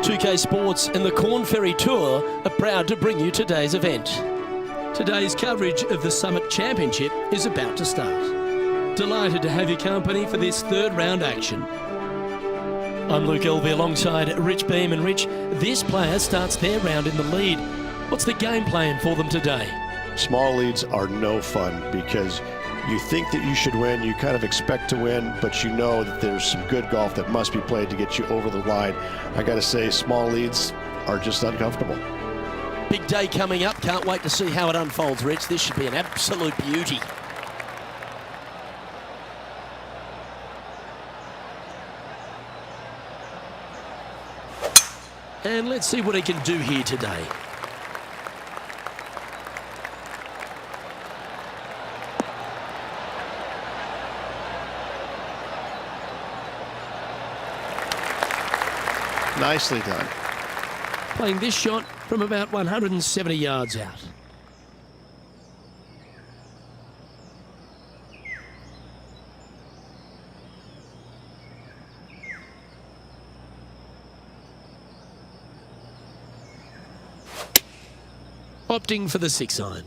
2K Sports and the Corn Ferry Tour are proud to bring you today's event. Today's coverage of the Summit Championship is about to start. Delighted to have your company for this third round action. I'm Luke Elvey alongside Rich Beam, and Rich, this player starts their round in the lead. What's the game plan for them today? Small leads are no fun because you think that you should win, you kind of expect to win, but you know that there's some good golf that must be played to get you over the line. I gotta say, small leads are just uncomfortable. Big day coming up. Can't wait to see how it unfolds, Rich. This should be an absolute beauty. And let's see what he can do here today. Nicely done. Playing this shot from about 170 yards out. Opting for the 6-iron.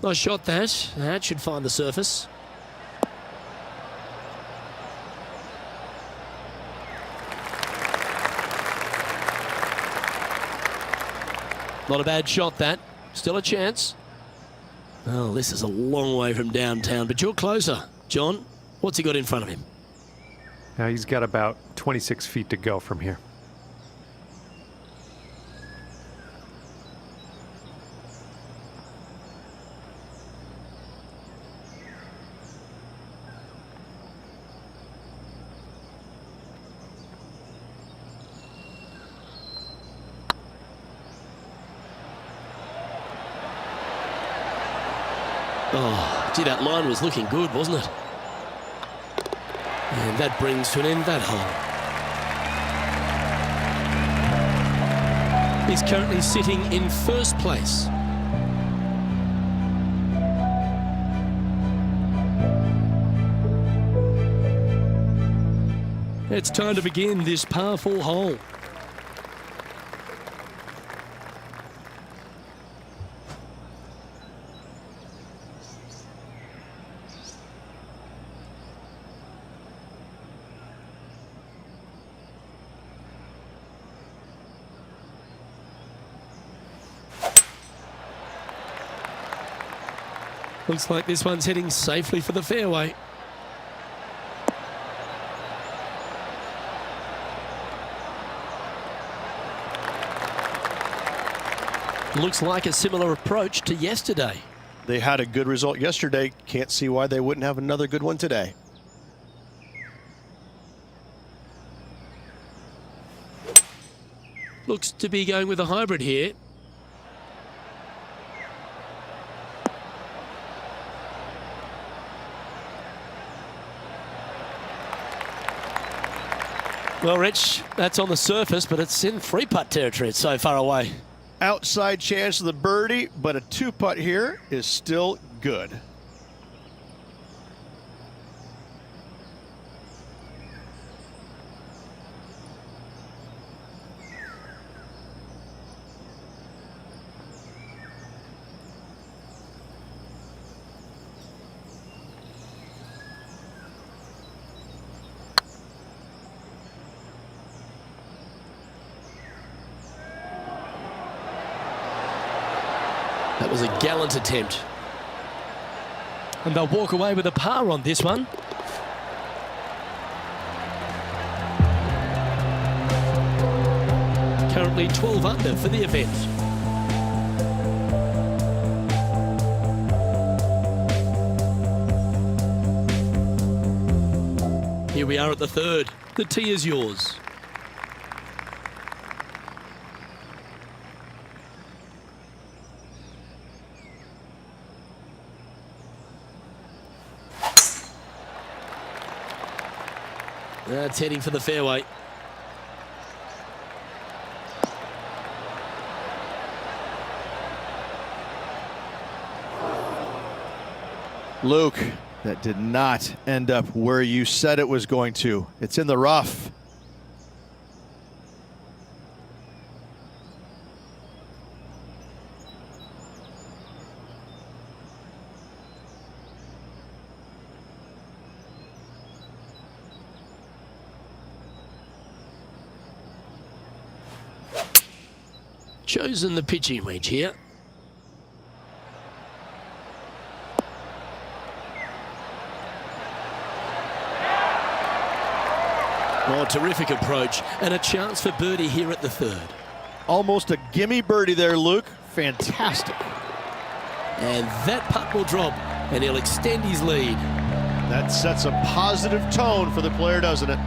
Nice shot that. That should find the surface. Not a bad shot, that. Still a chance. Oh, this is a long way from downtown, but you're closer. John, what's he got in front of him? Now he's got about 26 feet to go from here. Oh, gee, that line was looking good, wasn't it? And that brings to an end that hole. He's currently sitting in first place. It's time to begin this par 4 hole. Looks like this one's heading safely for the fairway. Looks like a similar approach to yesterday. They had a good result yesterday. Can't see why they wouldn't have another good one today. Looks to be going with a hybrid here. Well, Rich, that's on the surface, but it's in 3-putt territory. It's so far away. Outside chance of the birdie, but a 2-putt here is still good. That was a gallant attempt. And they'll walk away with a par on this one. Currently 12 under for the event. Here we are at the third. The tee is yours. That's heading for the fairway. Luke, that did not end up where you said it was going to. It's in the rough. chosen the pitching wedge here. Oh, terrific approach and a chance for birdie here at the third. Almost a gimme birdie there, Luke. Fantastic. And that putt will drop and he'll extend his lead. That sets a positive tone for the player, doesn't it?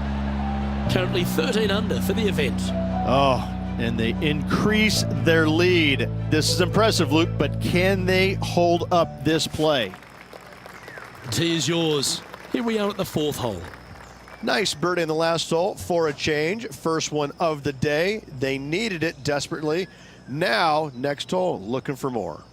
Currently 13 under for the event. Oh, and they increase their lead. This is impressive, Luke, but can they hold up this play? The tee is yours. Here we are at the fourth hole. Nice birdie in the last hole for a change. First one of the day. They needed it desperately. Now, next hole, looking for more.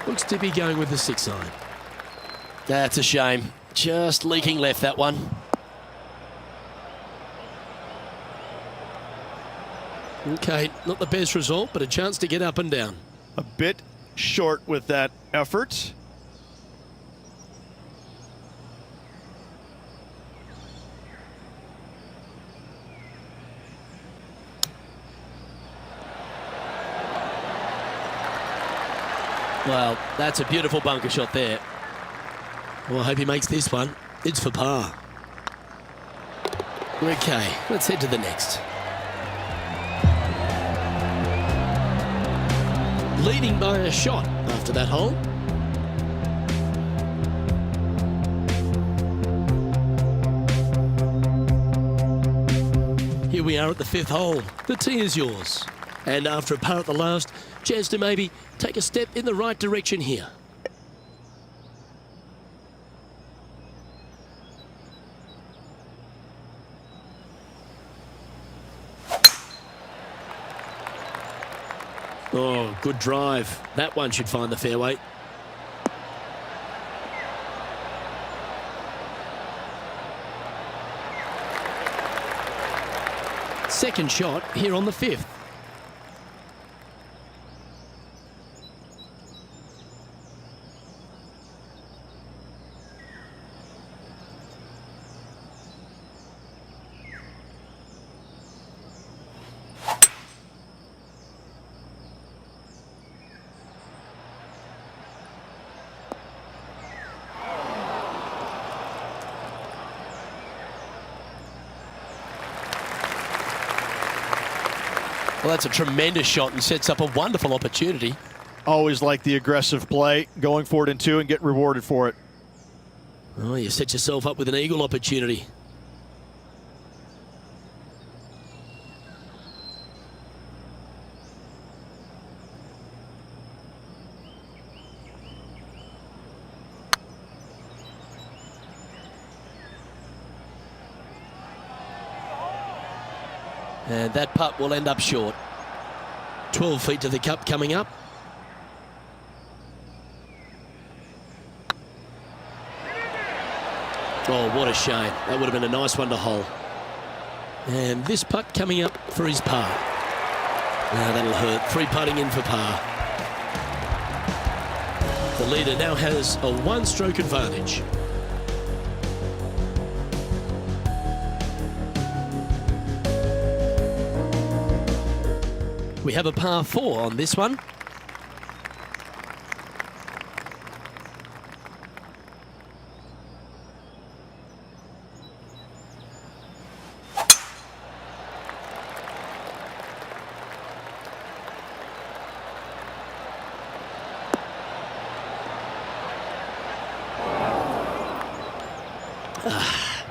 Looks to be going with the 6-iron. That's a shame. Just leaking left, that one. Okay, not the best result, but a chance to get up and down. A bit short with that effort. Well, that's a beautiful bunker shot there. Well, I hope he makes this one. It's for par. Okay, let's head to the next. Leading by a shot after that hole. Here we are at the fifth hole. The tee is yours. And after a par at the last, chance to maybe take a step in the right direction here. Oh, good drive. That one should find the fairway. Second shot here on the fifth. Well, that's a tremendous shot and sets up a wonderful opportunity. Always like the aggressive play, going for it in two and get rewarded for it. Oh, you set yourself up with an eagle opportunity. And that putt will end up short. 12 feet to the cup coming up. Oh, what a shame. That would have been a nice one to hole. And this putt coming up for his par. Now that'll hurt. 3 putting in for par. The leader now has a 1-stroke advantage. We have a par 4 on this one.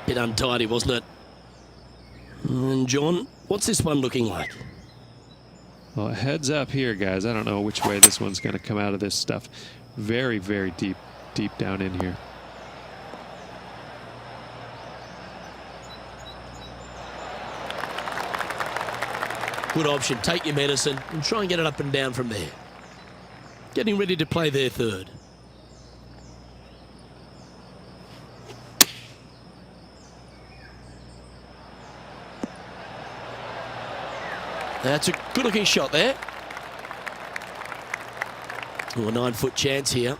Bit untidy, wasn't it? And John, what's this one looking like? Well, heads up here, guys. I don't know which way this one's going to come out of this stuff. Very, very deep down in here. Good option. Take your medicine and try and get it up and down from there. Getting ready to play their third. That's a good-looking shot there. Oh, a 9-foot chance here.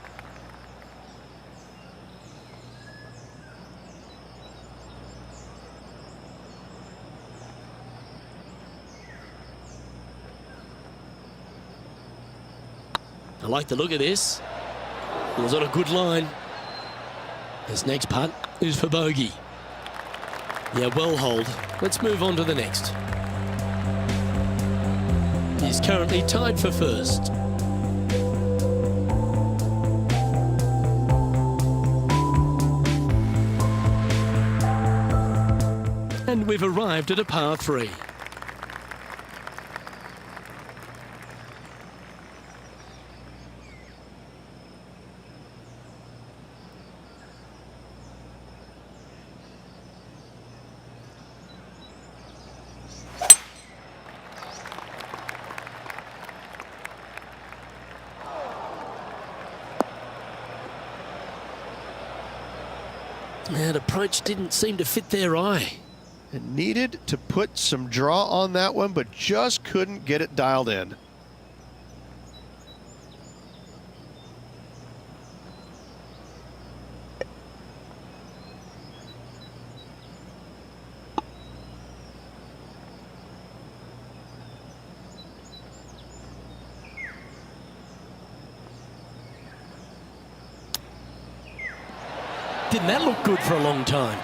I like the look of this. It was on a good line. This next putt is for bogey. Yeah, well hold. Let's move on to the next. He's currently tied for first. And we've arrived at a par 3. That approach didn't seem to fit their eye. It needed to put some draw on that one, but just couldn't get it dialed in. Didn't that look good for a long time?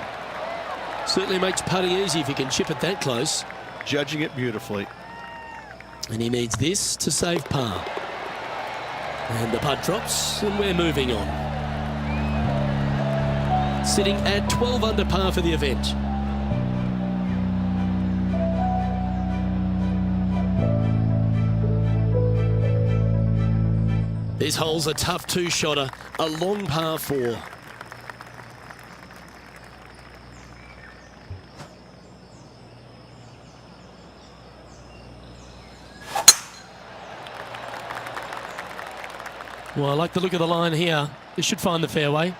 Certainly makes putting easy if you can chip it that close. Judging it beautifully. And he needs this to save par. And the putt drops, and we're moving on. Sitting at 12 under par for the event. This hole's a tough two-shotter, a long par 4. Well, I like the look of the line here. This should find the fairway.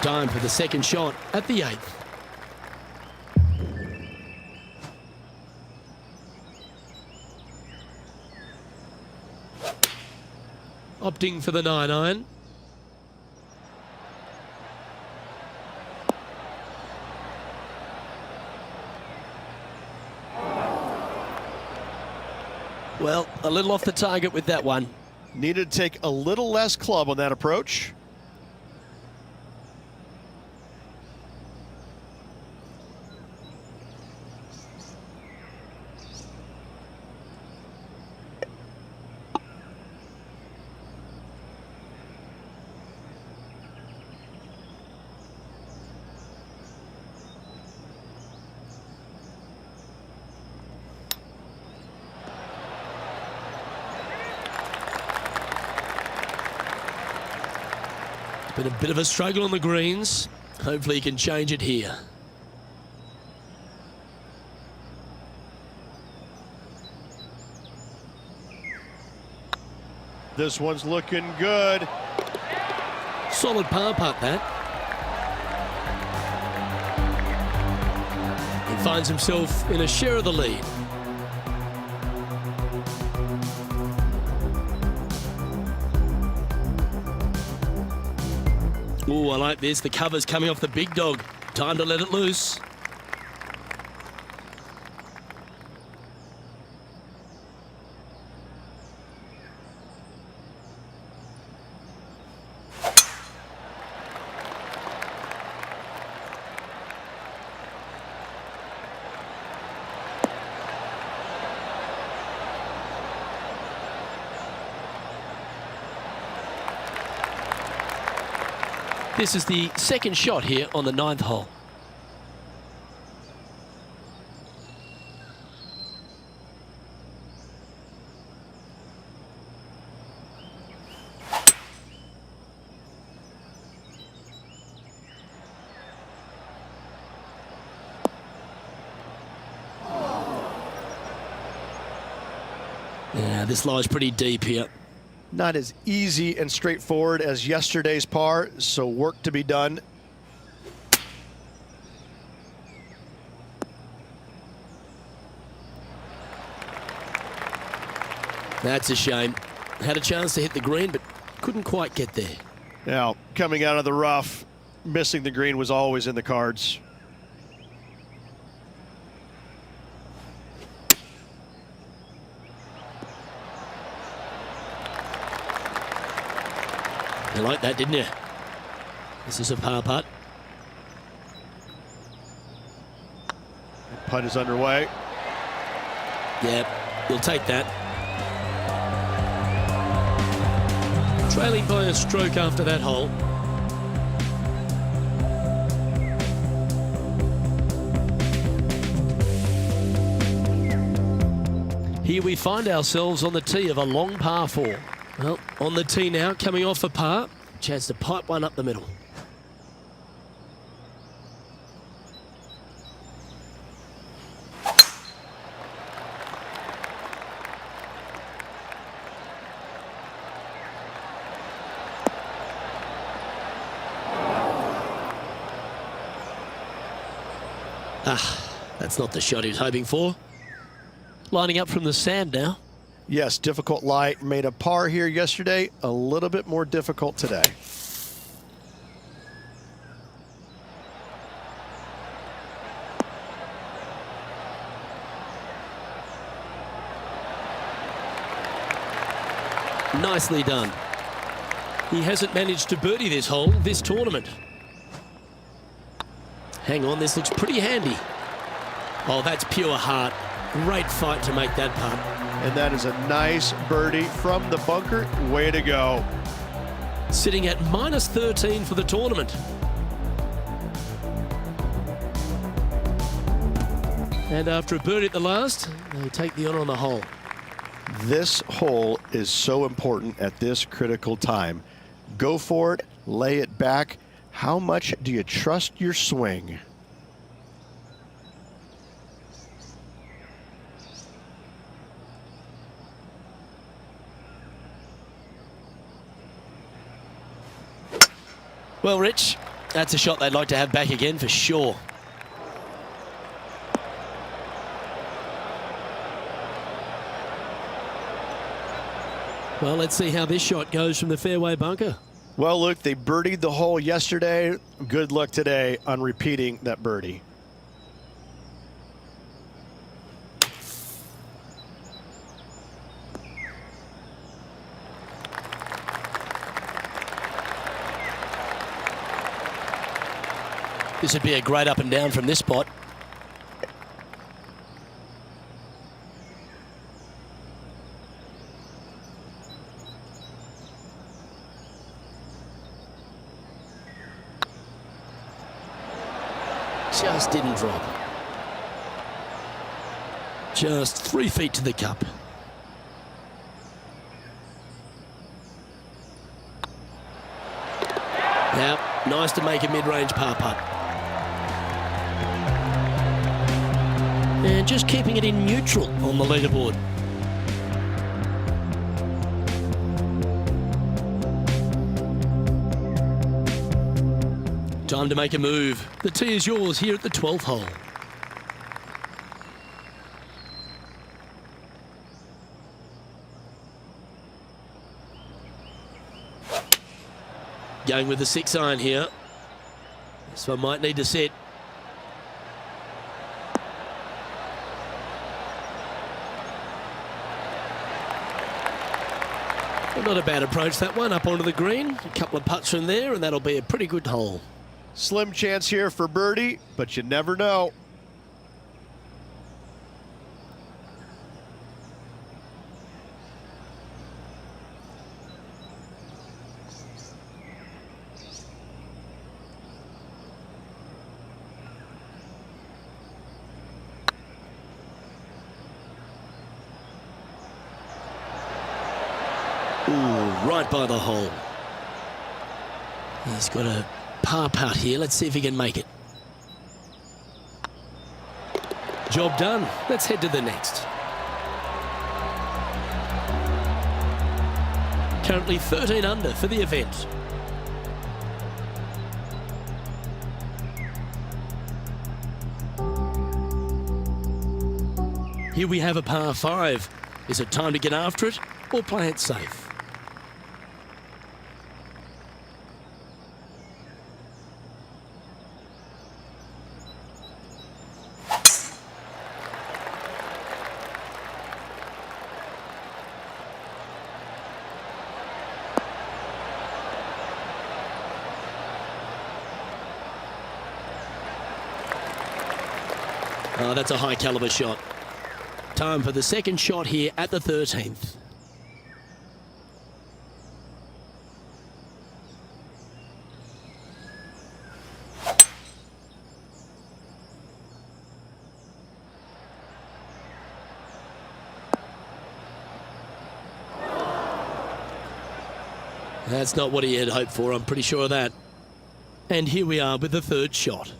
Time for the second shot at the 8th. Opting for the 9-iron. Well, a little off the target with that one. Needed to take a little less club on that approach. Been a bit of a struggle on the greens. Hopefully he can change it here. This one's looking good. Solid par putt, that. He finds himself in a share of the lead. Oh, I like this. The cover's coming off the big dog. Time to let it loose. This is the second shot here on the 9th hole. Yeah, this lies pretty deep here. Not as easy and straightforward as yesterday's par, so work to be done. That's a shame. Had a chance to hit the green, but couldn't quite get there. Now, coming out of the rough, missing the green was always in the cards. You like that, didn't you? This is a par putt. Putt is underway. Yep, you'll take that. Trailing by a stroke after that hole. Here we find ourselves on the tee of a long par 4. Well, on the tee now, coming off a par. Chance to pipe one up the middle. That's not the shot he was hoping for. Lining up from the sand now. Yes, difficult lie. Made a par here yesterday. A little bit more difficult today. Nicely done. He hasn't managed to birdie this hole this tournament. Hang on, this looks pretty handy. Oh, that's pure heart. Great fight to make that putt. And that is a nice birdie from the bunker. Way to go. Sitting at -13 for the tournament. And after a birdie at the last, they take the honour on the hole. This hole is so important at this critical time. Go for it, lay it back. How much do you trust your swing? Well, Rich, that's a shot they'd like to have back again for sure. Well, let's see how this shot goes from the fairway bunker. Well, look, they birdied the hole yesterday. Good luck today on repeating that birdie. This would be a great up and down from this spot. Just didn't drop. Just 3 feet to the cup. Now, nice to make a mid-range par putt. And just keeping it in neutral on the leaderboard. Time to make a move. The tee is yours here at the 12th hole. Going with the 6-iron here. This one might need to set. Well, not a bad approach, that one, up onto the green. A couple of putts from there, and that'll be a pretty good hole. Slim chance here for birdie, but you never know. Ooh, right by the hole. He's got a par putt here. Let's see if he can make it. Job done. Let's head to the next. Currently 13 under for the event. Here we have a par 5. Is it time to get after it or play it safe? Oh, that's a high caliber shot. Time for the second shot here at the 13th. That's not what he had hoped for, I'm pretty sure of that. And here we are with the third shot.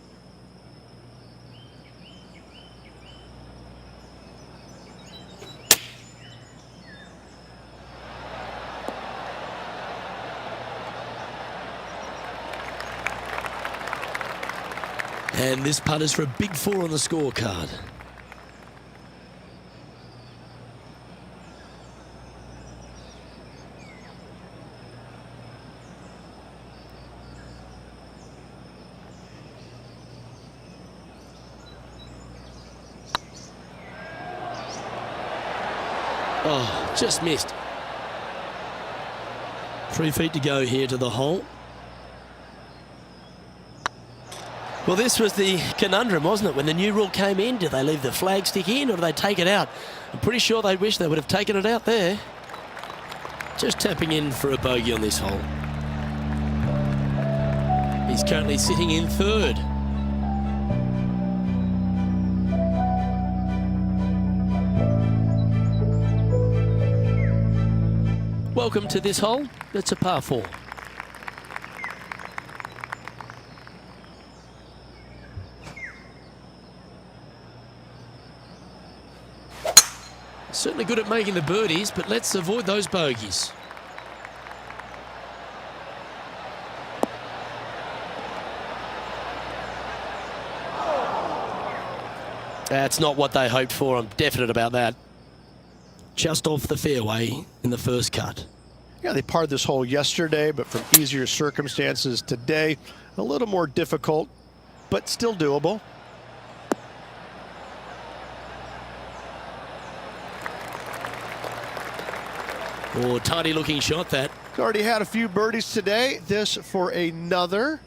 And this putt is for a big 4 on the scorecard. Oh, just missed. 3 feet to go here to the hole. Well, this was the conundrum, wasn't it? When the new rule came in, did they leave the flag stick in or did they take it out? I'm pretty sure they wish they would have taken it out there. Just tapping in for a bogey on this hole. He's currently sitting in third. Welcome to this hole. It's a par 4. Certainly good at making the birdies, but let's avoid those bogeys. That's not what they hoped for, I'm definite about that. Just off the fairway in the first cut. Yeah, they parred this hole yesterday, but from easier circumstances today, a little more difficult, but still doable. Oh, tidy looking shot that. He's already had a few birdies today. This for another.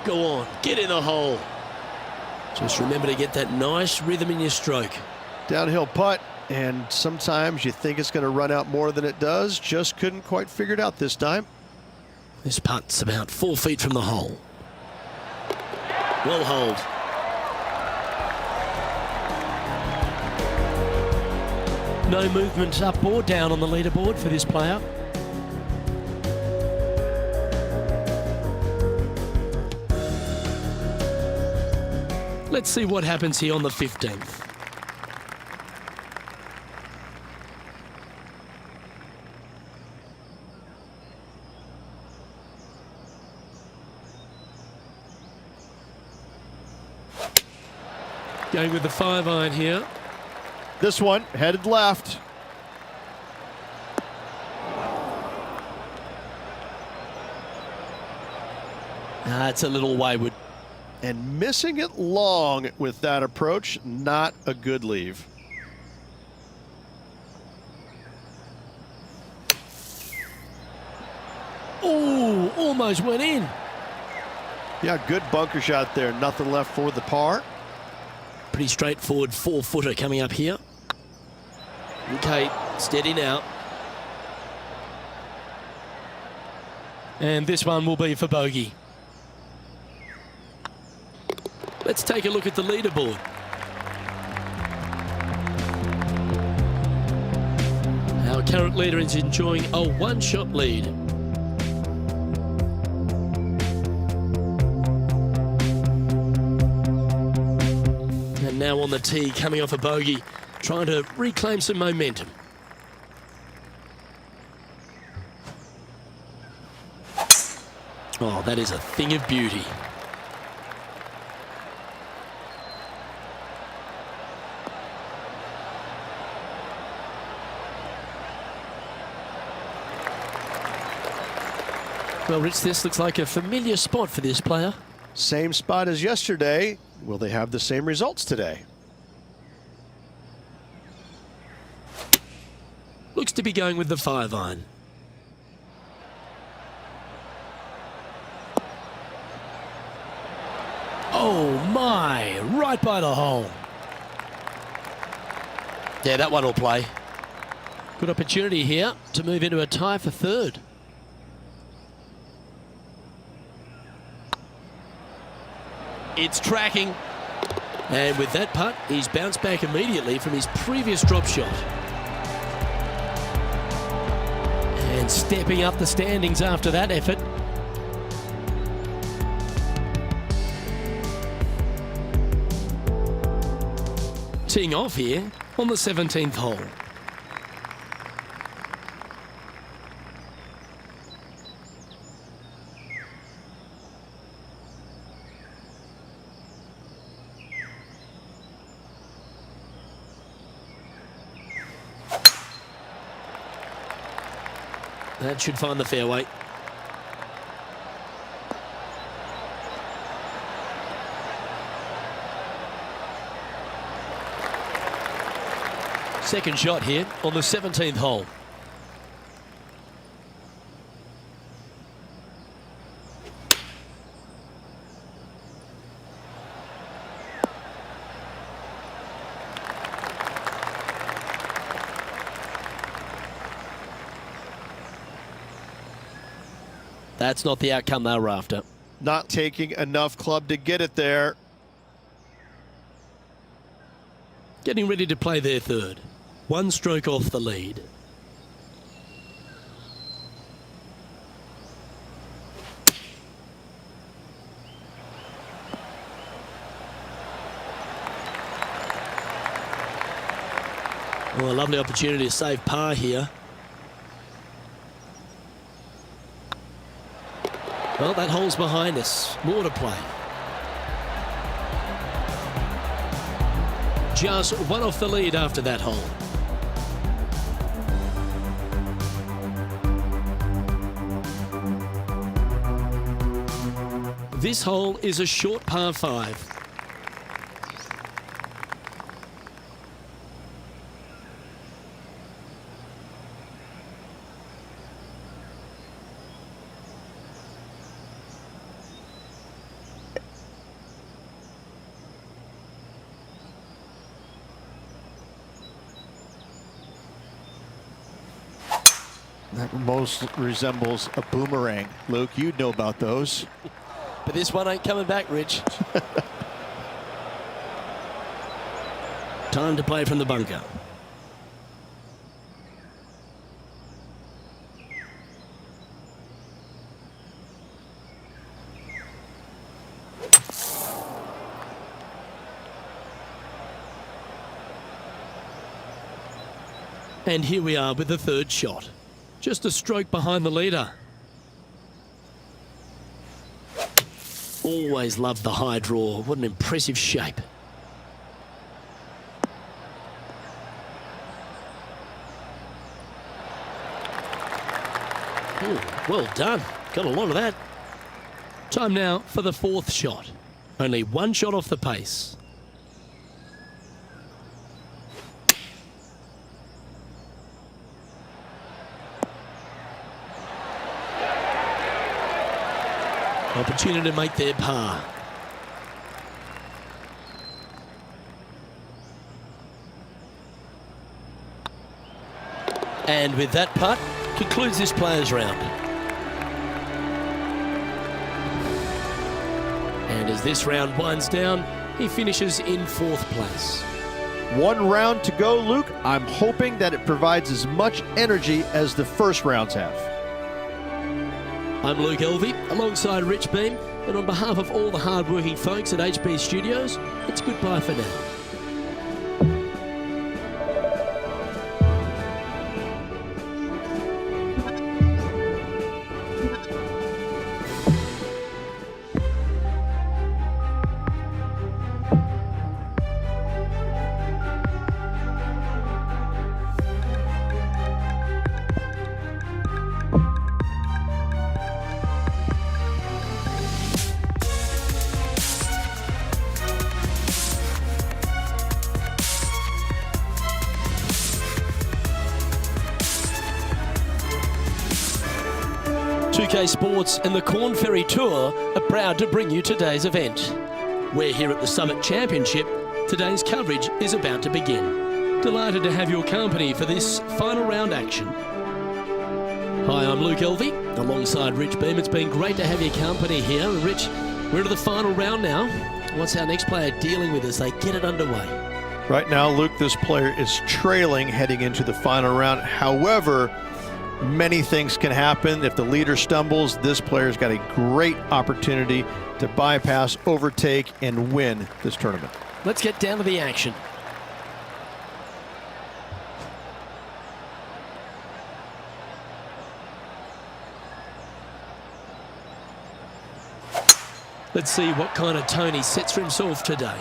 Go on, get in the hole. Just remember to get that nice rhythm in your stroke. Downhill putt, and sometimes you think it's going to run out more than it does. Just couldn't quite figure it out this time. This putt's about 4 feet from the hole. Well holed. No movement up or down on the leaderboard for this player. Let's see what happens here on the 15th. Going with the 5-iron here. This one headed left. It's a little wayward. And missing it long with that approach, not a good leave. Oh, almost went in. Yeah, good bunker shot there. Nothing left for the par. Pretty straightforward 4-footer coming up here. Okay, steady now. And this one will be for bogey. Let's take a look at the leaderboard. Our current leader is enjoying a 1-shot lead. And now on the tee, coming off a bogey, trying to reclaim some momentum. Oh, that is a thing of beauty. Well, Rich, this looks like a familiar spot for this player. Same spot as yesterday. Will they have the same results today? Looks to be going with the 5-iron. Oh my, right by the hole. Yeah, that one will play. Good opportunity here to move into a tie for third. It's tracking. And with that putt, he's bounced back immediately from his previous drop shot. And stepping up the standings after that effort. Teeing off here on the 17th hole. That should find the fairway. Second shot here on the 17th hole. That's not the outcome they were after. Not taking enough club to get it there. Getting ready to play their third. One stroke off the lead. Well, a lovely opportunity to save par here. Well, that hole's behind us. More to play. Just one off the lead after that hole. This hole is a short par 5. That most resembles a boomerang. Luke, you'd know about those. But this one ain't coming back, Rich. Time to play from the bunker. And here we are with the third shot. Just a stroke behind the leader. Always loved the high draw. What an impressive shape. Ooh, well done. Got a lot of that. Time now for the fourth shot. Only one shot off the pace. Opportunity to make their par. And with that putt, concludes this players' round. And as this round winds down, he finishes in 4th place. One round to go, Luke. I'm hoping that it provides as much energy as the first rounds have. I'm Luke Elvey, alongside Rich Beam, and on behalf of all the hard-working folks at HB Studios, it's goodbye for now. 2K Sports and the Corn Ferry Tour are proud to bring you today's event. We're here at the Summit Championship. Today's coverage is about to begin. Delighted to have your company for this final round action. Hi, I'm Luke Elvey, alongside Rich Beam. It's been great to have your company here. And Rich, we're to the final round now. What's our next player dealing with as they get it underway? Right now, Luke, this player is trailing heading into the final round. However, many things can happen. If the leader stumbles, this player's got a great opportunity to bypass, overtake, and win this tournament. Let's get down to the action. Let's see what kind of tone he sets for himself today.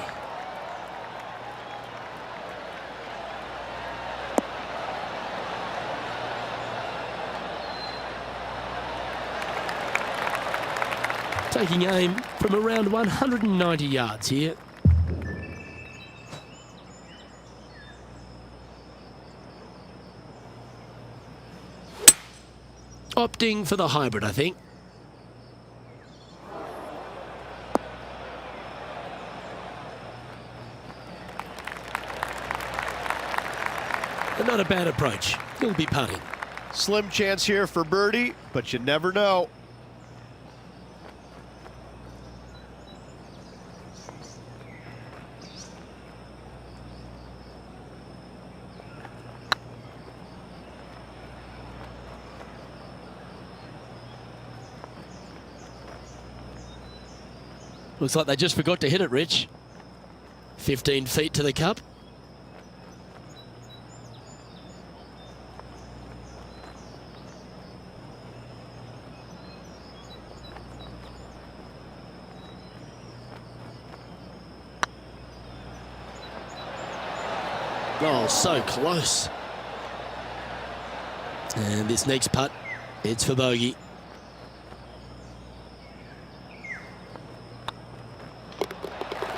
Taking aim from around 190 yards here. Opting for the hybrid, I think. Not a bad approach. He'll be putting. Slim chance here for birdie, but you never know. Looks like they just forgot to hit it, Rich. 15 feet to the cup. Oh, so close. And this next putt, it's for bogey.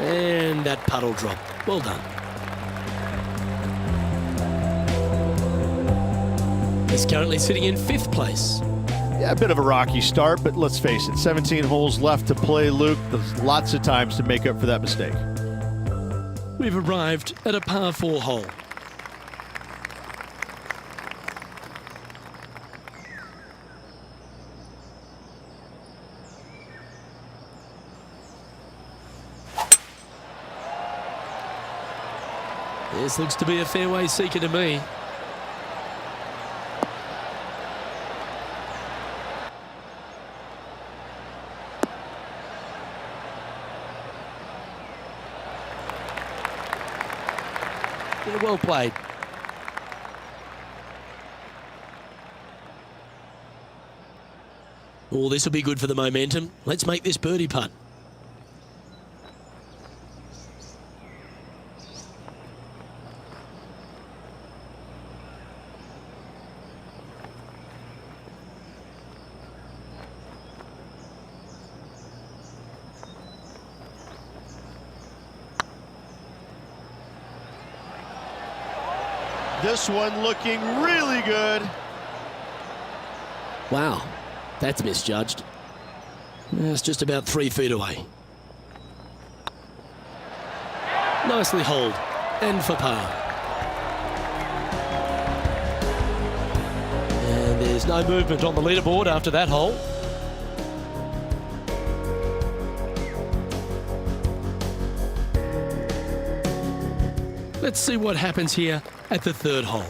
And that putt will drop. Well done. He's currently sitting in 5th place. Yeah, a bit of a rocky start, but let's face it, 17 holes left to play, Luke. There's lots of times to make up for that mistake. We've arrived at a par 4 hole. This looks to be a fairway seeker to me. Well played. Oh, this will be good for the momentum. Let's make this birdie putt. This one looking really good. Wow, that's misjudged. It's just about 3 feet away. Nicely holed, and for par. And there's no movement on the leaderboard after that hole. Let's see what happens here at the 3rd hole.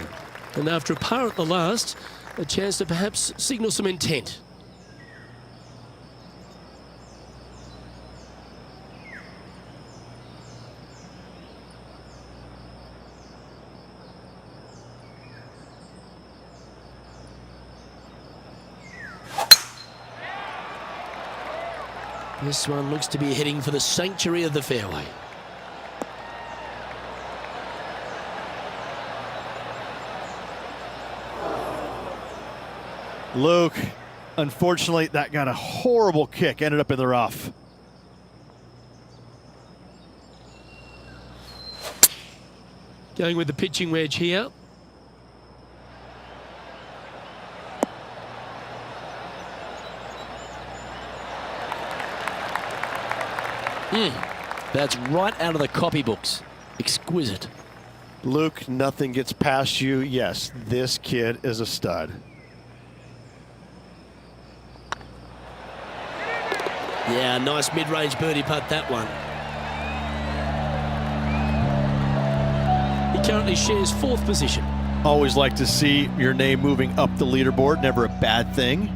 And after a par at the last, a chance to perhaps signal some intent. This one looks to be heading for the sanctuary of the fairway. Luke, unfortunately, that got a horrible kick, ended up in the rough. Going with the pitching wedge here. That's right out of the copybooks. Exquisite. Luke, nothing gets past you. Yes, this kid is a stud. Yeah, nice mid-range birdie putt, that one. He currently shares 4th position. Always like to see your name moving up the leaderboard. Never a bad thing.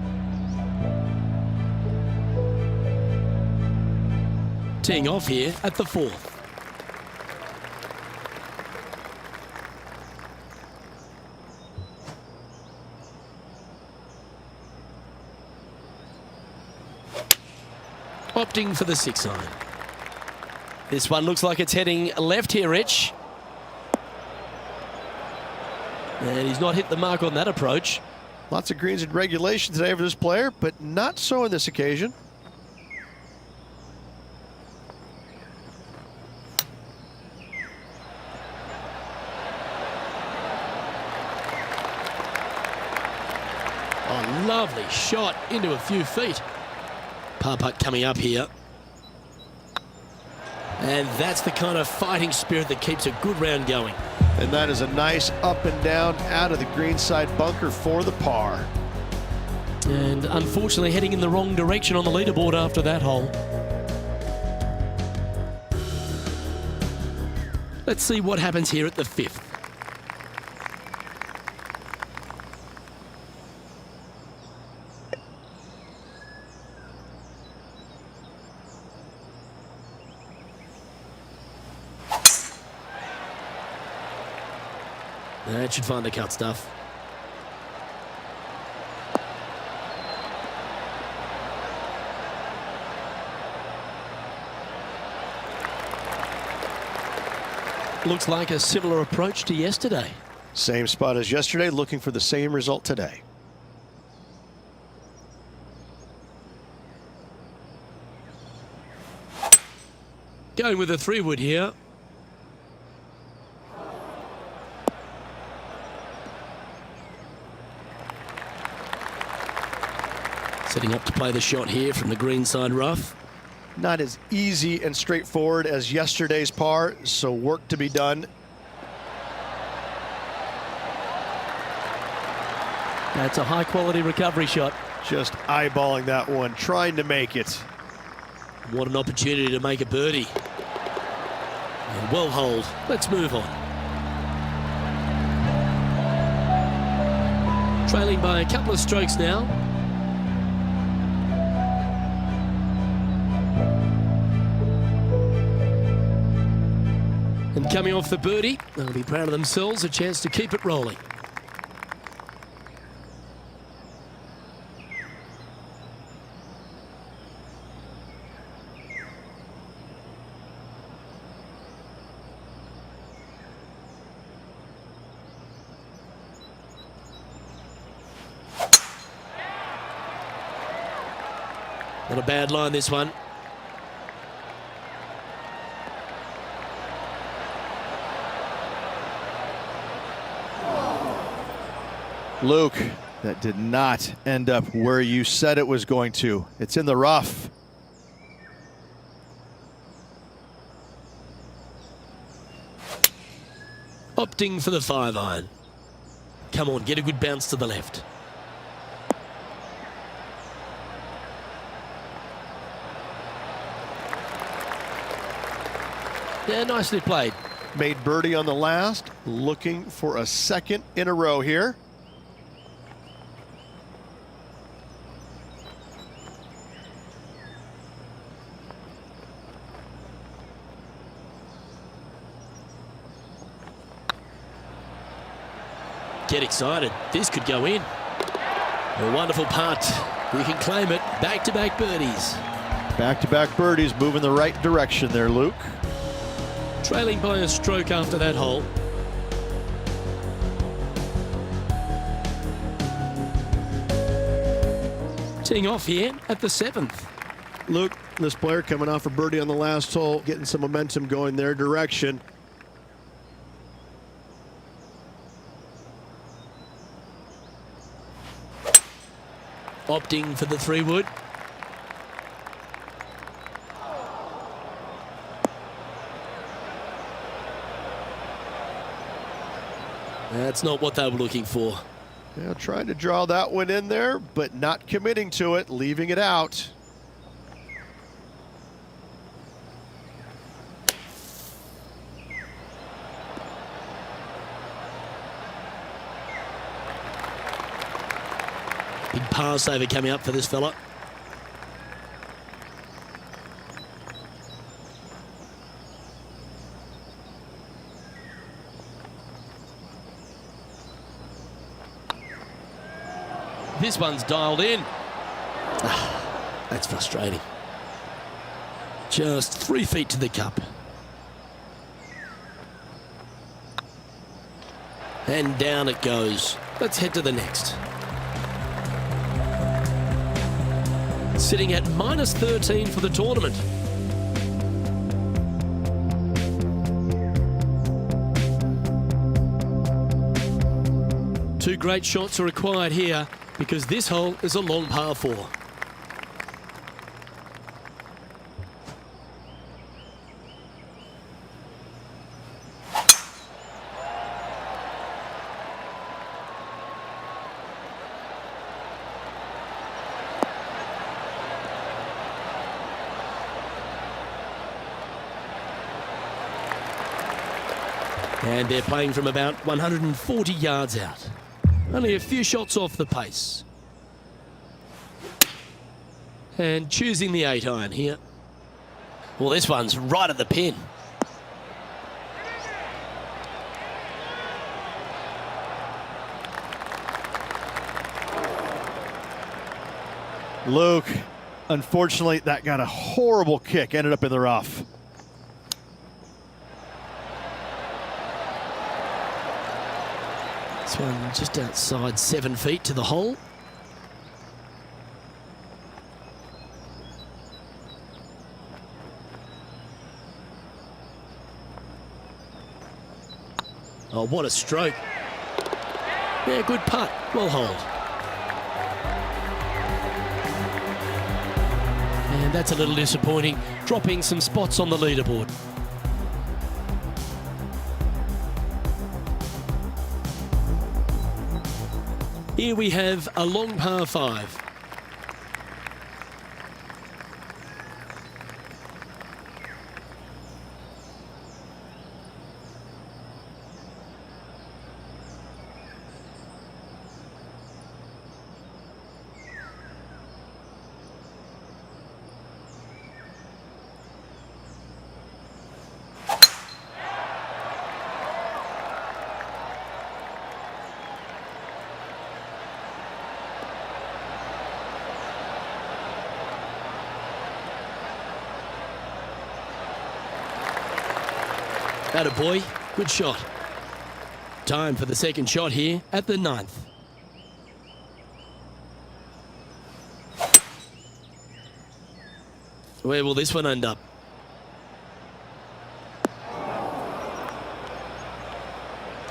Teeing off here at the 4th. Opting for the 6 iron. This one looks like it's heading left here, Rich. And he's not hit the mark on that approach. Lots of greens in regulation today for this player, but not so on this occasion. Oh, lovely shot into a few feet. Par putt coming up here. And that's the kind of fighting spirit that keeps a good round going. And that is a nice up and down out of the greenside bunker for the par. And unfortunately heading in the wrong direction on the leaderboard after that hole. Let's see what happens here at the 5th. That should find the cut stuff. Looks like a similar approach to yesterday. Same spot as yesterday, looking for the same result today. Going with a 3-wood here. Setting up to play the shot here from the greenside rough. Not as easy and straightforward as yesterday's par, so work to be done. That's a high-quality recovery shot. Just eyeballing that one, trying to make it. What an opportunity to make a birdie. And well holed. Let's move on. Trailing by a couple of strokes now. And coming off the birdie, they'll be proud of themselves, a chance to keep it rolling. Not a bad line, this one. Luke, that did not end up where you said it was going to. It's in the rough. Opting for the 5 iron. Come on, get a good bounce to the left. Yeah, nicely played. Made birdie on the last, looking for a second in a row here. Get excited. This could go in. A wonderful putt. We can claim it. Back-to-back birdies. Back-to-back birdies, moving the right direction there, Luke. Trailing by a stroke after that hole. Teeing off here at the 7th. Luke, this player coming off a birdie on the last hole, getting some momentum going their direction. Opting for the 3-wood. That's not what they were looking for. Yeah, trying to draw that one in there, but not committing to it, leaving it out. Big par saver coming up for this fella. This one's dialed in. That's frustrating. Just 3 feet to the cup. And down it goes. Let's head to the next. Sitting at minus 13 for the tournament. Two great shots are required here because this hole is a long par 4. And they're playing from about 140 yards out. Only a few shots off the pace. And choosing the 8-iron here. Well, this one's right at the pin. Luke, unfortunately, that got a horrible kick, ended up in the rough. This one just outside 7 feet to the hole. Oh, what a stroke. Yeah, good putt. Well hold. And that's a little disappointing, dropping some spots on the leaderboard. Here we have a long par 5. Attaboy, good shot. Time for the second shot here at the 9th. Where will this one end up?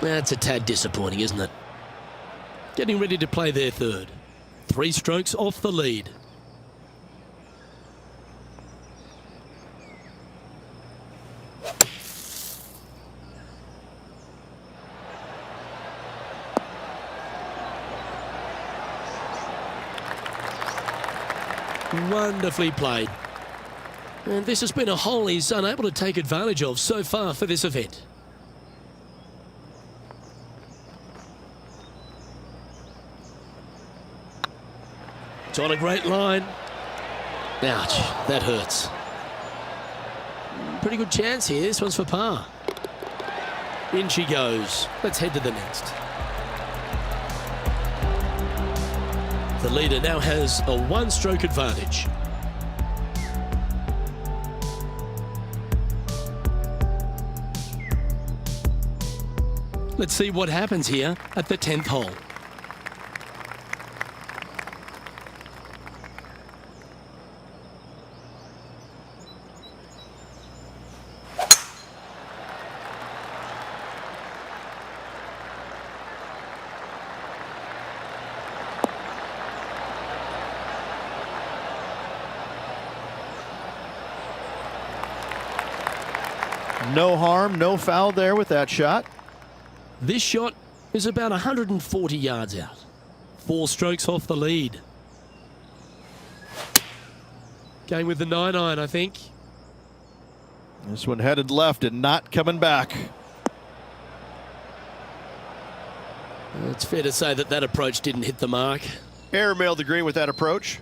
That's a tad disappointing, isn't it? Getting ready to play their third. 3 strokes off the lead. Wonderfully played. And this has been a hole he's unable to take advantage of so far for this event. It's on a great line. Ouch, that hurts. Pretty good chance here. This one's for par. In she goes. Let's head to the next. The leader now has a 1-stroke advantage. Let's see what happens here at the 10th hole. No harm, no foul there with that shot. This shot is about 140 yards out. 4 strokes off the lead. Going with the 9-iron, I think. This one headed left and not coming back. It's fair to say that that approach didn't hit the mark. Airmailed the green with that approach.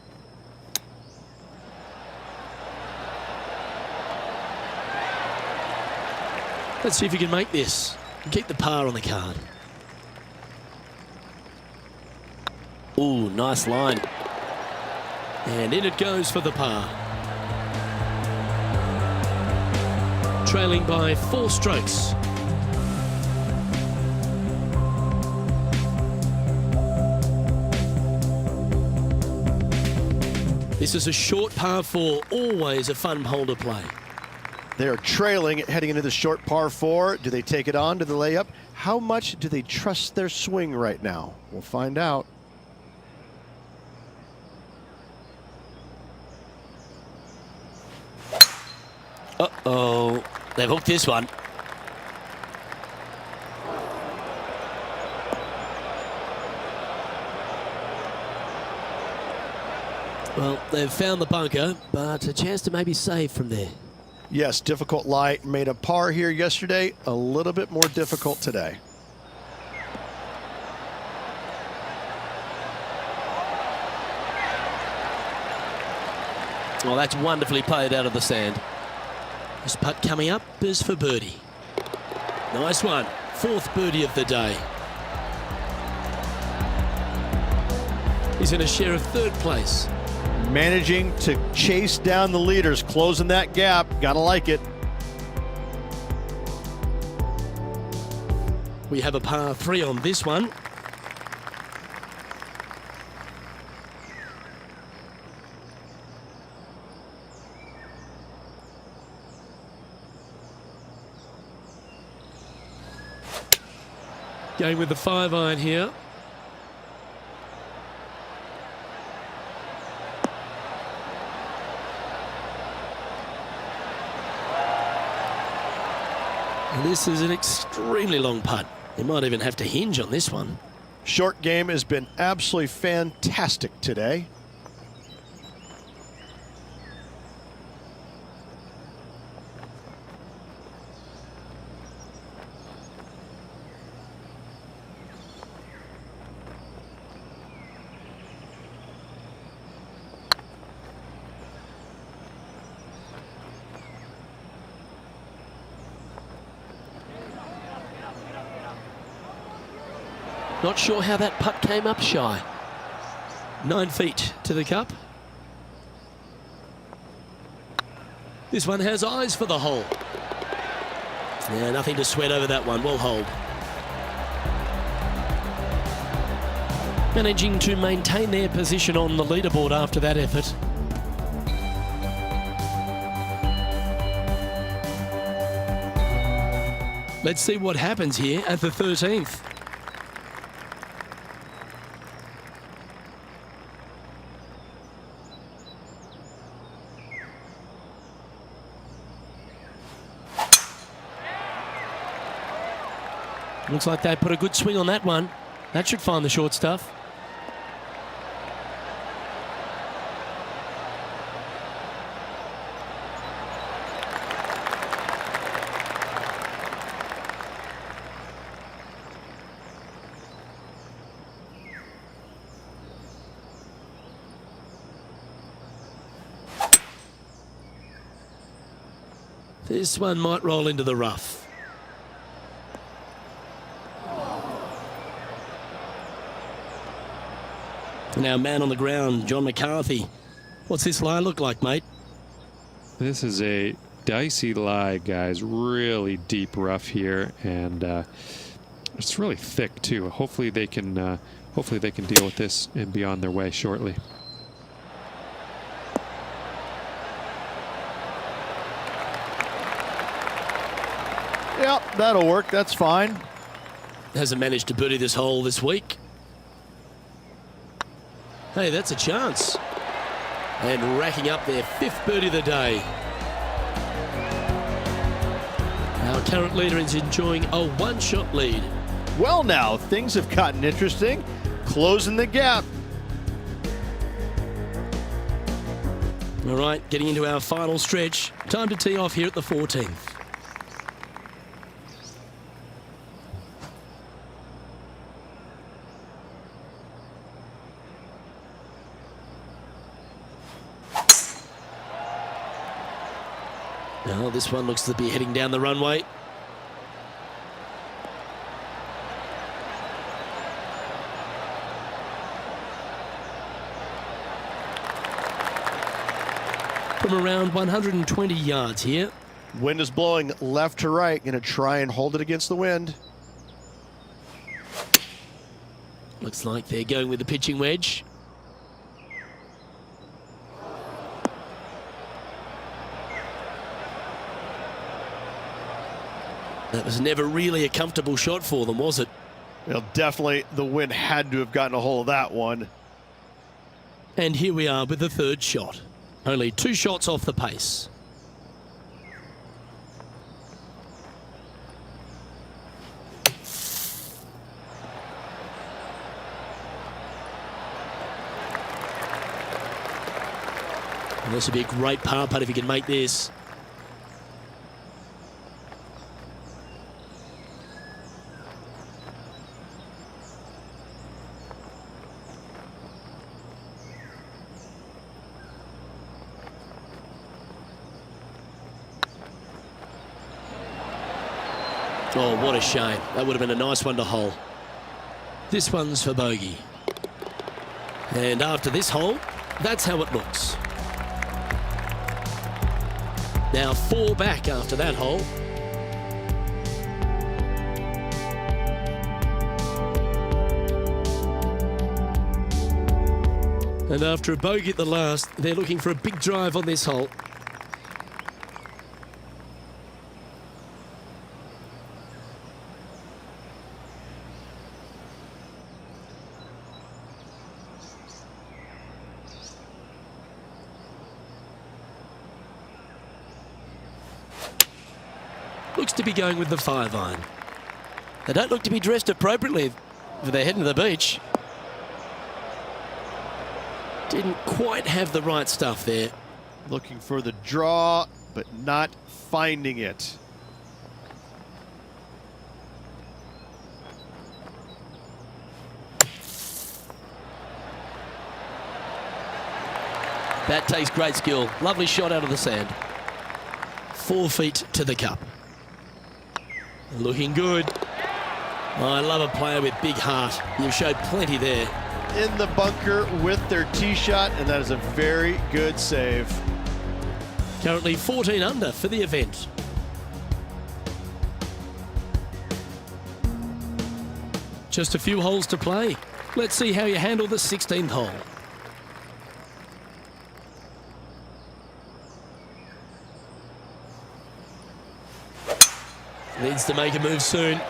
Let's see if you can make this and keep the par on the card. Ooh, nice line. And in it goes for the par. Trailing by 4 strokes. This is a short par 4, always a fun hole to play. They are trailing heading into the short par 4. Do they take it on to the layup? How much do they trust their swing right now? We'll find out. Uh-oh, they've hooked this one. Well, they've found the bunker, but a chance to maybe save from there. Yes, difficult lie. Made a par here yesterday. A little bit more difficult today. Well, that's wonderfully played out of the sand. This putt coming up is for birdie. Nice one. 4th birdie of the day. He's in a share of 3rd place. Managing to chase down the leaders, closing that gap. Gotta like it. We have a par 3 on this one. Going with the 5-iron here. And this is an extremely long putt. You might even have to hinge on this one. Short game has been absolutely fantastic today. Not sure how that putt came up shy. 9 feet to the cup. This one has eyes for the hole. Yeah, nothing to sweat over that one. Well hold. Managing to maintain their position on the leaderboard after that effort. Let's see what happens here at the 13th. Looks like they put a good swing on that one. That should find the short stuff. This one might roll into the rough. Now, man on the ground, John McCarthy. What's this lie look like, mate? This is a dicey lie, guys. Really deep rough here, and it's really thick too. Hopefully they can deal with this and be on their way shortly. Yep, that'll work. That's fine. Hasn't managed to birdie this hole this week. Hey, that's a chance. And racking up their 5th birdie of the day. Our current leader is enjoying a 1-shot lead Well, now things have gotten interesting. Closing the gap. All right, getting into our final stretch. Time to tee off here at the 14th. Now this one looks to be heading down the runway. From around 120 yards here. Wind is blowing left to right. Going to try and hold it against the wind. Looks like they're going with the pitching wedge. That was never really a comfortable shot for them, was it? Well, definitely the wind had to have gotten a hold of that one. And here we are with the third shot. Only 2 shots off the pace. And this would be a great par putt if you can make this. Oh, what a shame. That would have been a nice one to hole. This one's for bogey. And after this hole, that's how it looks. Now 4 back after that hole. And after a bogey at the last, they're looking for a big drive on this hole. Looks to be going with the 5-iron. They don't look to be dressed appropriately for their heading to the beach. Didn't quite have the right stuff there. Looking for the draw, but not finding it. That takes great skill. Lovely shot out of the sand. 4 feet to the cup. Looking good. Oh, I love a player with big heart. You've showed plenty there. In the bunker with their tee shot, and that is a very good save. Currently 14 under for the event. Just a few holes to play. Let's see how you handle the 16th hole. Needs to make a move soon.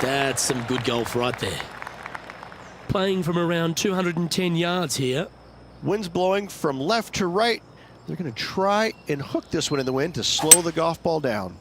That's some good golf right there. Playing from around 210 yards here. Wind's blowing from left to right. They're going to try and hook this one in the wind to slow the golf ball down.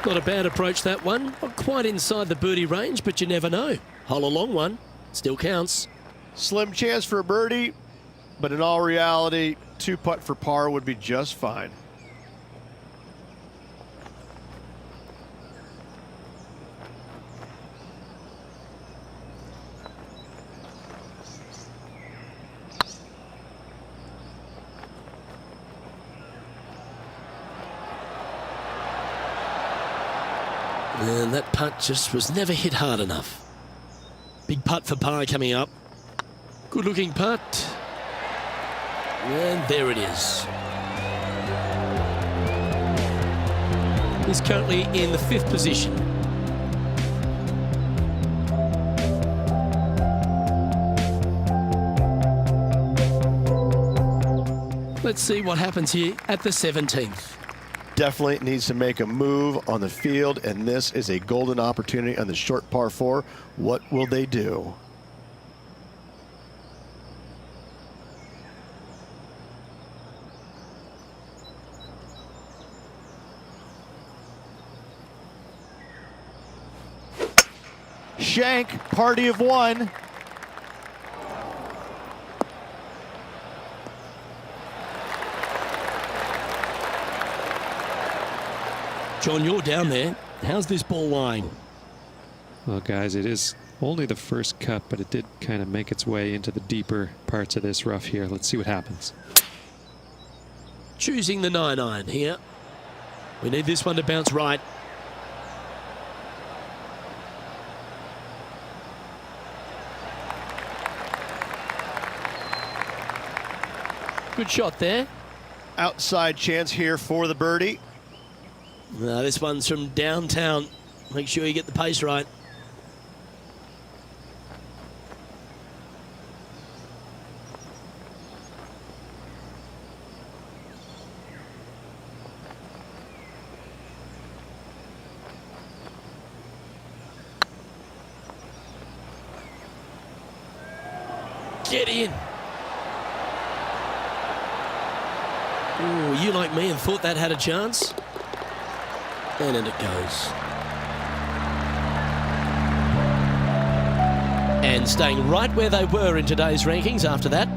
Not a bad approach, that one. Not quite inside the birdie range, but you never know. Hole a long one. Still counts. Slim chance for a birdie, but in all reality, 2-putt for par would be just fine. And that putt just was never hit hard enough. Big putt for par coming up. Good looking putt. And there it is. He's currently in the 5th position. Let's see what happens here at the 17th. Definitely needs to make a move on the field, and this is a golden opportunity on the short par 4. What will they do? Shank, party of one. John, you're down there. How's this ball lying? Well, guys, it is only the first cut, but it did kind of make its way into the deeper parts of this rough here. Let's see what happens. Choosing the 9-iron here. We need this one to bounce right. Good shot there. Outside chance here for the birdie. No, this one's from downtown. Make sure you get the pace right. Get in. Oh, you like me and thought that had a chance? And in it goes. And staying right where they were in today's rankings after that.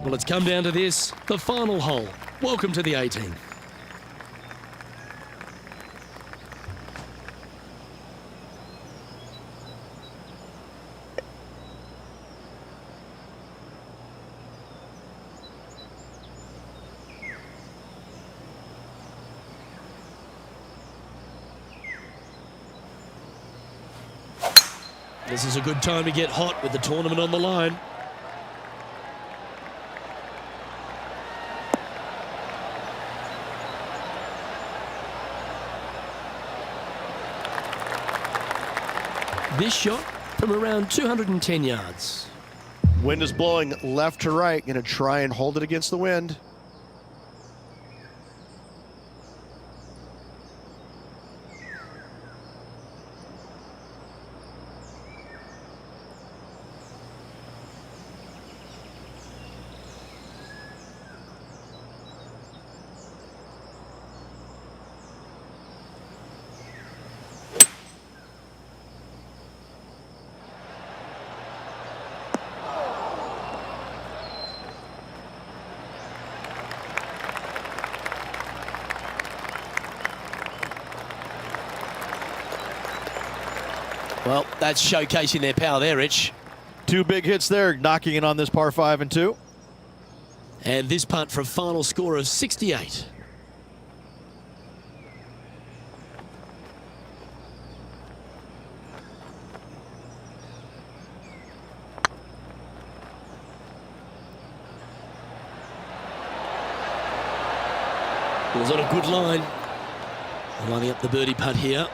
Well, it's come down to this, the final hole. Welcome to the 18th. This is a good time to get hot with the tournament on the line. This shot from around 210 yards. Wind is blowing left to right. Going to try and hold it against the wind. Well, that's showcasing their power there, Rich. Two big hits there, knocking it on this par 5 and 2. And this putt for a final score of 68. It was on a good line. Lining up the birdie putt here.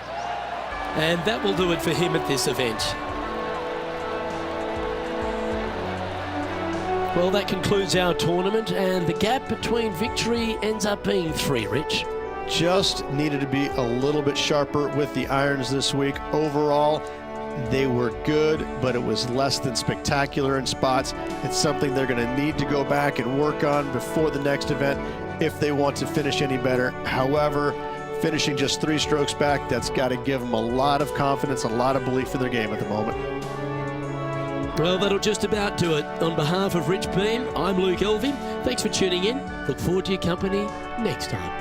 And that will do it for him at this event. Well, that concludes our tournament, and the gap between victory ends up being 3, Rich. Just needed to be a little bit sharper with the irons this week. Overall, they were good, but it was less than spectacular in spots. It's something they're going to need to go back and work on before the next event if they want to finish any better. However, finishing just 3 strokes back, that's got to give them a lot of confidence, a lot of belief in their game at the moment. Well, that'll just about do it. On behalf of Rich Beam, I'm Luke Elving. Thanks for tuning in. Look forward to your company next time.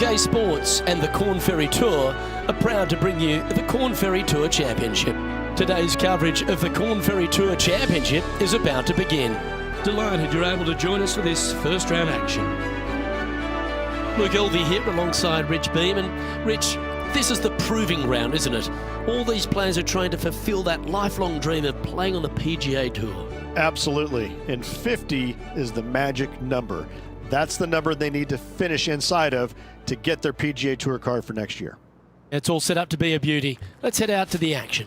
UK Sports and the Corn Ferry Tour are proud to bring you the Corn Ferry Tour Championship. Today's coverage of the Corn Ferry Tour Championship is about to begin. Delighted you're able to join us for this first round action. Luke Elvey here alongside Rich Beam. And Rich, this is the proving ground, isn't it? All these players are trying to fulfill that lifelong dream of playing on the PGA Tour. Absolutely. And 50 is the magic number. That's the number they need to finish inside of to get their PGA Tour card for next year. It's all set up to be a beauty. Let's head out to the action.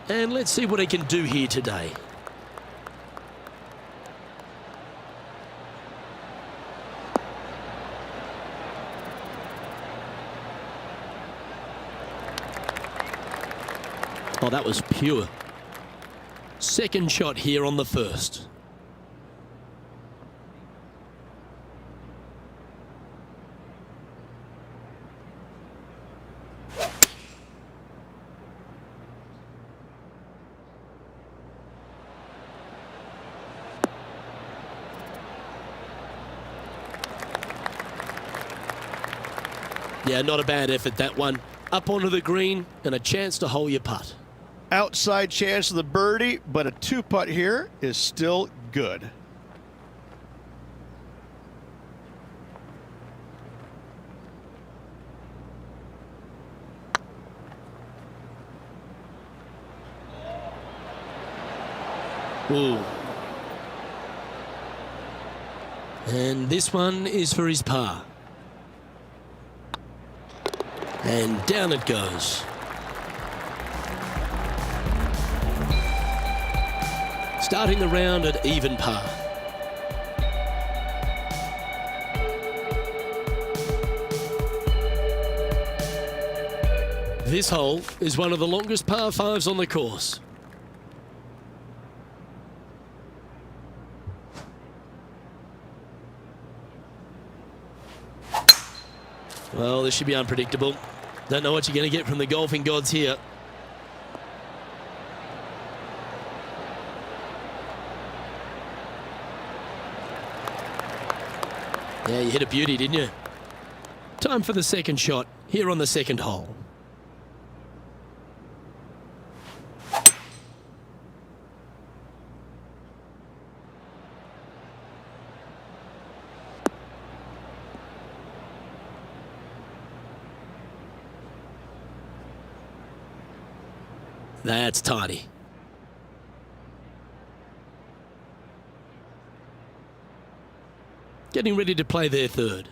And let's see what he can do here today. Oh, that was pure. Second shot here on the first. Yeah, not a bad effort, that one. Up onto the green and a chance to hole your putt. Outside chance of the birdie, but a two-putt here is still good. Ooh. And this one is for his par. And down it goes. Starting the round at even par. This hole is one of the longest par fives on the course. Well, this should be unpredictable. Don't know what you're going to get from the golfing gods here. Yeah, you hit a beauty, didn't you? Time for the second shot here on the second hole. That's tidy. Getting ready to play their third.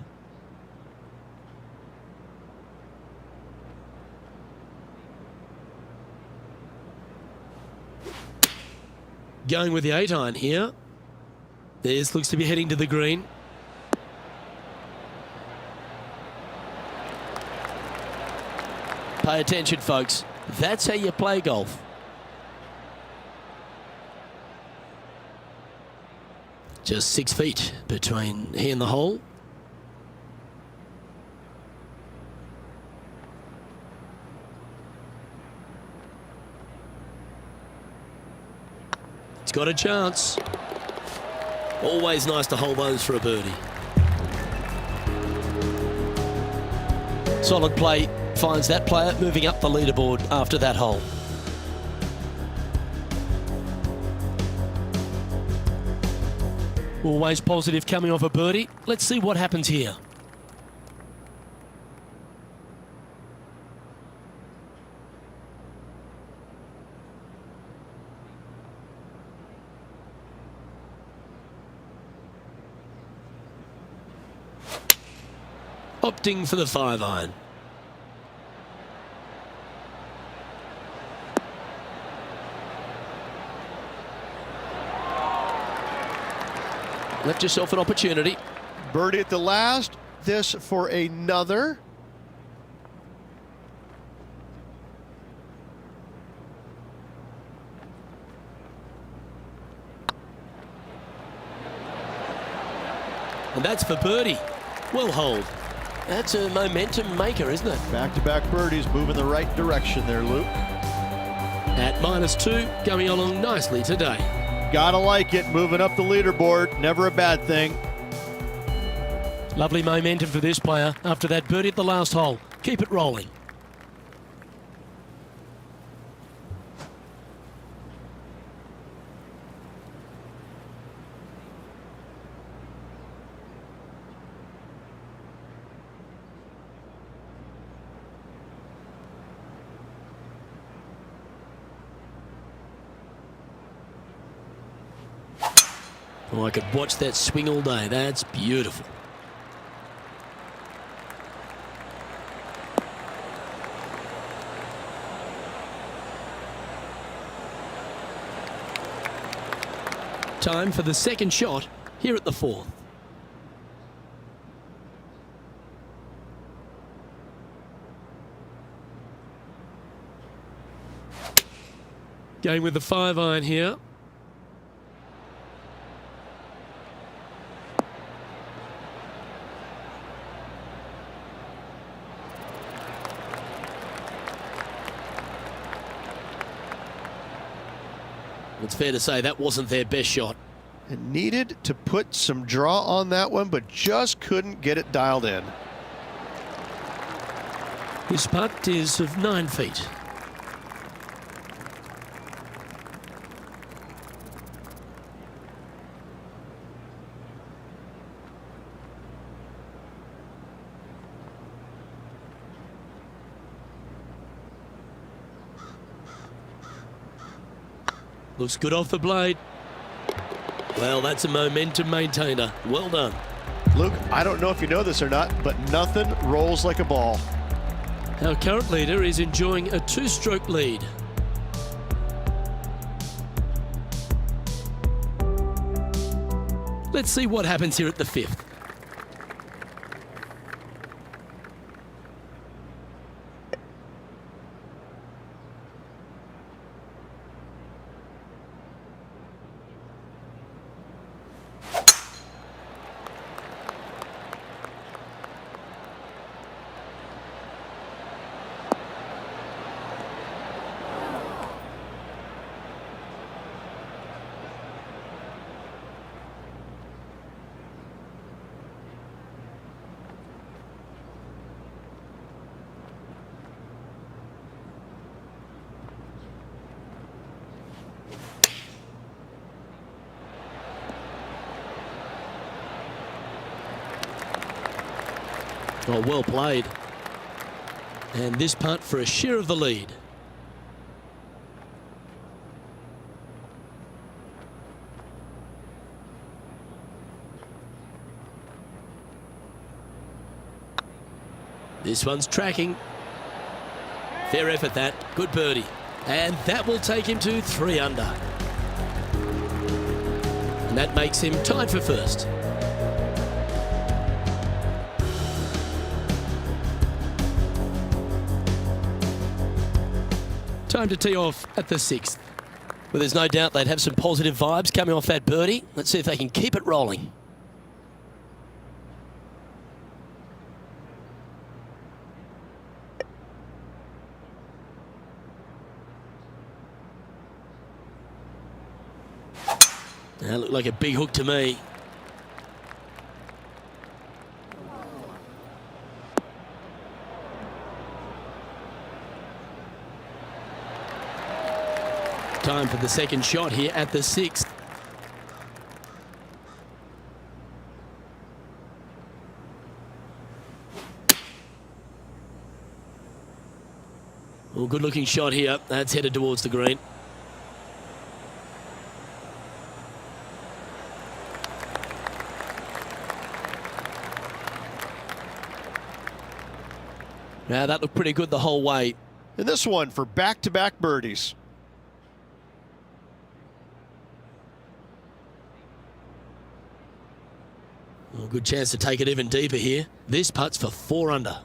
Going with the 8-iron here. This looks to be heading to the green. Pay attention, folks. That's how you play golf. Just 6 feet between he and the hole. It's got a chance. Always nice to hold those for a birdie. Solid play finds that player moving up the leaderboard after that hole. Always positive coming off a birdie. Let's see what happens here. Opting for the 5-iron. Left yourself an opportunity. Birdie at the last. This for another. And that's for birdie. Well holed. That's a momentum maker, isn't it? Back-to-back birdies, moving the right direction there, Luke. At -2, going along nicely today. Gotta like it, moving up the leaderboard, never a bad thing. Lovely momentum for this player after that birdie at the last hole. Keep it rolling. Oh, I could watch that swing all day. That's beautiful. Time for the second shot here at the 4th. Going with the 5-iron here. It's fair to say that wasn't their best shot. And needed to put some draw on that one, but just couldn't get it dialed in. His putt is of 9 feet. Looks good off the blade. Well, that's a momentum maintainer. Well done. Luke, I don't know if you know this or not, but nothing rolls like a ball. Our current leader is enjoying a 2-stroke lead. Let's see what happens here at the 5th. Oh, well played. And this putt for a share of the lead. This one's tracking. Fair effort that. Good birdie. And that will take him to 3 under. And that makes him tied for first. Time to tee off at the 6th. Well, there's no doubt they'd have some positive vibes coming off that birdie. Let's see if they can keep it rolling. That looked like a big hook to me. Time for the second shot here at the 6th. Well, good looking shot here. That's headed towards the green. Now that looked pretty good the whole way. And this one for back-to-back birdies. Well, good chance to take it even deeper here. This putt's for 4 under.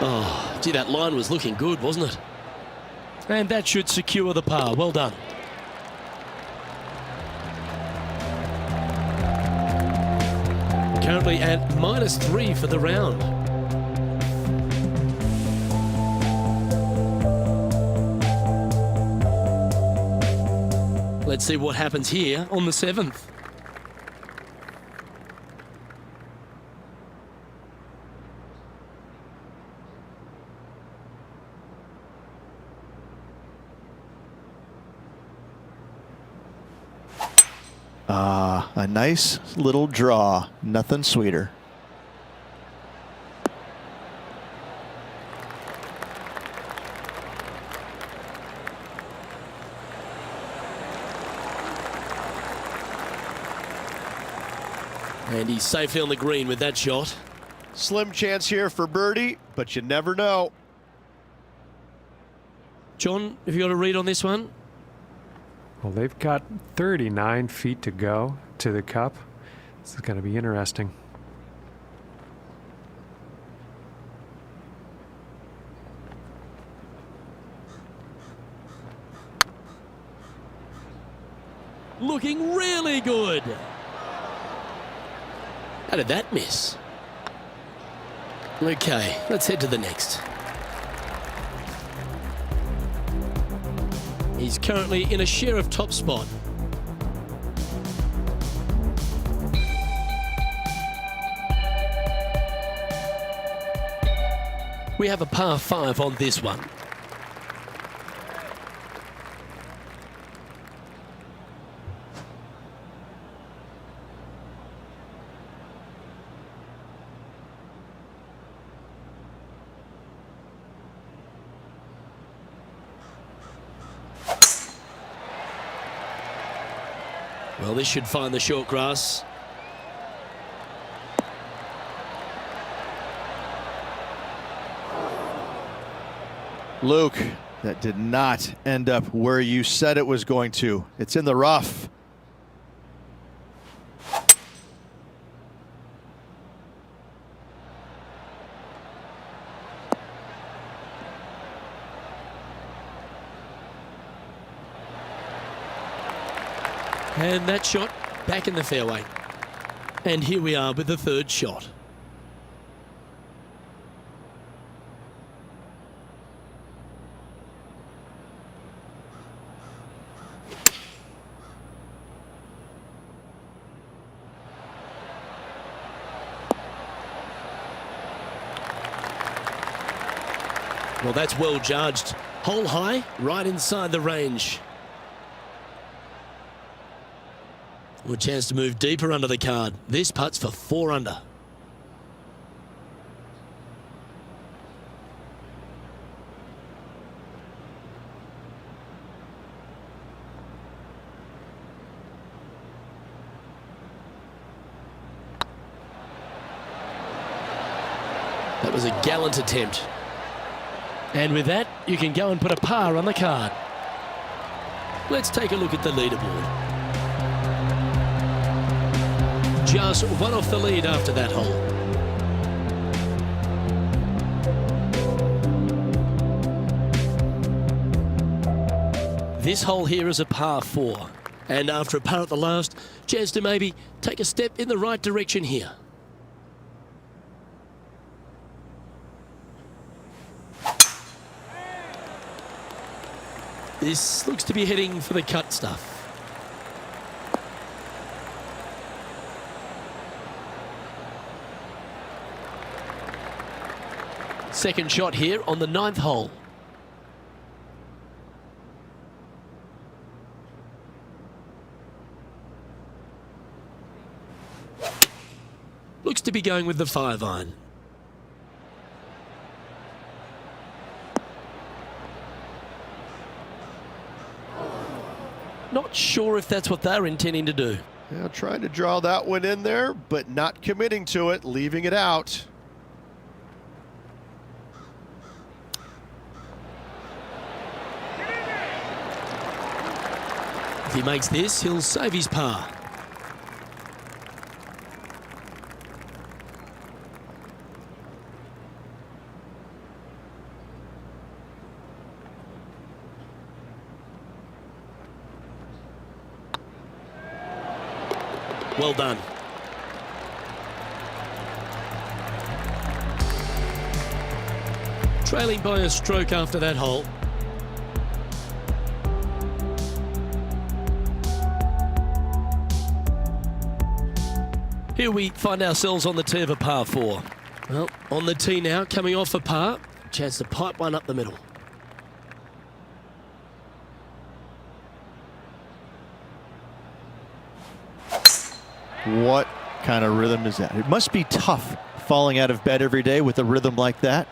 Oh, gee, that line was looking good, wasn't it? And that should secure the par. Well done. Currently at -3 for the round. Let's see what happens here on the 7th. A nice little draw. Nothing sweeter. And he's safely on the green with that shot. Slim chance here for birdie, but you never know. John, have you got a read on this one? Well, they've got 39 feet to go to the cup. This is going to be interesting. Looking really good. How did that miss? Okay, let's head to the next. He's currently in a share of top spot. We have a par 5 on this one. Well, this should find the short grass. Luke, that did not end up where you said it was going to. It's in the rough. And that shot back in the fairway. And here we are with the third shot. Well, that's well judged. Hole high, right inside the range. Well, a chance to move deeper under the card. This putt's for 4 under. That was a gallant attempt. And with that, you can go and put a par on the card. Let's take a look at the leaderboard. Just one off the lead after that hole. This hole here is a par 4. And after a par at the last, chance to maybe take a step in the right direction here. This looks to be heading for the cut stuff. Second shot here on the 9th hole. Looks to be going with the 5-iron. Not sure if that's what they're intending to do. Yeah, trying to draw that one in there, but not committing to it, leaving it out. If he makes this, he'll save his par. Well done. Trailing by a stroke after that hole. Here we find ourselves on the tee of a par 4. Well, on the tee now, coming off a par. Chance to pipe one up the middle. What kind of rhythm is that? It must be tough falling out of bed every day with a rhythm like that.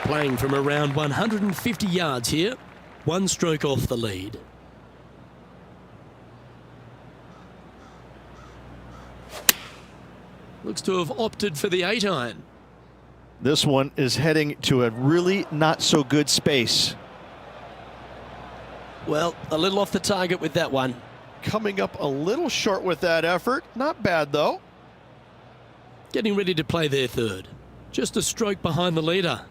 Playing from around 150 yards here, one stroke off the lead. Looks to have opted for the 8-iron. This one is heading to a really not so good space. Well, a little off the target with that one. Coming up a little short with that effort. Not bad though. Getting ready to play their third. Just a stroke behind the leader.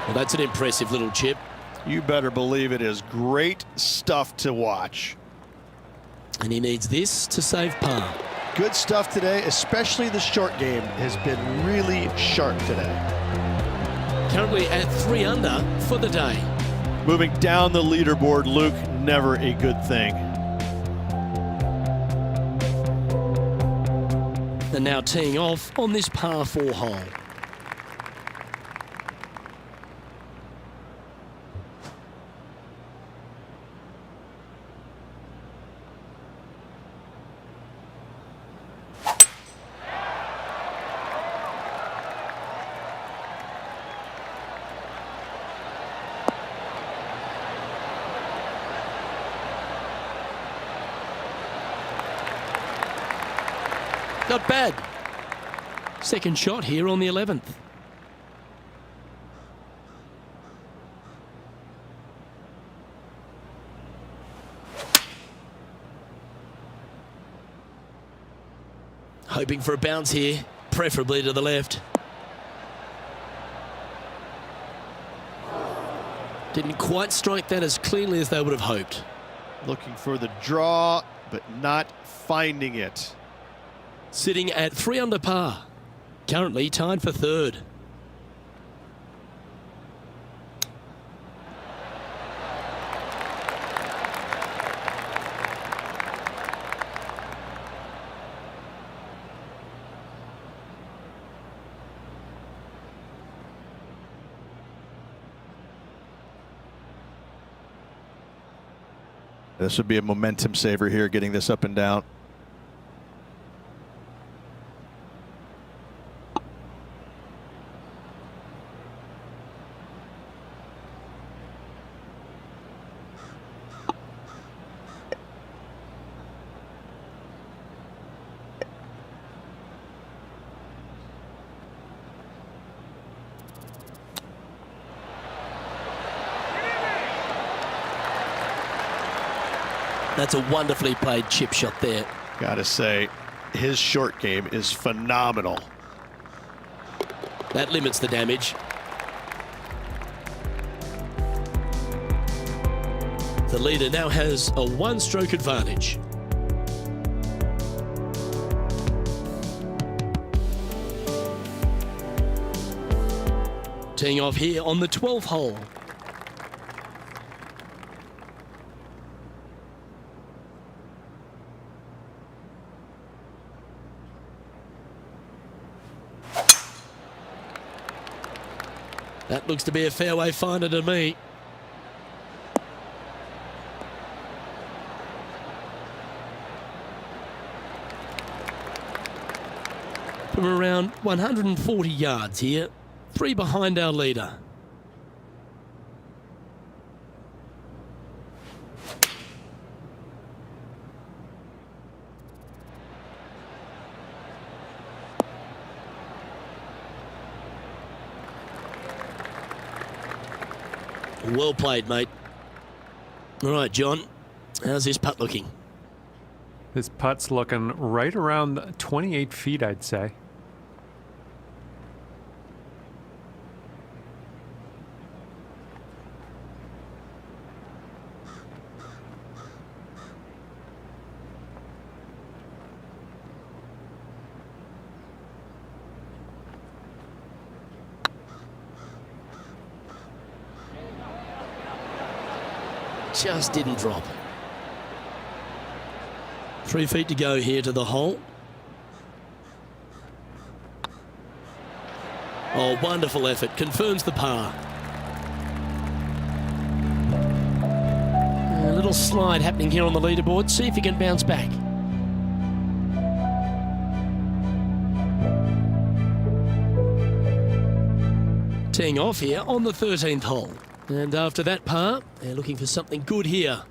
Well, that's an impressive little chip. You better believe it is great stuff to watch. And he needs this to save par. Good stuff today, especially the short game has been really sharp today. Currently at 3 under for the day. Moving down the leaderboard, Luke, never a good thing. And now teeing off on this par 4 hole. Not bad. Second shot here on the 11th. Hoping for a bounce here, preferably to the left. Didn't quite strike that as cleanly as they would have hoped. Looking for the draw, but not finding it. Sitting at 3 under par. Currently tied for third. This would be a momentum saver here, getting this up and down. That's a wonderfully played chip shot there. Gotta say, his short game is phenomenal. That limits the damage. The leader now has a one-stroke advantage. Teeing off here on the 12th hole. That looks to be a fairway finder to me. From around 140 yards here, 3 behind our leader. Well played, mate. All right, John, how's this putt looking? This putt's looking right around 28 feet, I'd say. Just didn't drop. 3 feet to go here to the hole. Oh, wonderful effort. Confirms the par. A little slide happening here on the leaderboard. See if he can bounce back. Teeing off here on the 13th hole. And after that par, they're looking for something good here.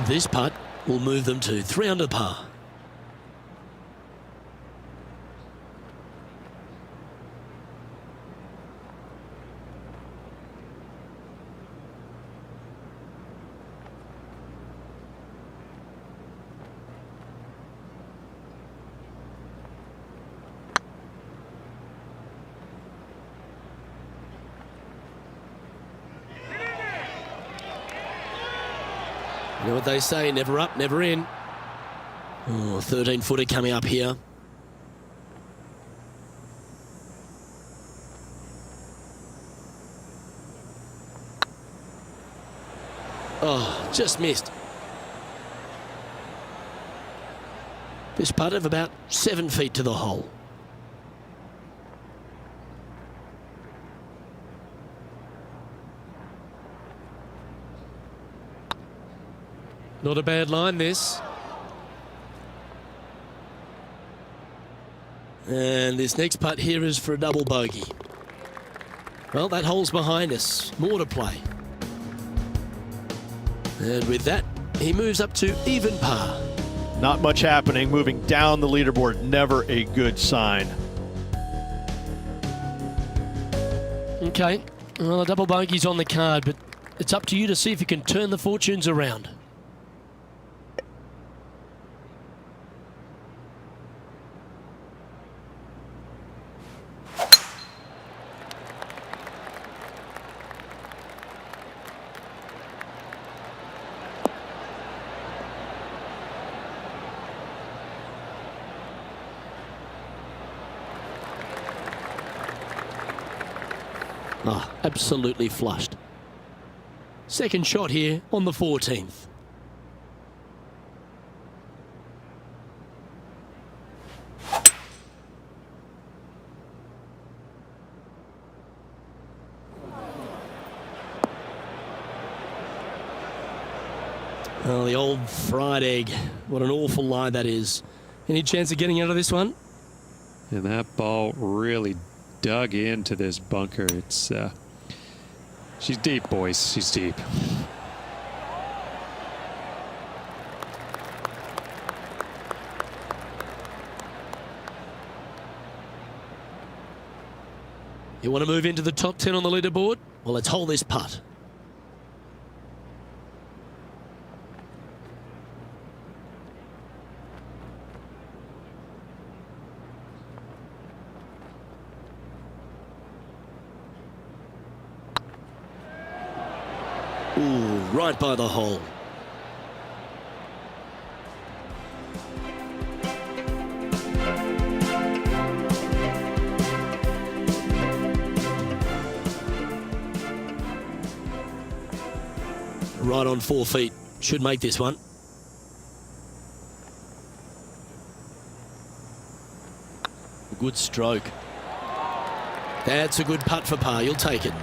This putt will move them to 3 under par. You know what they say, never up, never in. Oh, 13-footer coming up here. Oh, just missed. This putt of about 7 feet to the hole. Not a bad line, this. And this next putt here is for a double bogey. Well, that hole's behind us. More to play. And with that, he moves up to even par. Not much happening, moving down the leaderboard, never a good sign. Okay, well, a double bogey's on the card, but it's up to you to see if you can turn the fortunes around. Oh, absolutely flushed. Second shot here on the 14th. Oh, the old fried egg. What an awful lie that is. Any chance of getting out of this one? And that ball really dug into this bunker. It's she's deep, boys. She's deep. You want to move into the top 10 on the leaderboard? Well, let's hold this putt. Ooh, right by the hole. Right on 4 feet. Should make this one. Good stroke. That's a good putt for par. You'll take it.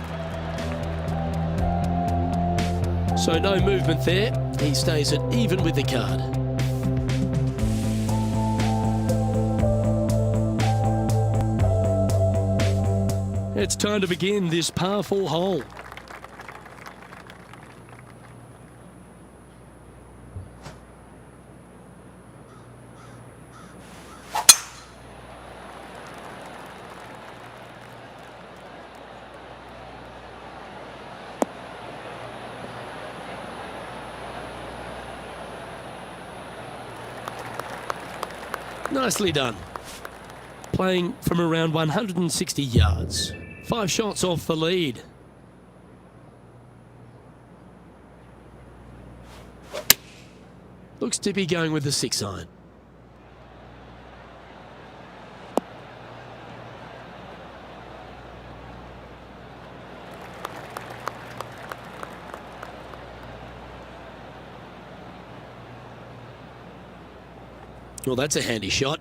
So no movement there. He stays at even with the card. It's time to begin this par 4 hole. Nicely done. Playing from around 160 yards. 5 shots off the lead. Looks to be going with the 6-iron. Well, that's a handy shot.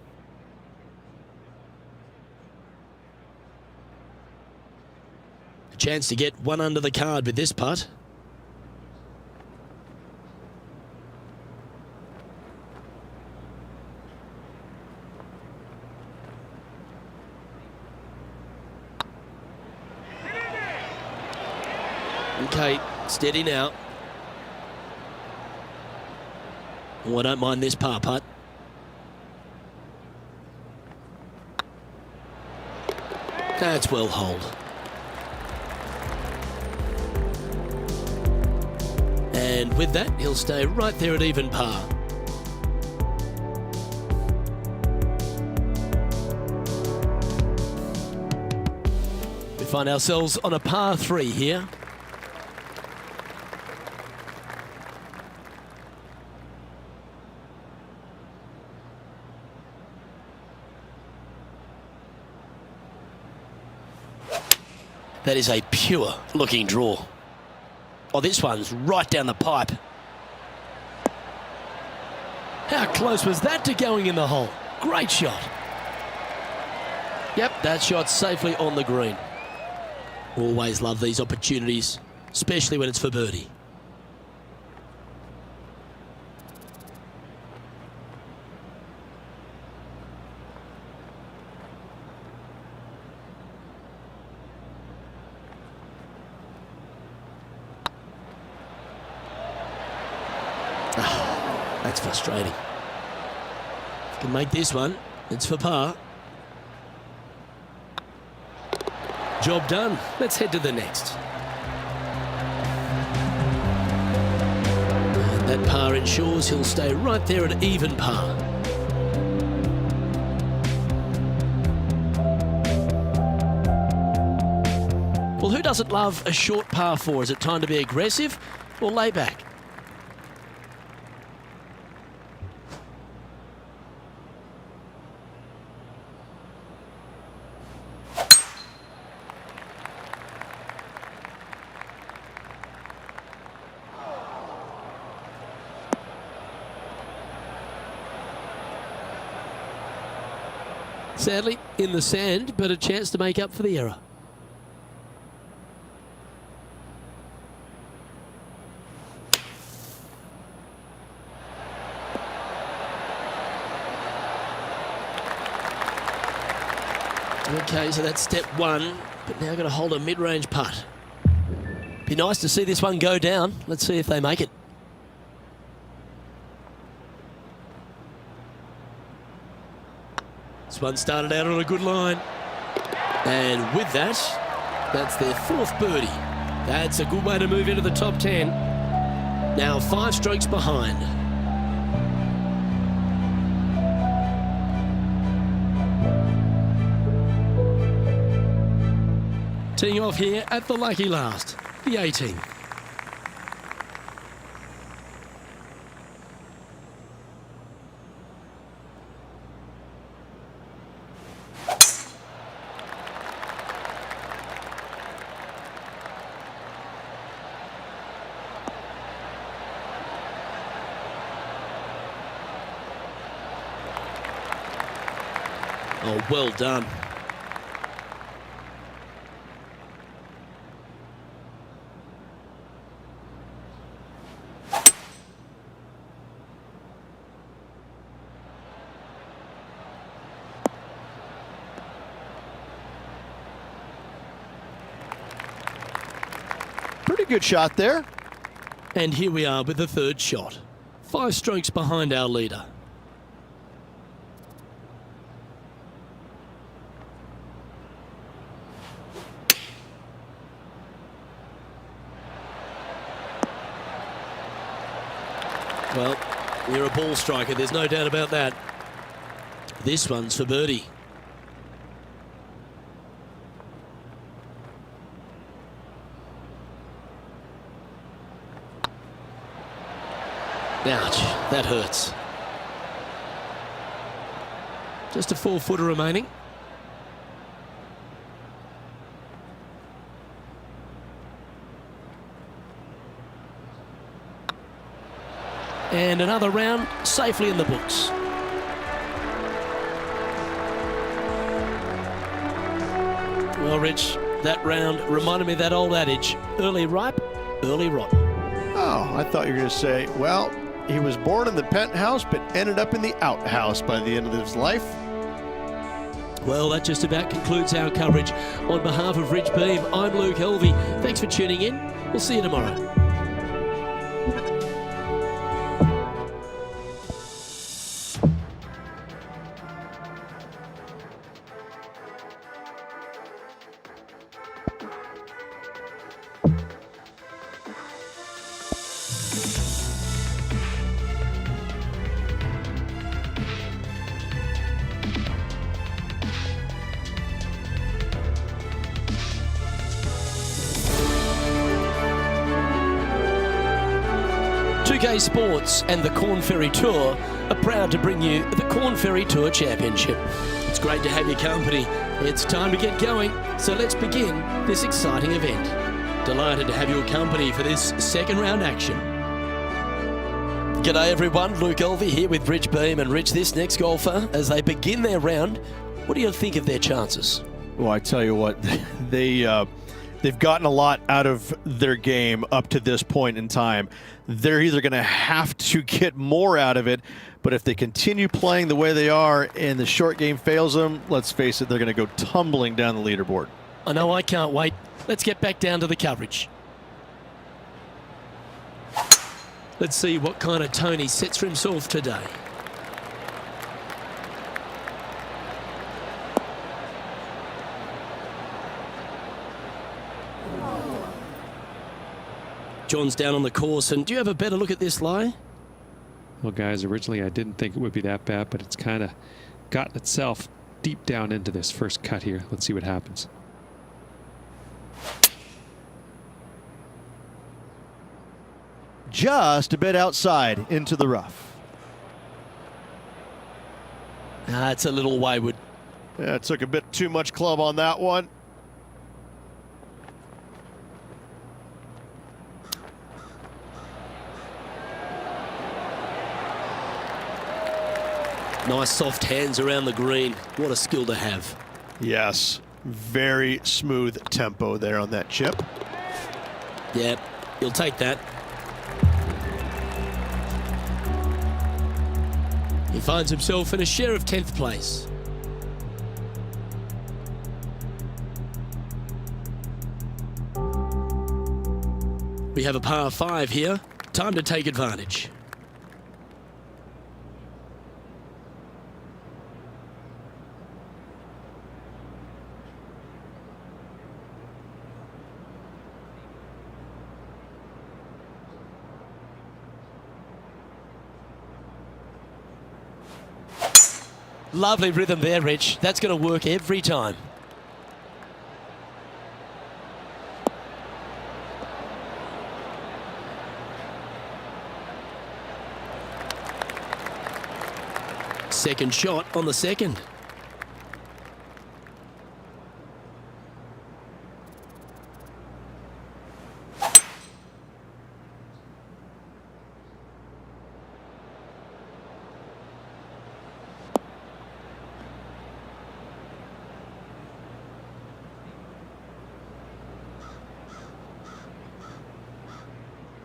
A chance to get one under the card with this putt. Okay, steady now. Oh, I don't mind this par putt. That's well holed. And with that, he'll stay right there at even par. We find ourselves on a par 3 here. That is a pure looking draw. Oh, this one's right down the pipe. How close was that to going in the hole? Great shot. Yep, that shot's safely on the green. Always love these opportunities, especially when it's for birdie. That's frustrating. If you can make this one, it's for par. Job done. Let's head to the next. And that par ensures he'll stay right there at even par. Well, who doesn't love a short par 4? Is it time to be aggressive or lay back? Sadly, in the sand, but a chance to make up for the error. Okay, so that's step 1, but now got to hold a mid-range putt. Be nice to see this one go down. Let's see if they make it. This one started out on a good line. And with that, that's their 4th birdie. That's a good way to move into the top 10. Now 5 strokes behind. Teeing off here at the lucky last, the 18th. Oh, well done. Pretty good shot there. And here we are with the third shot. 5 strokes behind our leader. Well, you're a ball striker, there's no doubt about that. This one's for birdie. Ouch, that hurts. Just a 4-footer remaining. And another round safely in the books. Well, Rich, that round reminded me of that old adage, early ripe, early rotten. Oh, I thought you were going to say, well, he was born in the penthouse but ended up in the outhouse by the end of his life. Well, that just about concludes our coverage. On behalf of Rich Beam, I'm Luke Helvey. Thanks for tuning in. We'll see you tomorrow. PGA Sports and the Corn Ferry Tour are proud to bring you the Corn Ferry Tour Championship. It's great to have your company. It's time to get going, so let's begin this exciting event. Delighted to have your company for this second round action. G'day everyone, Luke Elvey here with Rich Beam. And Rich, this next golfer, as they begin their round, what do you think of their chances? Well, I tell you what, they've gotten a lot out of their game up to this point in time. They're either going to have to get more out of it, but if they continue playing the way they are and the short game fails them, let's face it, they're going to go tumbling down the leaderboard. I know, I can't wait. Let's get back down to the coverage. Let's see what kind of tone he sets for himself today. John's down on the course, and do you have a better look at this lie? Well, guys, originally I didn't think it would be that bad, but it's kind of gotten itself deep down into this first cut here. Let's see what happens. Just a bit outside into the rough. It's a little wayward. Yeah, it took a bit too much club on that one. Nice soft hands around the green. What a skill to have. Yes, very smooth tempo there on that chip. Yeah, he'll take that. He finds himself in a share of 10th place. We have a par 5 here. Time to take advantage. Lovely rhythm there, Rich. That's going to work every time. Second shot on the second.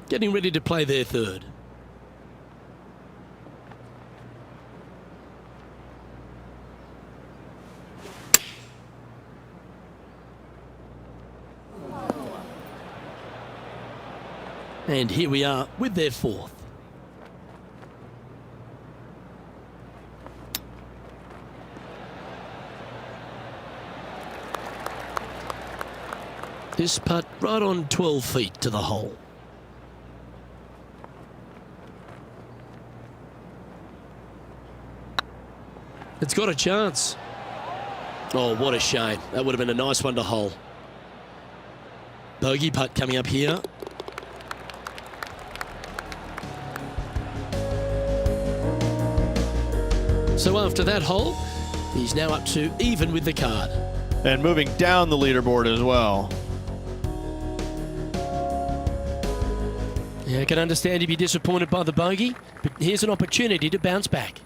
Getting ready to play their third. And here we are with their fourth. This putt right on 12 feet to the hole. It's got a chance. Oh, what a shame. That would have been a nice one to hole. Bogey putt coming up here. So after that hole, he's now up to even with the card. And moving down the leaderboard as well. Yeah, I can understand he'd be disappointed by the bogey, but here's an opportunity to bounce back.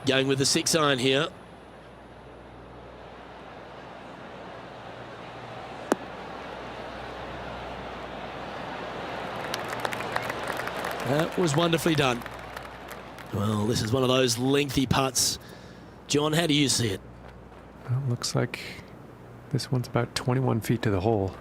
Going with the 6-iron here. That was wonderfully done. Well, this is one of those lengthy putts. John, how do you see it? Well, looks like this one's about 21 feet to the hole.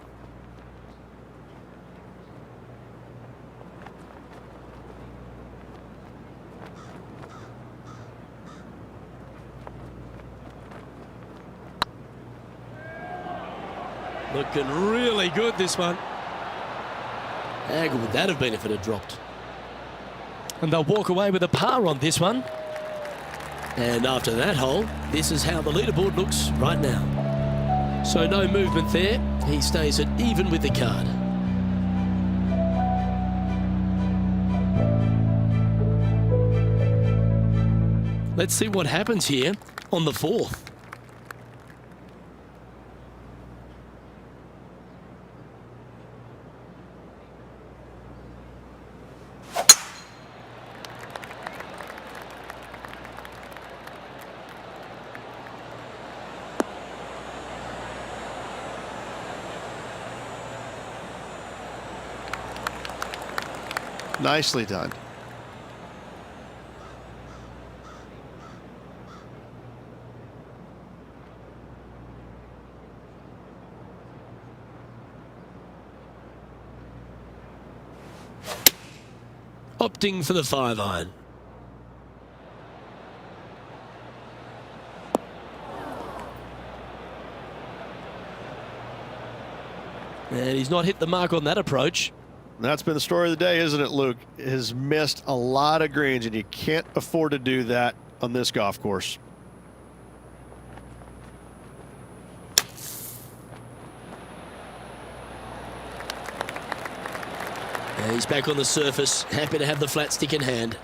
Looking really good, this one. How good would that have been if it had dropped? And they'll walk away with a par on this one. And after that hole, this is how the leaderboard looks right now. So no movement there. He stays at even with the card. Let's see what happens here on the fourth. Nicely done. Opting for the 5-iron. And he's not hit the mark on that approach. That's been the story of the day, isn't it, Luke? Has missed a lot of greens, and you can't afford to do that on this golf course. And he's back on the surface, happy to have the flat stick in hand.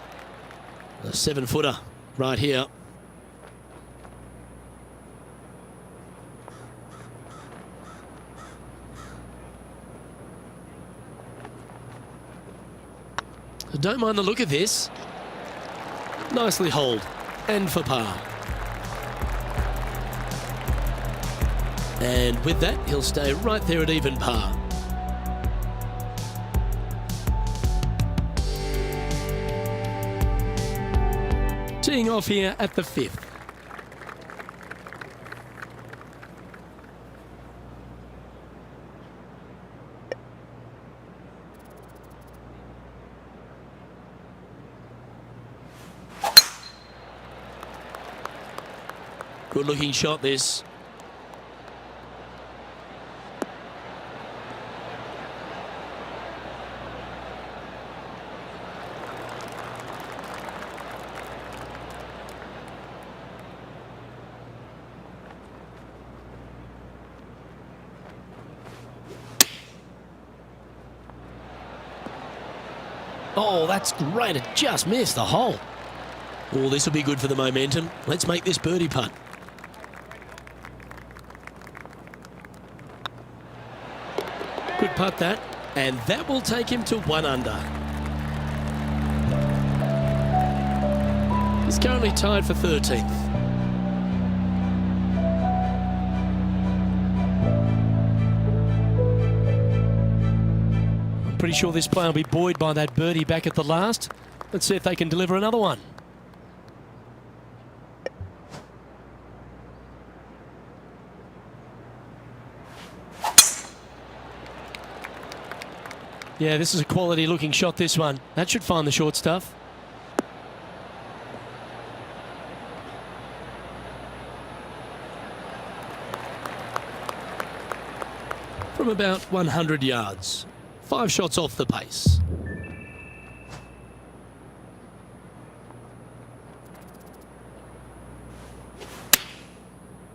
A 7-footer right here. Don't mind the look of this. Nicely holed and for par. And with that, he'll stay right there at even par. Teeing off here at the 5th. Good looking shot this. Oh, that's great. It just missed the hole. Oh, this will be good for the momentum. Let's make this birdie putt. Good putt that, and that will take him to 1 under. He's currently tied for 13th. I'm pretty sure this player will be buoyed by that birdie back at the last. Let's see if they can deliver another one. Yeah, this is a quality looking shot, this one. That should find the short stuff. From about 100 yards. 5 shots off the pace.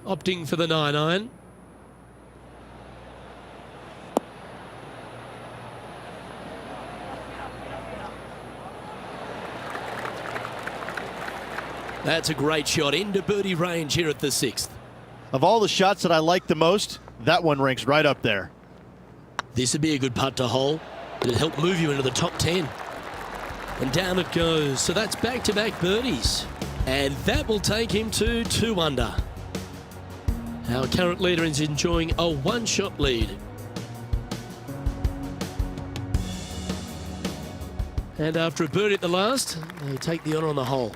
Opting for the 9-iron. That's a great shot into birdie range here at the 6th. Of all the shots that I like the most, that one ranks right up there. This would be a good putt to hole. It'll help move you into the top 10. And down it goes. So that's back-to-back birdies. And that will take him to 2 under. Our current leader is enjoying a 1-shot lead. And after a birdie at the last, they take the honour on the hole.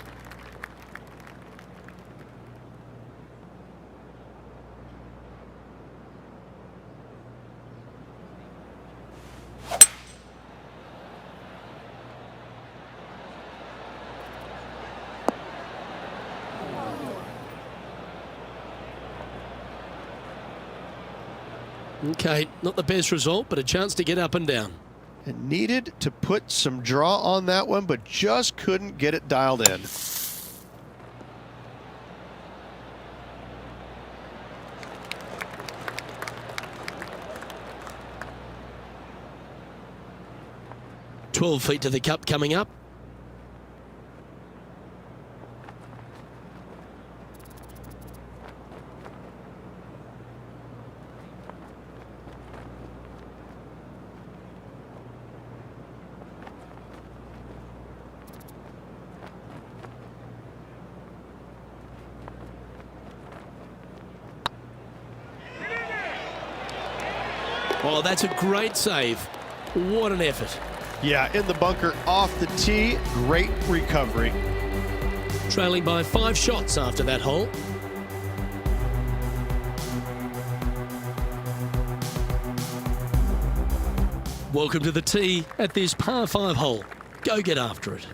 Okay, not the best result, but a chance to get up and down. And needed to put some draw on that one, but just couldn't get it dialed in. "12 feet to the cup coming up. Oh, that's a great save. What an effort. Yeah, in the bunker off the tee, great recovery. Trailing by 5 shots after that hole. Welcome to the tee at this par 5 hole. Go get after it.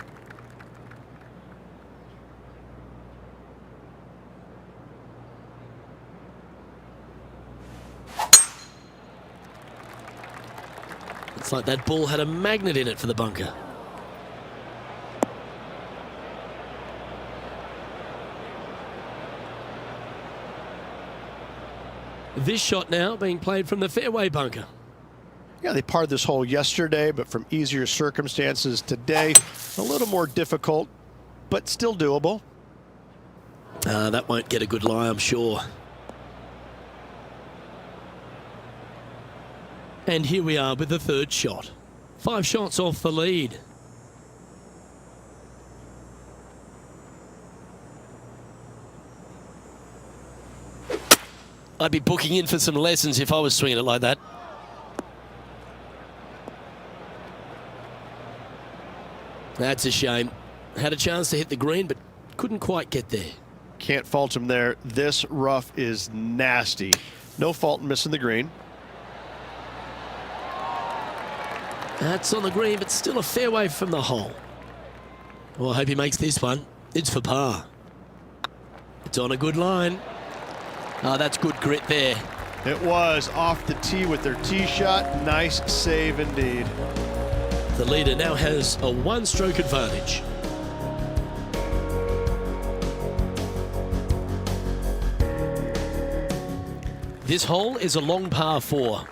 It's like that ball had a magnet in it for the bunker. This shot now being played from the fairway bunker. Yeah, they parred this hole yesterday, but from easier circumstances today, a little more difficult, but still doable. That won't get a good lie, I'm sure. And here we are with the 3rd shot. 5 shots off the lead. I'd be booking in for some lessons if I was swinging it like that. That's a shame. Had a chance to hit the green, but couldn't quite get there. Can't fault him there. This rough is nasty. No fault in missing the green. That's on the green, but still a fairway from the hole. Well, I hope he makes this one. It's for par. It's on a good line. Oh, that's good grit there. It was off the tee with their tee shot. Nice save indeed. The leader now has a 1-stroke advantage. This hole is a long par 4.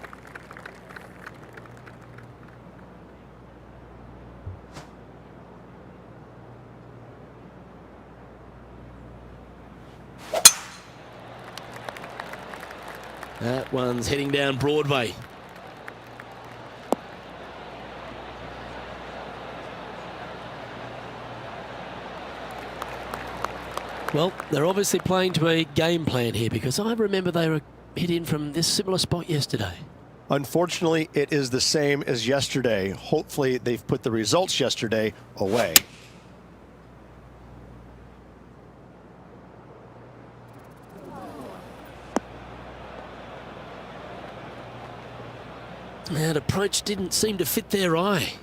That one's heading down Broadway. Well, they're obviously playing to a game plan here, because I remember they were hit in from this similar spot yesterday. Unfortunately, it is the same as yesterday. Hopefully, they've put the results yesterday away. That approach didn't seem to fit their eye.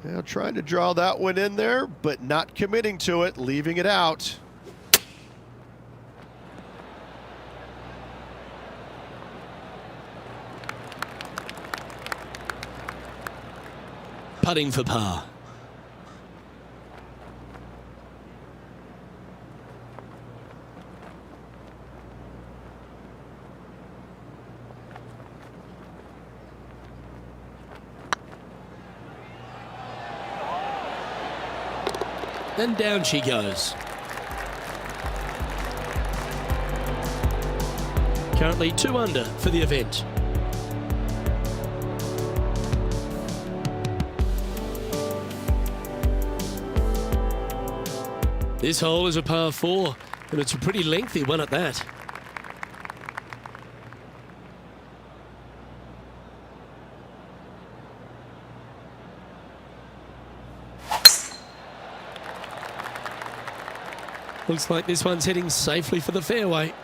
Now trying to draw that one in there, but not committing to it, leaving it out. Putting for par. And down she goes. Currently 2 under for the event. This hole is a par 4, and it's a pretty lengthy one at that. Looks like this one's heading safely for the fairway.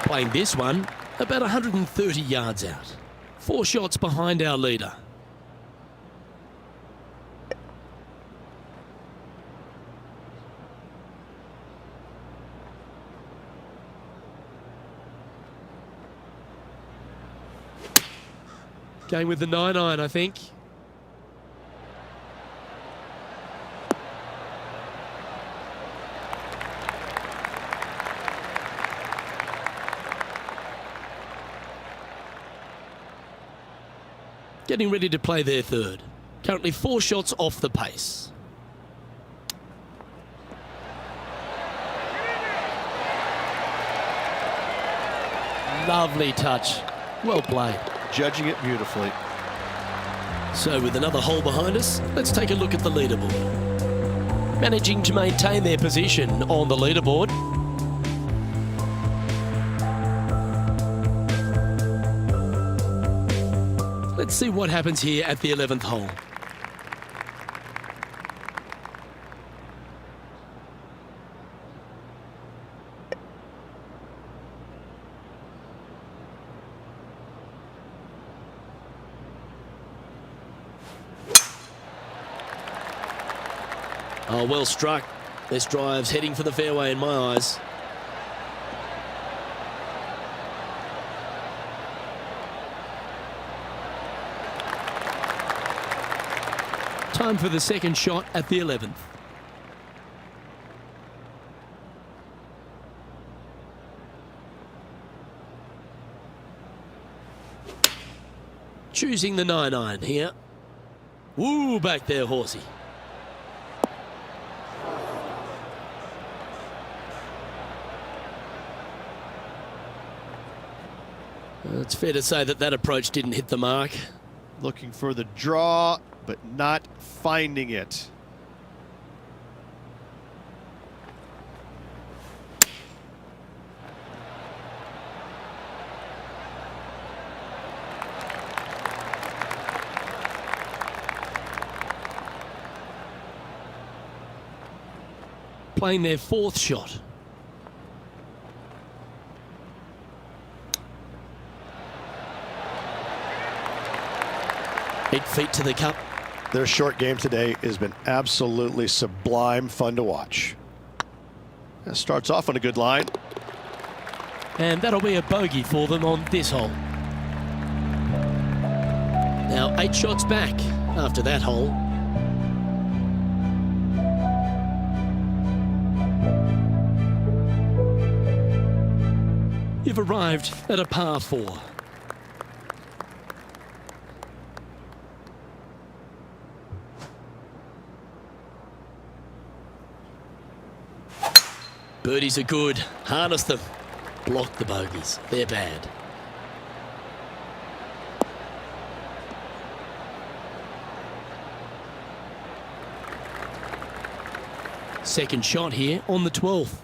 Playing this one about 130 yards out. 4 shots behind our leader. Going with the 9-iron, I think. Getting ready to play their third. Currently 4 shots off the pace. Lovely touch. Well played. Judging it beautifully. So with another hole behind us, let's take a look at the leaderboard. Managing to maintain their position on the leaderboard. Let's see what happens here at the 11th hole. Oh, well struck. This drive's heading for the fairway in my eyes. Time for the second shot at the 11th. Choosing the 9-iron here. Woo, back there, horsey. It's fair to say that that approach didn't hit the mark. Looking for the draw, but not finding it. Playing their 4th shot. 8 feet to the cup. Their short game today has been absolutely sublime fun to watch. It starts off on a good line. And that'll be a bogey for them on this hole. Now 8 shots back after that hole. You've arrived at a par 4. Birdies are good. Harness them. Block the bogeys. They're bad. Second shot here on the 12th.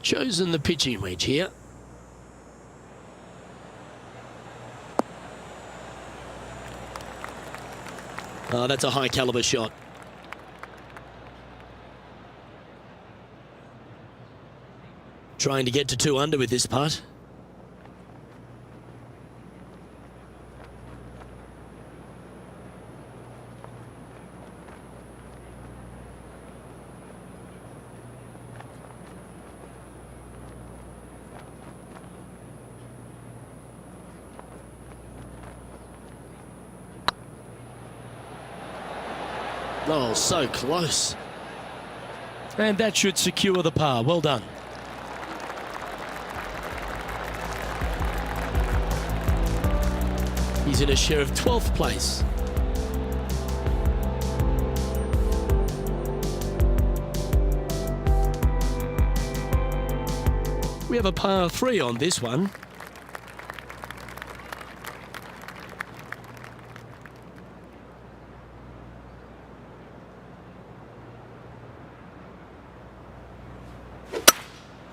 chosen the pitching wedge here. Oh, that's a high caliber shot. Trying to get to 2 under with this putt. Oh, so close. And that should secure the par. Well done. He's in a share of 12th place. We have a par 3 on this one.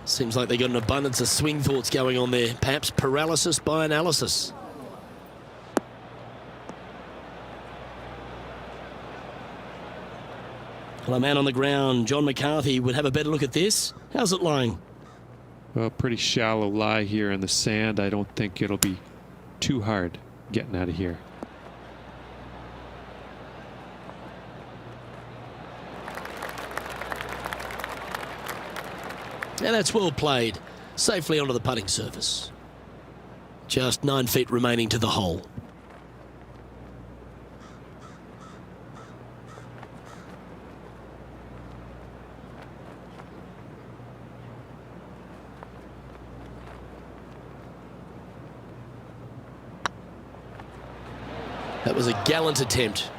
Seems like they got an abundance of swing thoughts going on there. Perhaps paralysis by analysis. Well, a man on the ground, John McCarthy, would have a better look at this. How's it lying? Well, pretty shallow lie here in the sand. I don't think it'll be too hard getting out of here. And that's well played. Safely onto the putting surface. Just 9 feet remaining to the hole. That was a gallant attempt.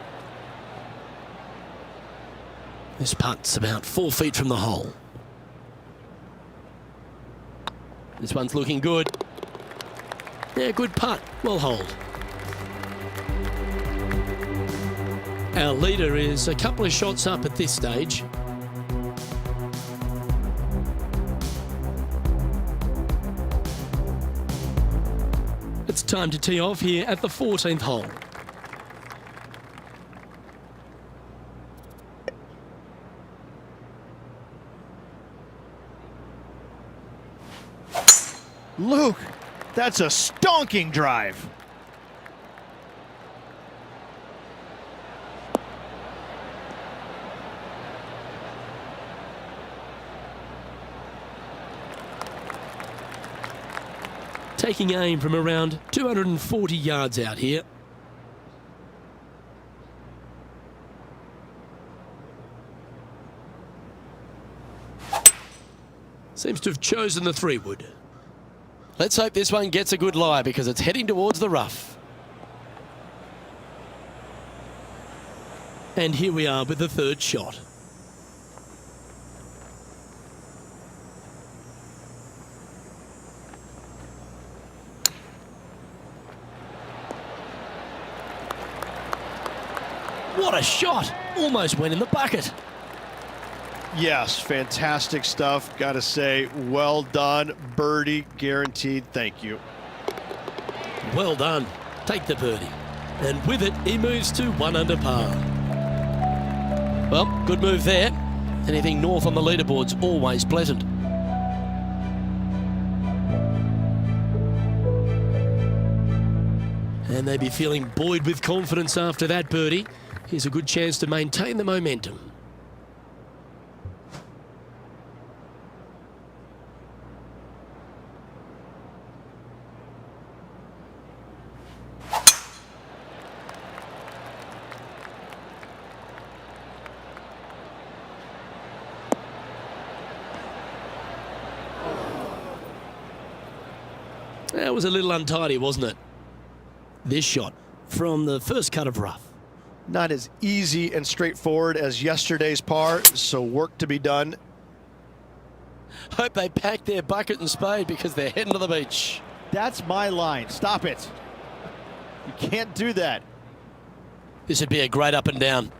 This putt's about 4 feet from the hole. This one's looking good. Yeah, good putt. Well holed. Our leader is a couple of shots up at this stage. It's time to tee off here at the 14th hole. Luke, that's a stonking drive. Taking aim from around 240 yards out here. Seems to have chosen the 3-wood. Let's hope this one gets a good lie because it's heading towards the rough. And here we are with the 3rd shot. What a shot! Almost went in the bucket. Yes, fantastic stuff. Got to say, well done. Birdie guaranteed. Thank you. Well done. Take the birdie. And with it, he moves to 1 under par. Well, good move there. Anything north on the leaderboard's always pleasant. And they'd be feeling buoyed with confidence after that birdie. Here's a good chance to maintain the momentum. That was a little untidy, wasn't it? This shot from the first cut of rough. Not as easy and straightforward as yesterday's par, so work to be done. Hope they pack their bucket and spade because they're heading to the beach. That's my line. Stop it. You can't do that. This would be a great up and down.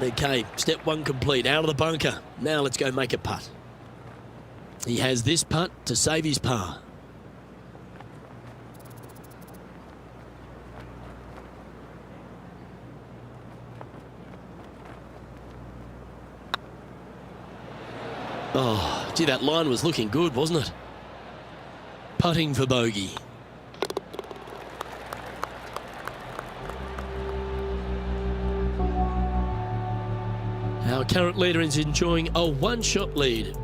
Okay, step one complete, out of the bunker. Now let's go make a putt. He has this putt to save his par. Oh, gee, that line was looking good, wasn't it? Putting for bogey. Our current leader is enjoying a one-shot lead.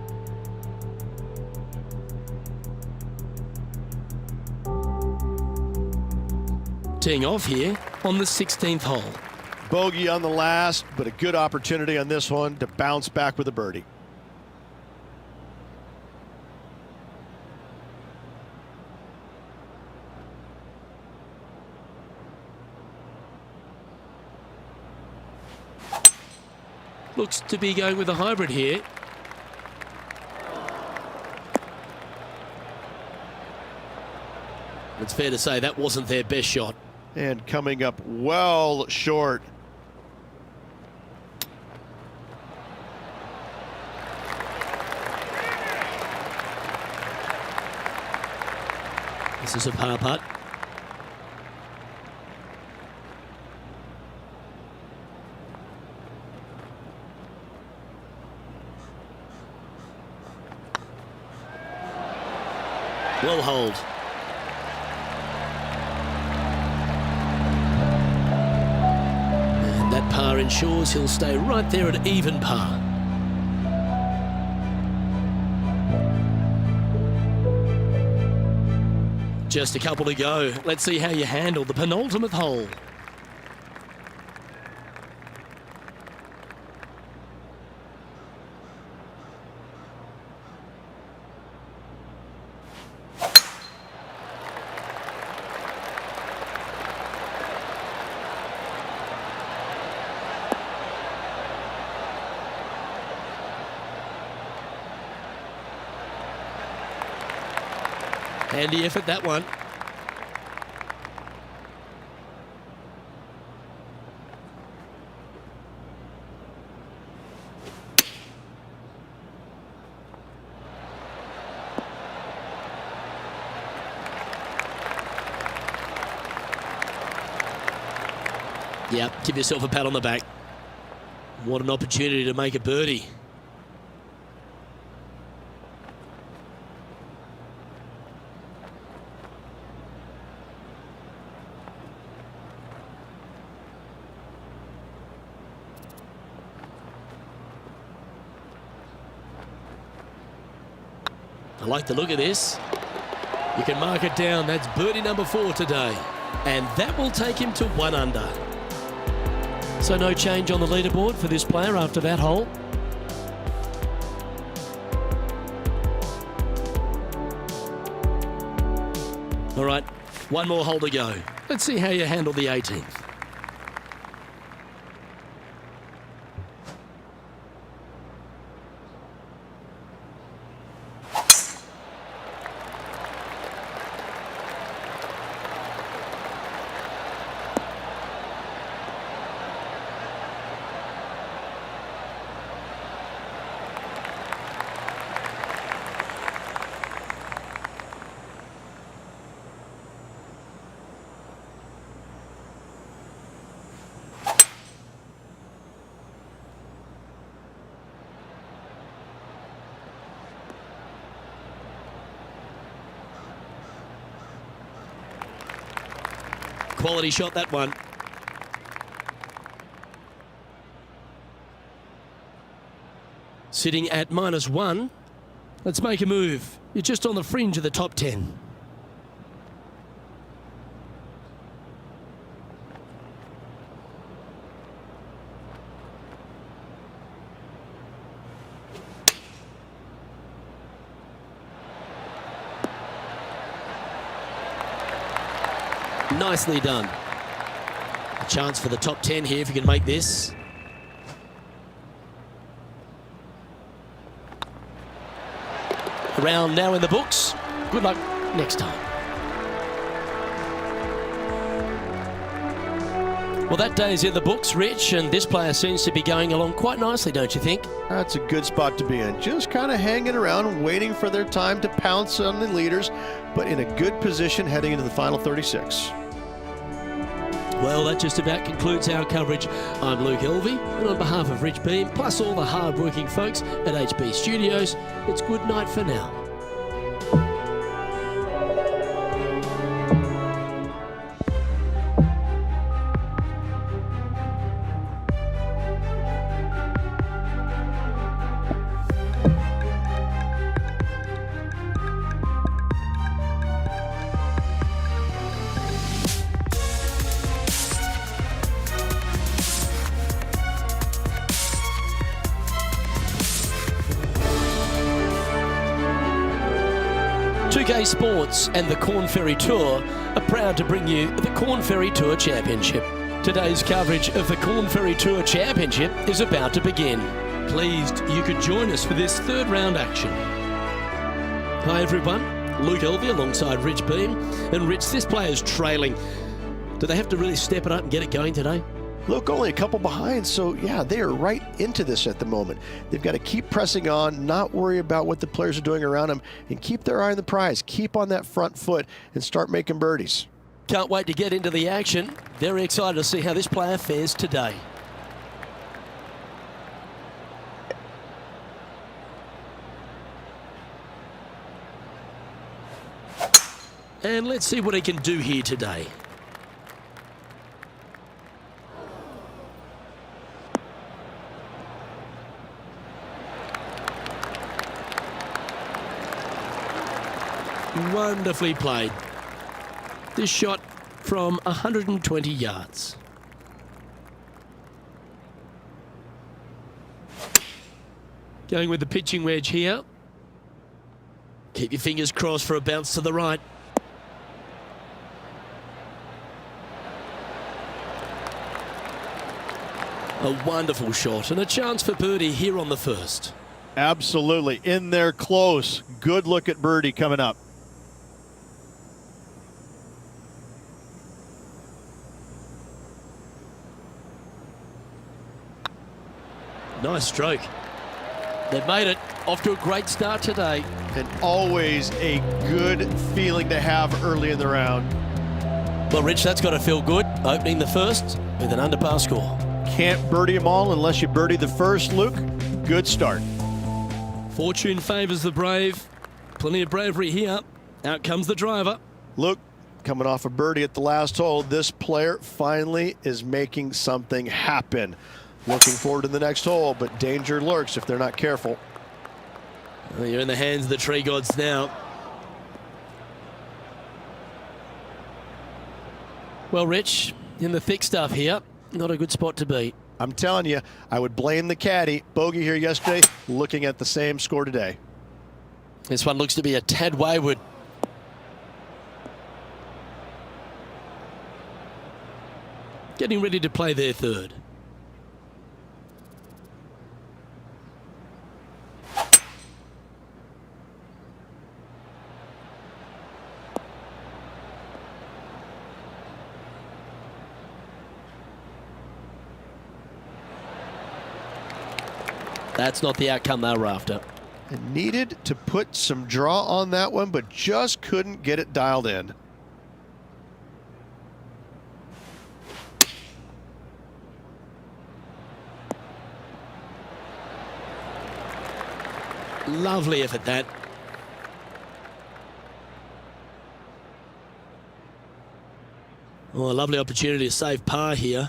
Teeing off here on the 16th hole. Bogey on the last, but a good opportunity on this one to bounce back with a birdie. Looks to be going with a hybrid here. It's fair to say that wasn't their best shot. And coming up well short. This is a par putt. Well hold. And that par ensures he'll stay right there at even par. Just a couple to go. Let's see how you handle the penultimate hole. Handy effort, that one. Yep, give yourself a pat on the back. What an opportunity to make a birdie. I like the look of this. You can mark it down. That's birdie number 4 today. And that will take him to 1 under. So no change on the leaderboard for this player after that hole. All right, one more hole to go. Let's see how you handle the 18th. Quality shot, that one. Sitting at -1. Let's make a move. You're just on the fringe of the top 10. Nicely done. A chance for the top 10 here if you can make this. A round now in the books. Good luck next time. Well, that day is in the books, Rich, and this player seems to be going along quite nicely, don't you think? That's a good spot to be in. Just kind of hanging around, waiting for their time to pounce on the leaders, but in a good position heading into the final 36. Well, that just about concludes our coverage. I'm Luke Elvey, and on behalf of Rich Beam, plus all the hard-working folks at HB Studios, it's good night for now. PGA Sports and the Corn Ferry Tour are proud to bring you the Corn Ferry Tour Championship. Today's coverage of the Corn Ferry Tour Championship is about to begin. Pleased you could join us for this third round action. Hi everyone, Luke Elvey alongside Rich Beam. And Rich, this player's trailing. Do they have to really step it up and get it going today? Look, only a couple behind, so yeah, they are right into this at the moment. They've got to keep pressing on, not worry about what the players are doing around them, and keep their eye on the prize. Keep on that front foot and start making birdies. Can't wait to get into the action. Very excited to see how this player fares today. And let's see what he can do here today. Wonderfully played. This shot from 120 yards. Going with the pitching wedge here. Keep your fingers crossed for a bounce to the right. A wonderful shot and a chance for birdie here on the first. Absolutely. In there close. Good look at birdie coming up. Nice stroke. They've made it. Off to a great start today. And always a good feeling to have early in the round. Well, Rich, that's got to feel good. Opening the first with an underpar score. Can't birdie them all unless you birdie the first, Luke. Good start. Fortune favours the brave. Plenty of bravery here. Out comes the driver. Luke, coming off a birdie at the last hole, this player finally is making something happen. Looking forward to the next hole, but danger lurks if they're not careful. Well, you're in the hands of the tree gods now. Well, Rich, in the thick stuff here, not a good spot to be. I'm telling you, I would blame the caddy. Bogey here yesterday, looking at the same score today. This one looks to be a tad wayward. Getting ready to play their third. That's not the outcome they were after. And needed to put some draw on that one, but just couldn't get it dialed in. Lovely effort, that. Oh, a lovely opportunity to save par here.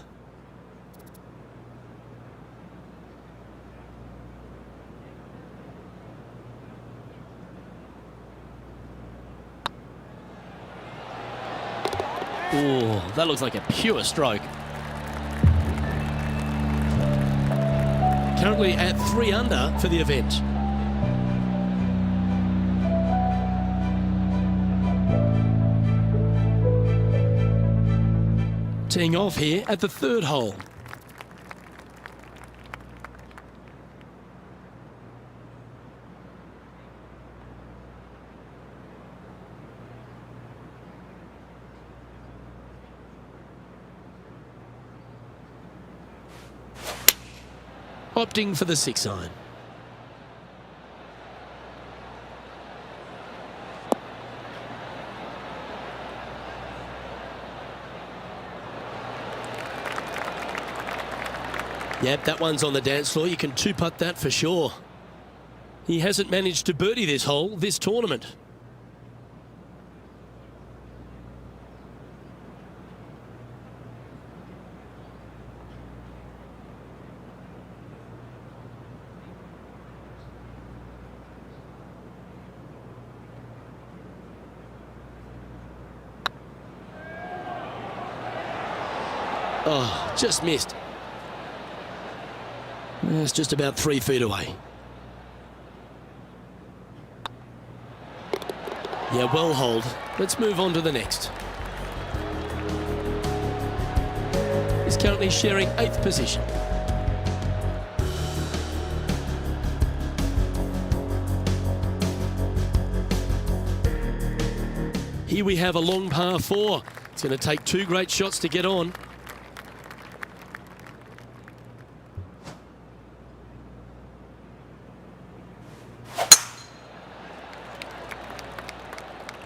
Oh, that looks like a pure stroke. Currently at 3 under for the event. Teeing off here at the third hole. opting for the 6-iron. Yep, that one's on the dance floor. You can two-putt that for sure. He hasn't managed to birdie this hole this tournament. Oh, just missed. It's just about 3 feet away. Yeah, well holed. Let's move on to the next. He's currently sharing 8th position. Here we have a long par 4. It's going to take 2 great shots to get on.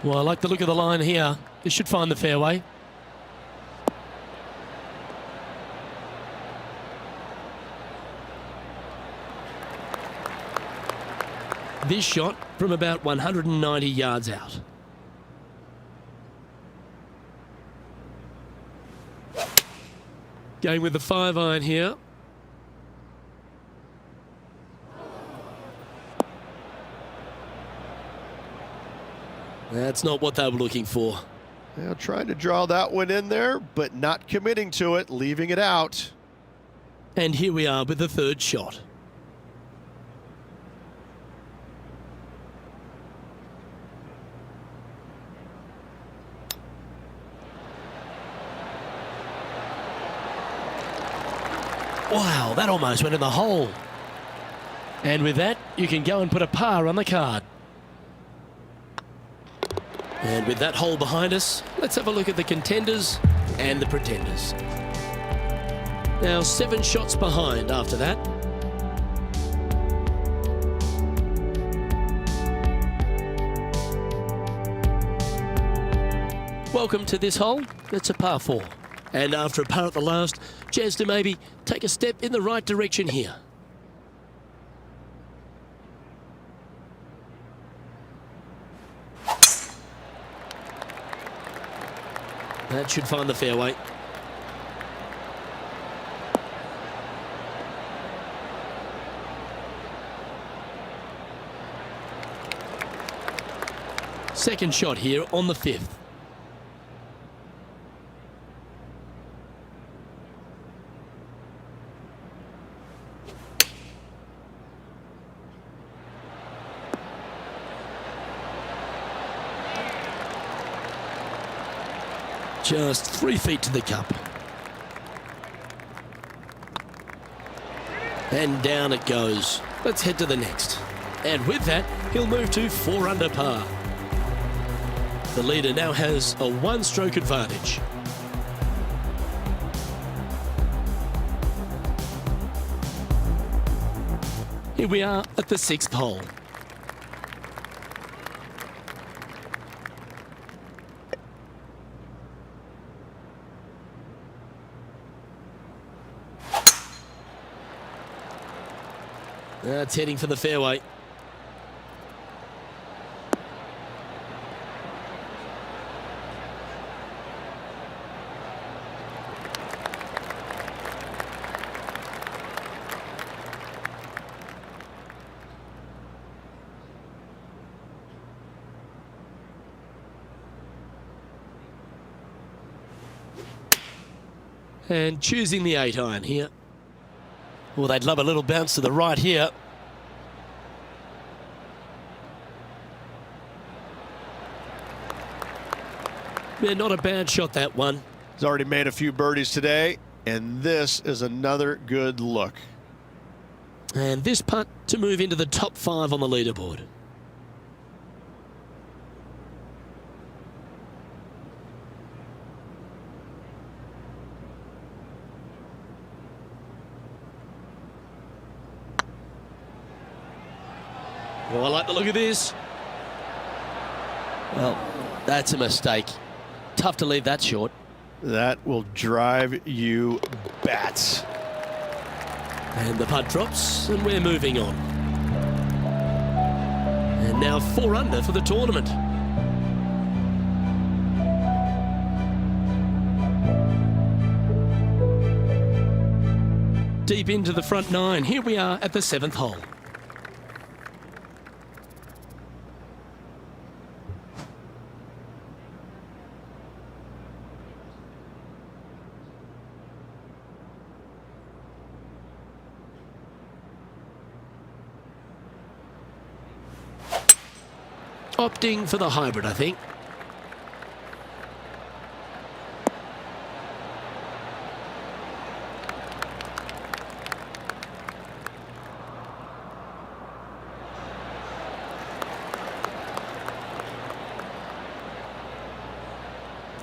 Well, I like the look of the line here. This should find the fairway. This shot from about 190 yards out. Going with the 5-iron here. That's not what they were looking for. Now trying to draw that one in there, but not committing to it, leaving it out. And here we are with the 3rd shot. Wow, that almost went in the hole. And with that, you can go and put a par on the card. And with that hole behind us, let's have a look at the contenders and the pretenders. Now 7 shots behind after that. Welcome to this hole. It's a par 4. And after a par at the last, chance to maybe take a step in the right direction here. That should find the fairway. Second shot here on the 5th. Just 3 feet to the cup. And down it goes. Let's head to the next. And with that, he'll move to 4 under par. The leader now has a 1-stroke advantage. Here we are at the 6th hole. That's heading for the fairway. And choosing the 8-iron here. Well, they'd love a little bounce to the right here. Yeah, not a bad shot, that one. He's already made a few birdies today, and this is another good look. And this putt to move into the top 5 on the leaderboard. Oh, I like the look of this. Well, that's a mistake. Tough to leave that short. That will drive you bats. And the putt drops, and we're moving on. And now 4 under for the tournament. Deep into the front 9. Here we are at the 7th hole. Opting for the hybrid, I think.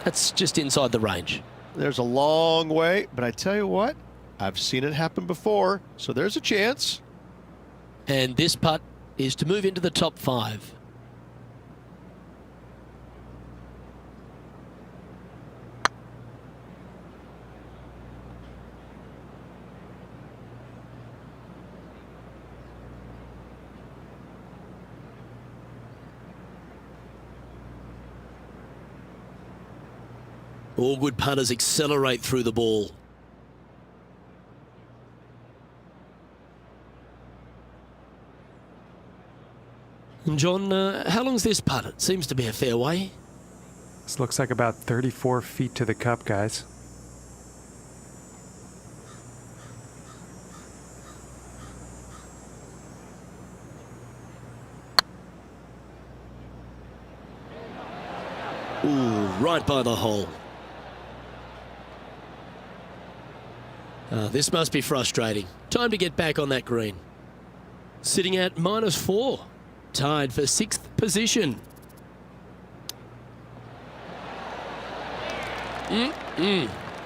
That's just inside the range. There's a long way, but I tell you what, I've seen it happen before, so there's a chance. And this putt is to move into the top 5. All good putters accelerate through the ball. And John, how long's this putt? It seems to be a fair way. This looks like about 34 feet to the cup, guys. Ooh, right by the hole. This must be frustrating. Time to get back on that green. Sitting at -4. Tied for 6th position.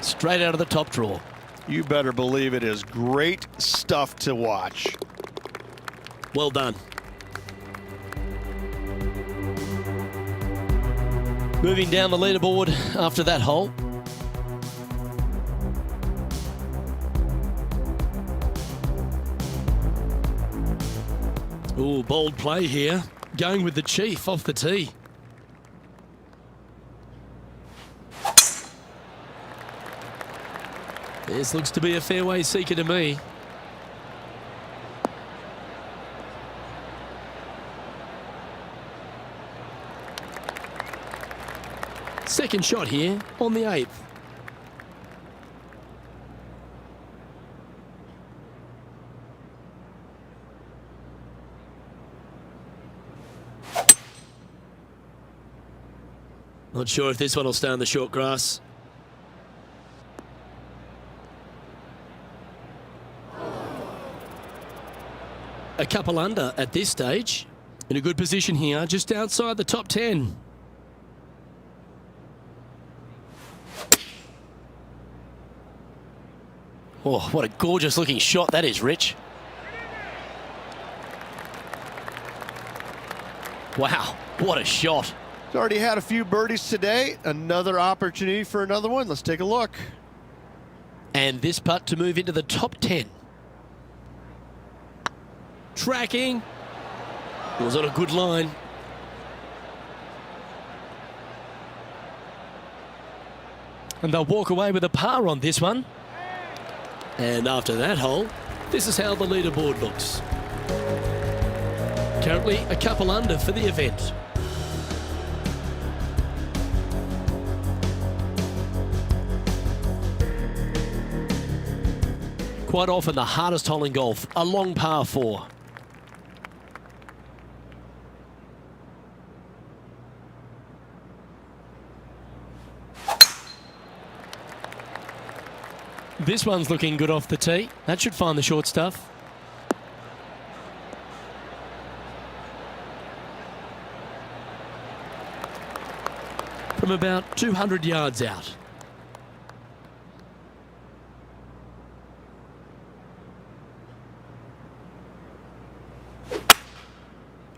Straight out of the top drawer. You better believe it is great stuff to watch. Well done. Moving down the leaderboard after that hole. Ooh, bold play here. Going with the chief off the tee. This looks to be a fairway seeker to me. Second shot here on the 8th. Not sure if this one will stay on the short grass. A couple under at this stage. In a good position here, just outside the top 10. Oh, what a gorgeous looking shot that is, Rich. Wow, what a shot. He's already had a few birdies today. Another opportunity for another one. Let's take a look. And this putt to move into the top 10. Tracking. Was on a good line. And they'll walk away with a par on this one. And after that hole, this is how the leaderboard looks. Currently a couple under for the event. Quite often the hardest hole in golf, a long par 4. This one's looking good off the tee. That should find the short stuff. From about 200 yards out.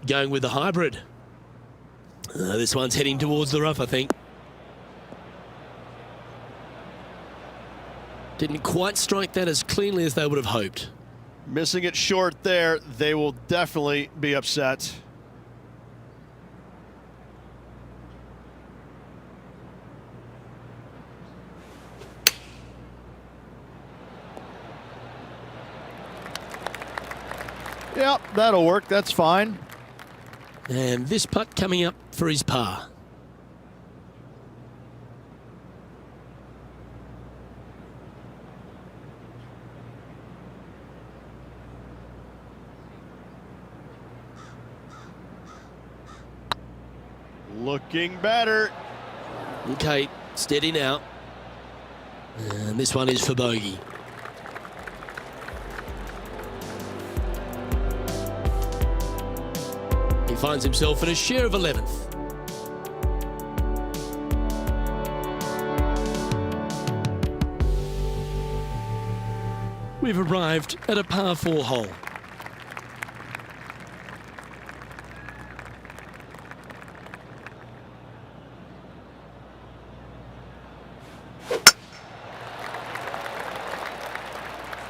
going with the hybrid. This one's heading towards the rough, I think. Didn't quite strike that as cleanly as they would have hoped. Missing it short there, they will definitely be upset. Yep, that'll work. That's fine. And this putt coming up for his par. Looking better. Okay, steady now. And this one is for bogey. He finds himself in a share of 11th. We've arrived at a par 4 hole.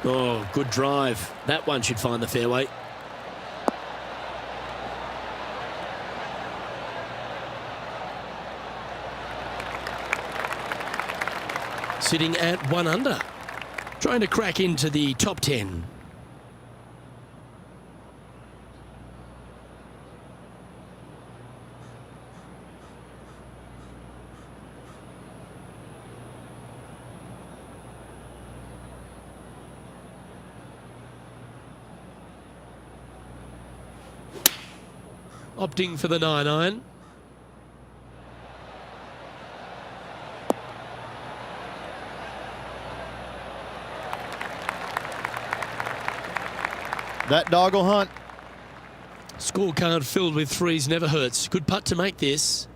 Oh, good drive. That one should find the fairway. Sitting at 1 under. Trying to crack into the top 10. Opting for the 9-iron. That doggle hunt. Scorecard filled with threes never hurts. Good putt to make this.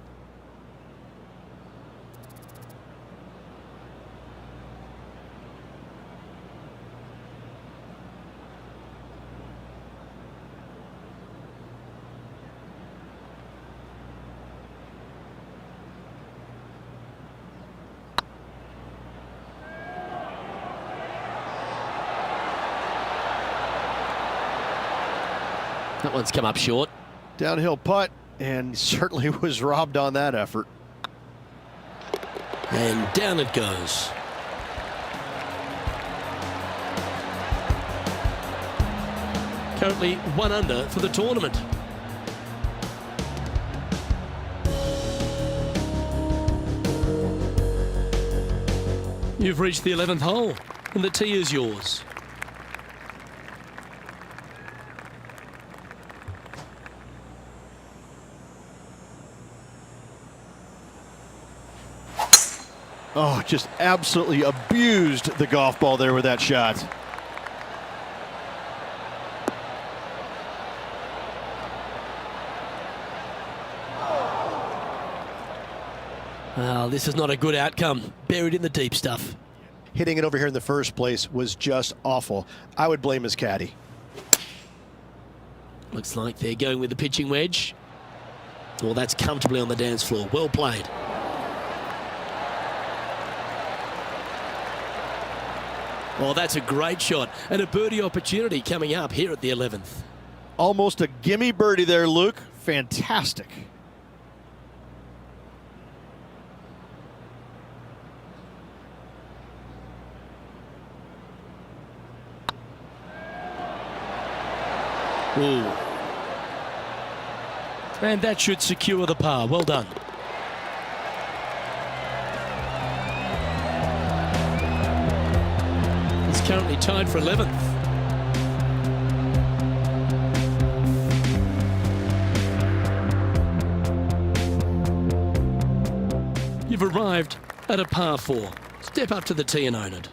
That one's come up short. Downhill putt, and certainly was robbed on that effort. And down it goes. Currently 1 under for the tournament. You've reached the 11th hole, and the tee is yours. Oh, just absolutely abused the golf ball there with that shot. Well, this is not a good outcome. Buried in the deep stuff. Hitting it over here in the first place was just awful. I would blame his caddy. Looks like they're going with the pitching wedge. Well, that's comfortably on the dance floor. Well played. Oh, that's a great shot and a birdie opportunity coming up here at the 11th. Almost a gimme birdie there, Luke. Fantastic. Ooh. And that should secure the par. Well done. He's currently tied for 11th. You've arrived at a par 4. Step up to the tee and own it.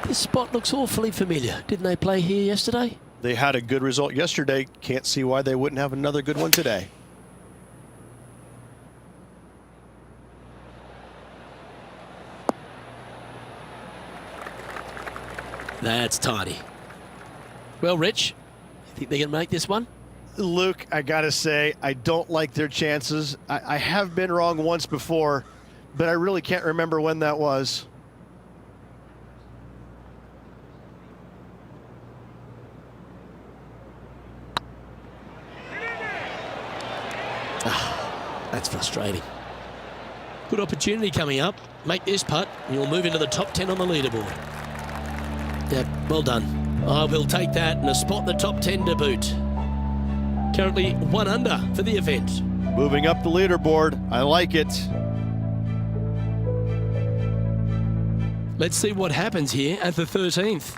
This spot looks awfully familiar. Didn't they play here yesterday? They had a good result yesterday. Can't see why they wouldn't have another good one today. That's tidy. Well, Rich, you think they can make this one? Luke, I gotta say, I don't like their chances. I have been wrong once before, but I really can't remember when that was. That's frustrating. Good opportunity coming up. Make this putt, and you'll move into the top 10 on the leaderboard. Yep, well done. I will take that and a spot in the top 10 to boot. Currently 1 under for the event. Moving up the leaderboard. I like it. Let's see what happens here at the 13th.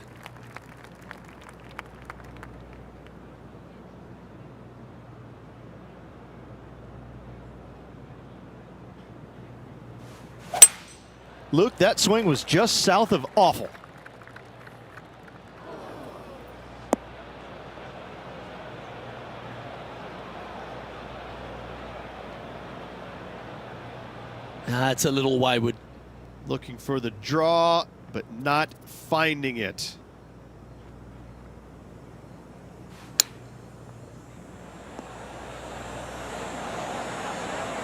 Luke, that swing was just south of awful. It's a little wayward. Looking for the draw, but not finding it.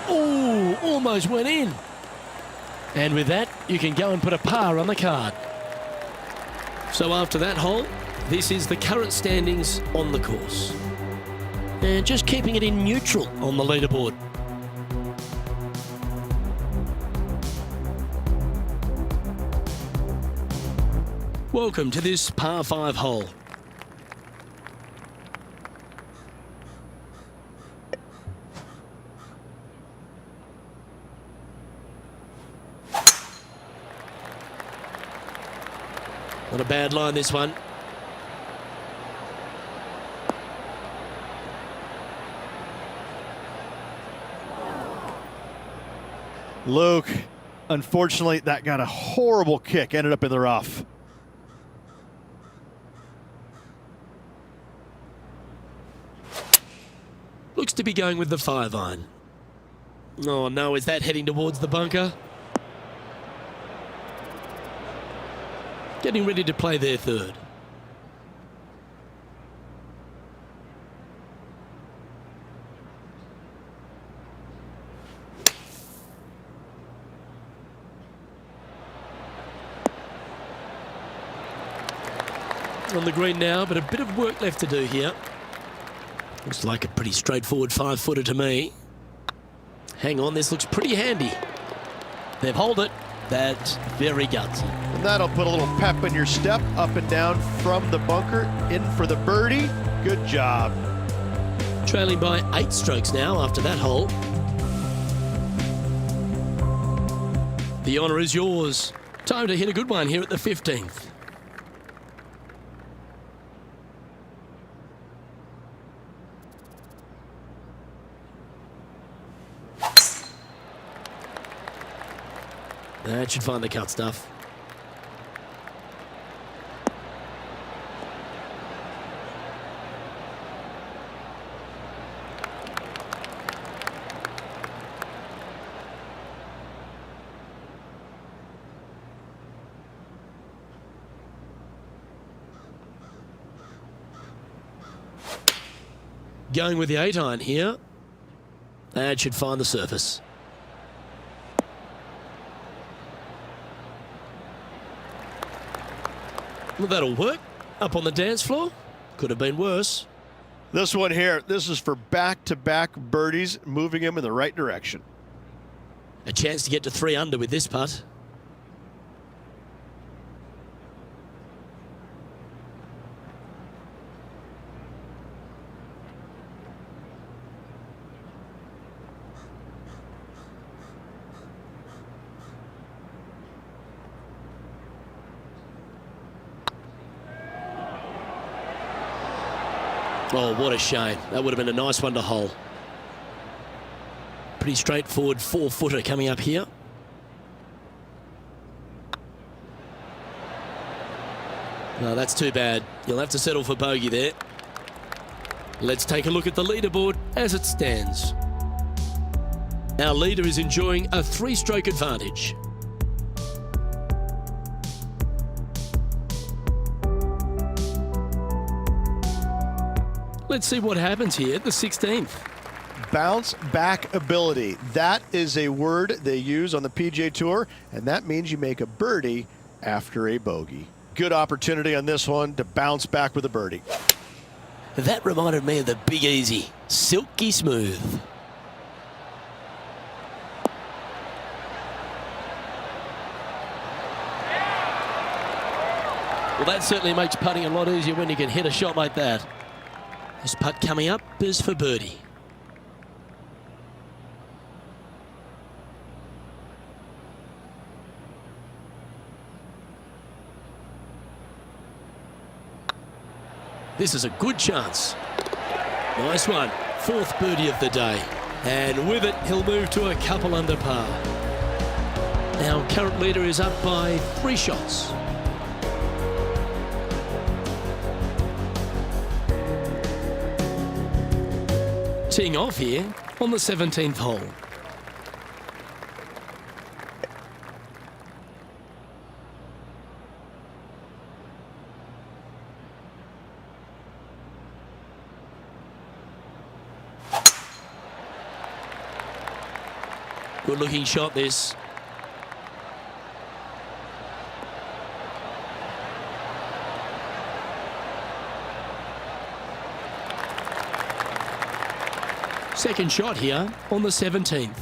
Ooh, almost went in. And with that, you can go and put a par on the card. So after that hole, this is the current standings on the course. And just keeping it in neutral on the leaderboard. Welcome to this par 5 hole. Not a bad line, this one. Luke, unfortunately, that got a horrible kick. Ended up in the rough. Looks to be going with the 5-iron. Oh no, is that heading towards the bunker? Getting ready to play their third. On the green now, but a bit of work left to do here. Looks like a pretty straightforward 5-footer to me. Hang on, this looks pretty handy. They've holed it. That's very gutsy. And that'll put a little pep in your step, up and down from the bunker, in for the birdie. Good job. Trailing by 8 strokes now after that hole. The honour is yours. Time to hit a good one here at the 15th. That should find the cut stuff. Going with the 8-iron here. That should find the surface. Well, that'll work. Up on the dance floor. Could have been worse. This one here, this is for back-to-back birdies, moving him in the right direction. A chance to get to 3 under with this putt. Oh, what a shame. That would have been a nice one to hole. Pretty straightforward 4-footer coming up here. No, that's too bad. You'll have to settle for bogey there. Let's take a look at the leaderboard as it stands. Our leader is enjoying a 3-stroke advantage. Let's see what happens here at the 16th. Bounce back ability. That is a word they use on the PGA Tour, and that means you make a birdie after a bogey. Good opportunity on this one to bounce back with a birdie. That reminded me of the Big Easy. Silky smooth. Well, that certainly makes putting a lot easier when you can hit a shot like that. This putt coming up is for birdie. This is a good chance. Nice one. 4th birdie of the day. And with it, he'll move to a couple under par. Our current leader is up by 3 shots. Teeing off here on the 17th hole. Good looking shot this. Second shot here on the 17th.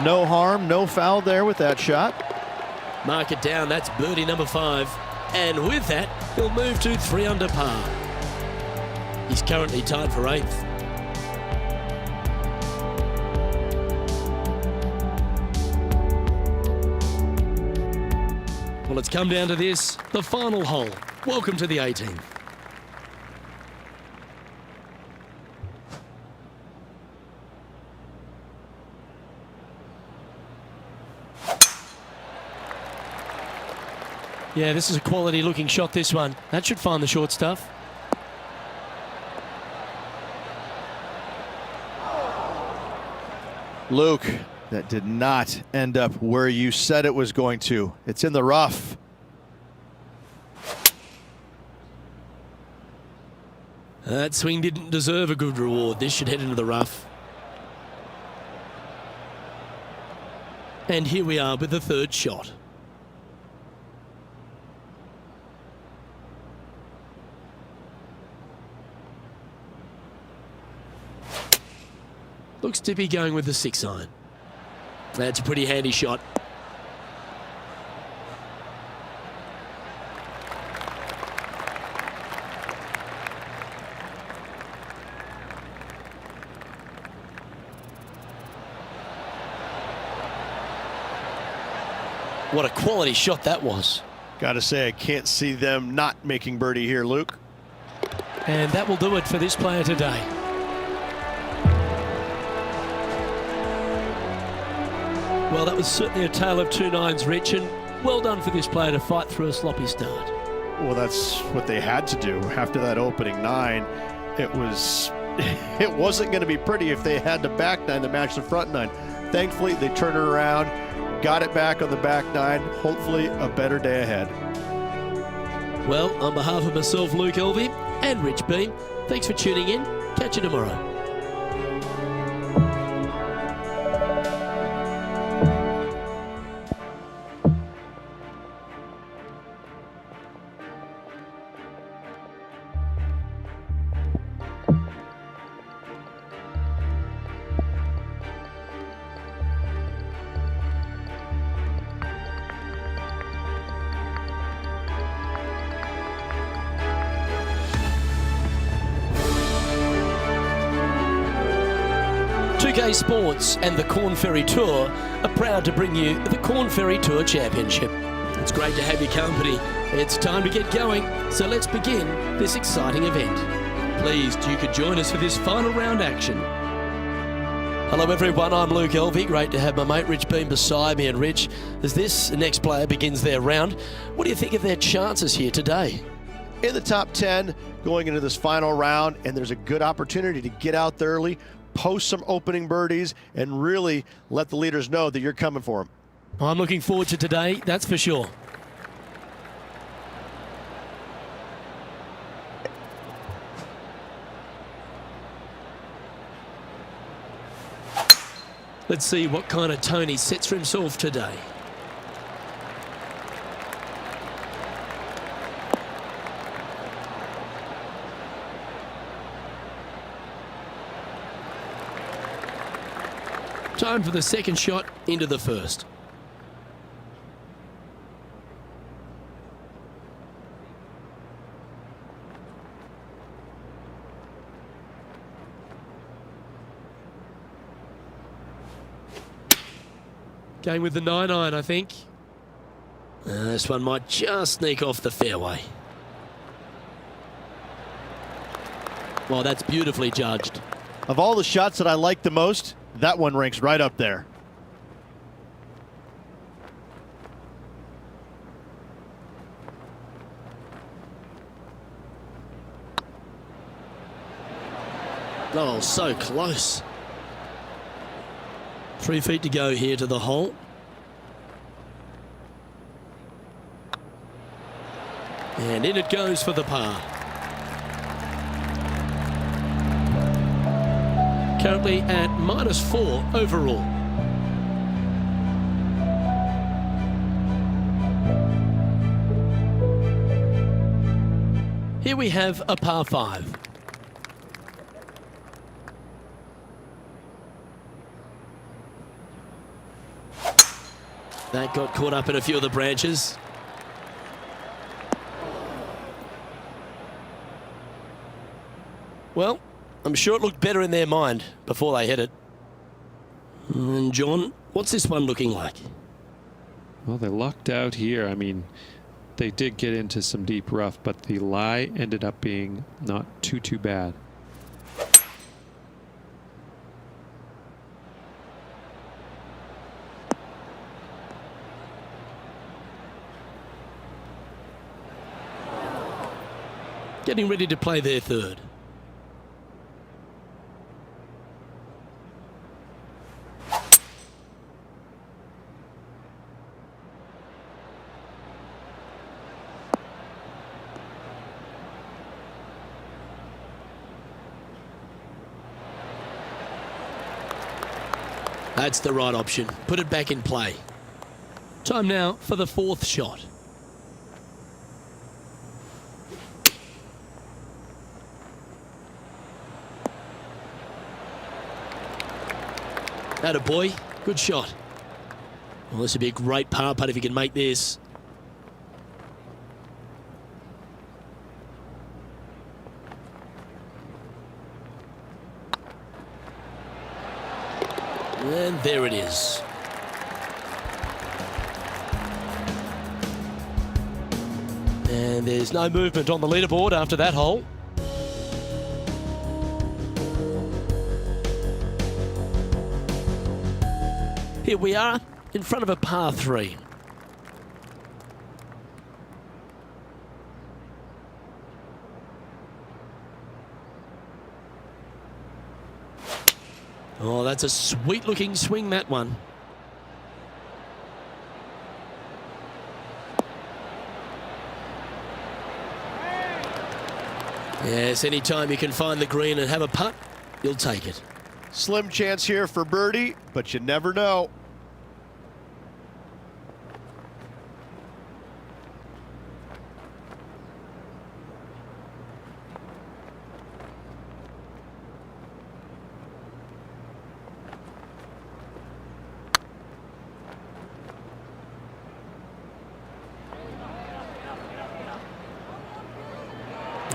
No harm, no foul there with that shot. Mark it down, that's birdie number 5. And with that, he'll move to 3 under par. He's currently tied for 8th. Well, it's come down to this, the final hole. Welcome to the 18th. Yeah, this is a quality looking shot, this one. That should find the short stuff. Luke, that did not end up where you said it was going to. It's in the rough. That swing didn't deserve a good reward. This should head into the rough. And here we are with the 3rd shot. Looks to be going with the 6-iron. That's a pretty handy shot. What a quality shot that was. Got to say, I can't see them not making birdie here, Luke. And that will do it for this player today. Well, that was certainly a tale of 2 nines, Rich, and well done for this player to fight through a sloppy start. Well, that's what they had to do after that opening 9. It wasn't going to be pretty if they had the back 9 to match the front 9. Thankfully, they turned it around, got it back on the back 9. Hopefully, a better day ahead. Well, on behalf of myself, Luke Elvey, and Rich Beam, thanks for tuning in. Catch you tomorrow. PGA Sports and the Corn Ferry Tour are proud to bring you the Corn Ferry Tour Championship. It's great to have your company. It's time to get going, so let's begin this exciting event. Pleased you could join us for this final round action. Hello everyone, I'm Luke Elvey. Great to have my mate Rich Beam beside me. And Rich, as this next player begins their round, what do you think of their chances here today? In the top 10 going into this final round, and there's a good opportunity to get out there early, post some opening birdies, and really let the leaders know that you're coming for them. I'm looking forward to today, that's for sure. Let's see what kind of tone he sets for himself today. Time for the second shot into the first. Going with the 9-iron, I think. This one might just sneak off the fairway. Well, that's beautifully judged. Of all the shots that I like the most, that one ranks right up there. Oh, so close. 3 feet to go here to the hole. And in it goes for the par. Currently at -4 overall. Here we have a par 5. That got caught up in a few of the branches. Well, I'm sure it looked better in their mind before they hit it. And John, what's this one looking like? Well, they lucked out here. I mean, they did get into some deep rough, but the lie ended up being not too bad. Getting ready to play their third. That's the right option. Put it back in play. Time now for the fourth shot. Atta boy, good shot. Well, this would be a great par putt if he can make this. And there it is. And there's no movement on the leaderboard after that hole. Here we are in front of a par 3. Oh, that's a sweet looking swing, that one. Yes, anytime you can find the green and have a putt, you'll take it. Slim chance here for birdie, but you never know.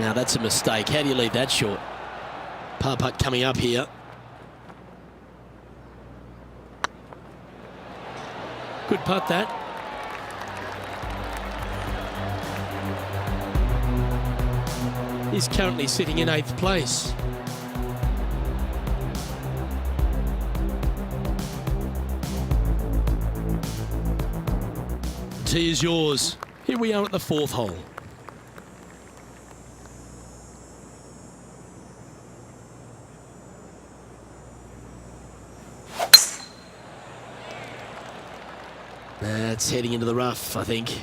Now that's a mistake. How do you leave that short? Par putt coming up here. Good putt that. is currently sitting in 8th place. Tee is yours. Here we are at the 4th hole. That's heading into the rough, I think.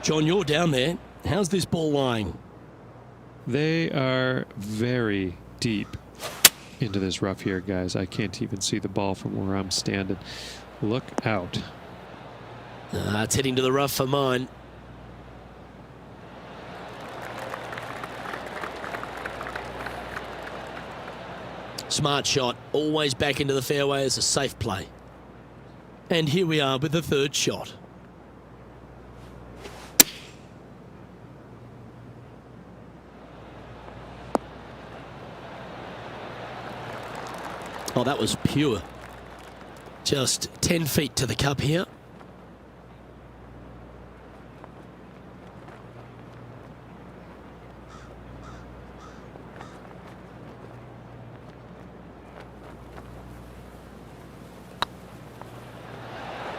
John, you're down there. How's this ball lying? They are very deep into this rough here, guys. I can't even see the ball from where I'm standing. Look out. It's heading to the rough for mine. Smart shot. Always back into the fairway as a safe play. And here we are with the 3rd shot. Oh, that was pure. Just 10 feet to the cup here.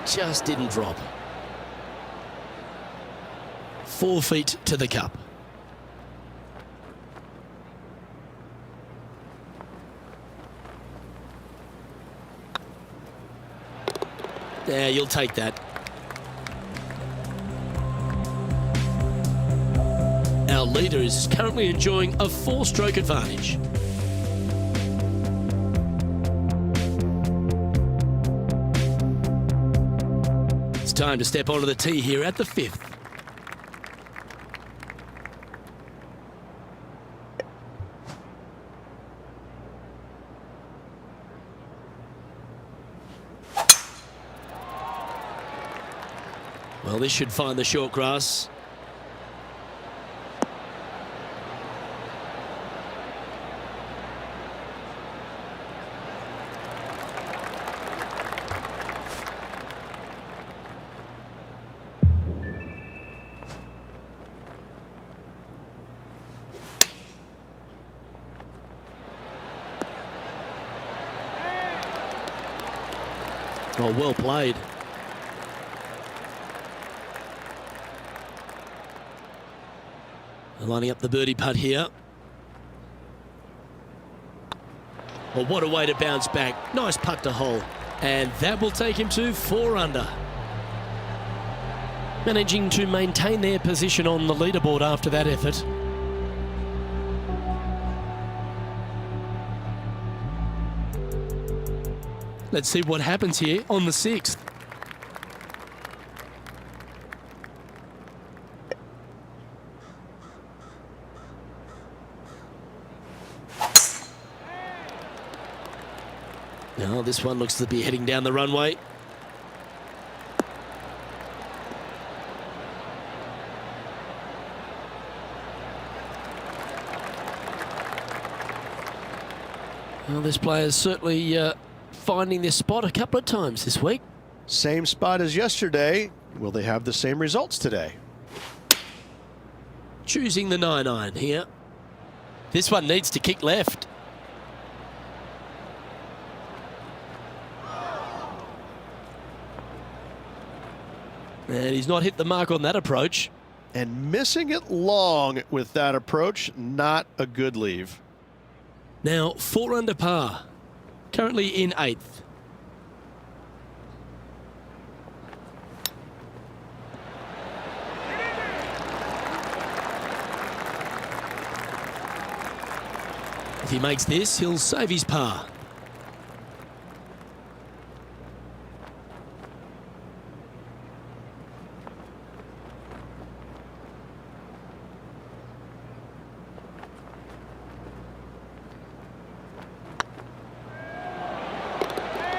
Just didn't drop. 4 feet to the cup. Yeah, you'll take that. Our leader is currently enjoying a 4-stroke advantage. It's time to step onto the tee here at the 5th. Well, this should find the short grass. Oh, well played. Lining up the birdie putt here. Well, what a way to bounce back. Nice putt to hole. And that will take him to 4 under. Managing to maintain their position on the leaderboard after that effort. Let's see what happens here on the 6th. Now this one looks to be heading down the runway. Well, this player is certainly finding this spot a couple of times this week. Same spot as yesterday. Will they have the same results today? Choosing the 9-iron here. This one needs to kick left. And he's not hit the mark on that approach. And missing it long with that approach, not a good leave. Now 4 under par. Currently in 8th. If he makes this, he'll save his par.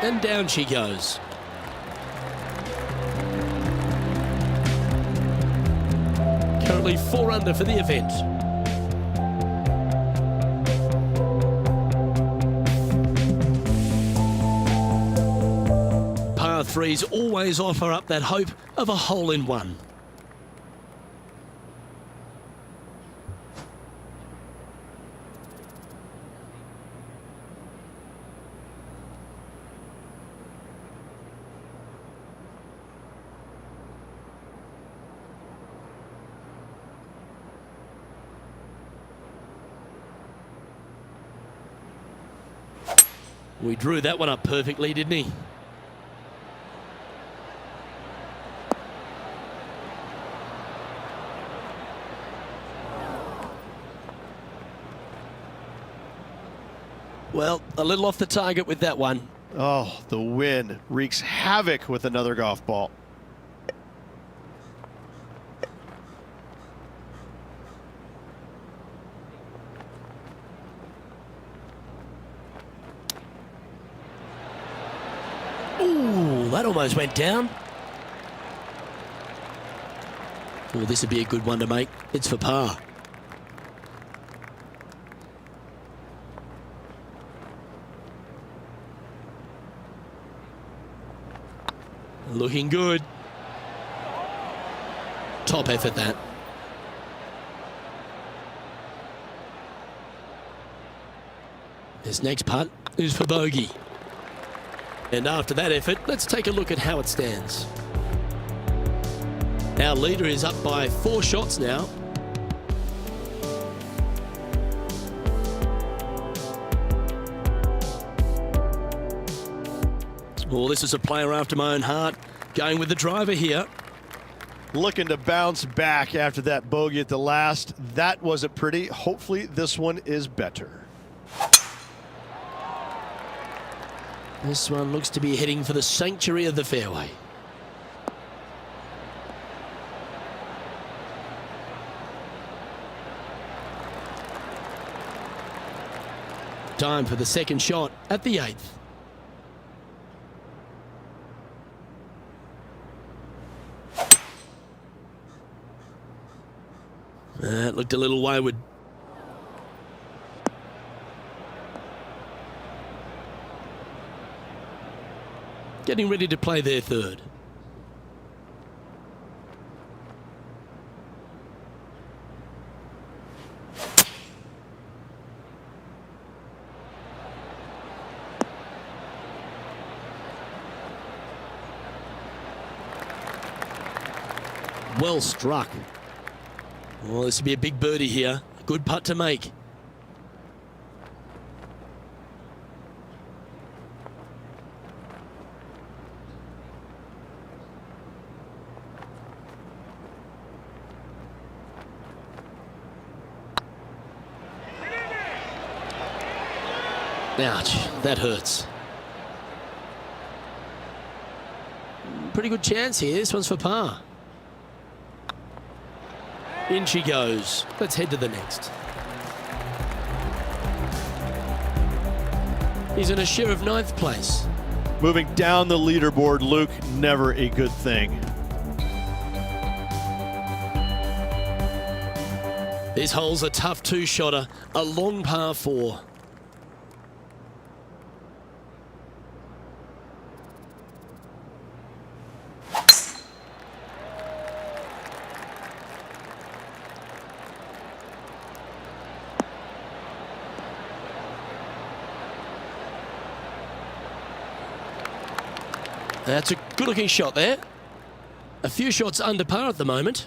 And down she goes. Currently 4 under for the event. Par referees always offer up that hope of a hole-in-one. We drew that one up perfectly, didn't he? Well, a little off the target with that one. Oh, the wind wreaks havoc with another golf ball. Ooh, that almost went down. Oh, this would be a good one to make. It's for par. Looking good. Top effort, that. This next putt is for bogey. And after that effort, let's take a look at how it stands. Our leader is up by 4 shots now. Well, this is a player after my own heart, going with the driver here. Looking to bounce back after that bogey at the last. That wasn't pretty. Hopefully this one is better. This one looks to be heading for the sanctuary of the fairway. Time for the second shot at the 8th. That looked a little wayward. Getting ready to play their third. Well struck. Well, this will be a big birdie here. A good putt to make. Ouch, that hurts. Pretty good chance here. This one's for par. In she goes. Let's head to the next. He's in a share of 9th place. Moving down the leaderboard, Luke, never a good thing. This hole's a tough 2-shotter, a long par 4. That's a good-looking shot there. A few shots under par at the moment,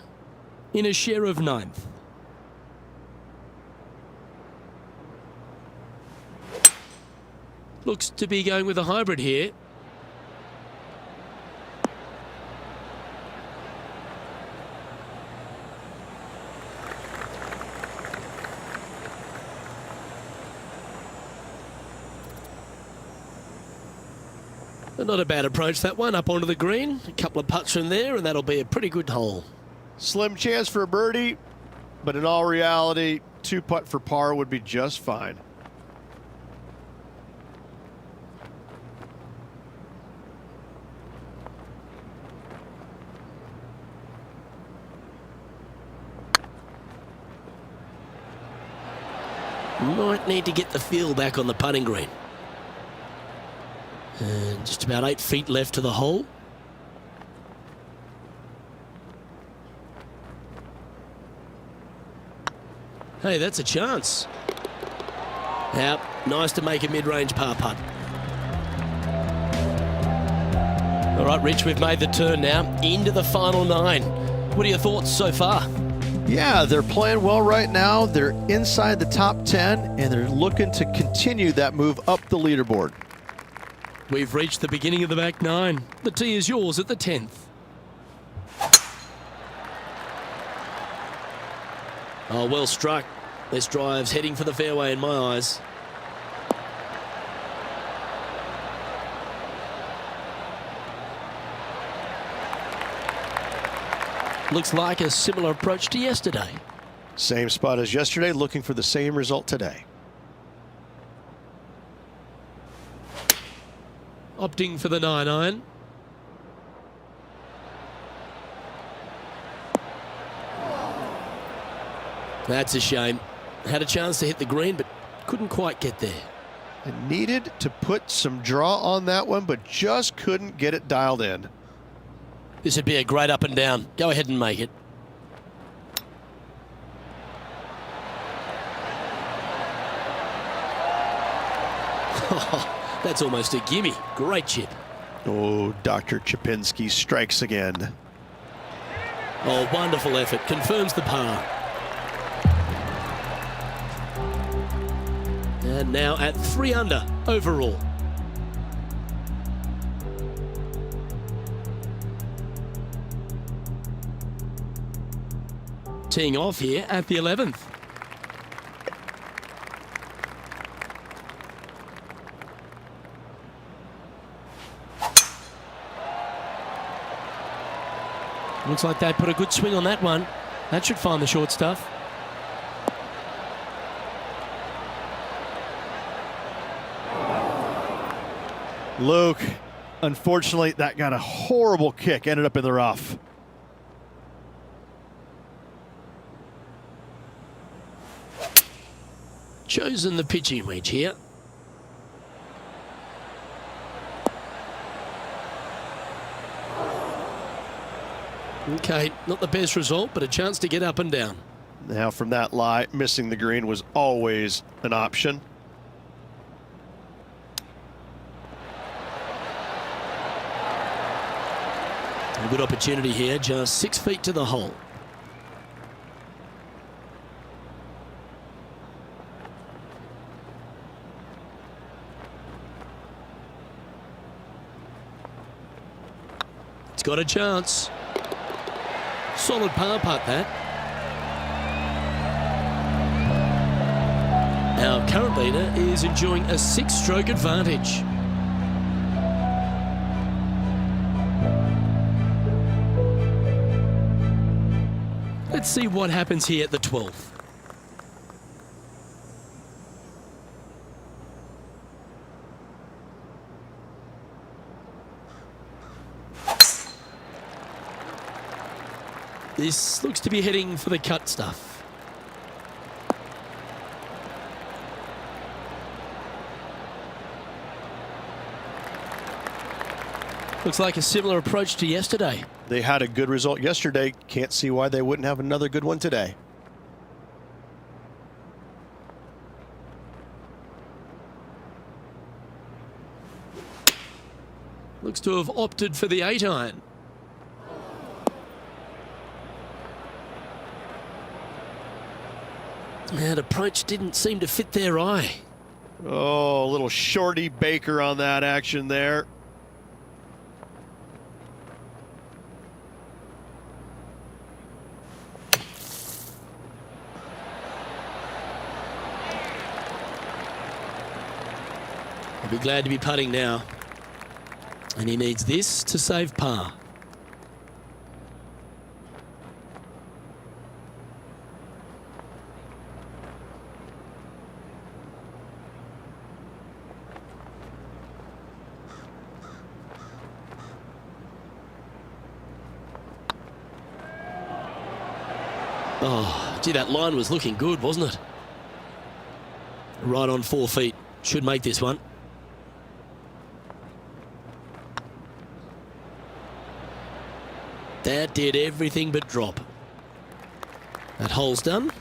in a share of 9th. Looks to be going with a hybrid here. Not a bad approach, that one, up onto the green. A couple of putts from there, and that'll be a pretty good hole. Slim chance for a birdie, but in all reality, 2-putt for par would be just fine. Might need to get the feel back on the putting green. And just about 8 feet left to the hole. Hey, that's a chance. Now, nice to make a mid-range par putt. All right, Rich, we've made the turn now into the final 9. What are your thoughts so far? Yeah, they're playing well right now. They're inside the top 10, and they're looking to continue that move up the leaderboard. We've reached the beginning of the back 9. The tee is yours at the 10th. Oh, well struck. This drive's heading for the fairway in my eyes. Looks like a similar approach to yesterday. Same spot as yesterday, looking for the same result today. Opting for the 9-iron. That's a shame. Had a chance to hit the green, but couldn't quite get there. And needed to put some draw on that one, but just couldn't get it dialed in. This would be a great up and down. Go ahead and make it. That's almost a gimme. Great chip. Oh, Dr. Chipinski strikes again. Oh, wonderful effort. Confirms the par. And now at 3 under overall. Teeing off here at the 11th. Looks like they put a good swing on that one. That should find the short stuff. Luke, unfortunately, that got a horrible kick, ended up in the rough. Chosen the pitching wedge here. Okay, not the best result, but a chance to get up and down. Now from that lie, missing the green was always an option. A good opportunity here, just 6 feet to the hole. It's got a chance. Solid par putt, that. Our current leader is enjoying a 6-stroke advantage. Let's see what happens here at the 12th. This looks to be heading for the cut stuff. Looks like a similar approach to yesterday. They had a good result yesterday. Can't see why they wouldn't have another good one today. Looks to have opted for the 8-iron. That approach didn't seem to fit their eye. Oh, a little shorty Baker on that action there. He'll be glad to be putting now. And he needs this to save par. Oh, gee, that line was looking good, wasn't it? Right on 4 feet. Should make this one. That did everything but drop. That hole's done.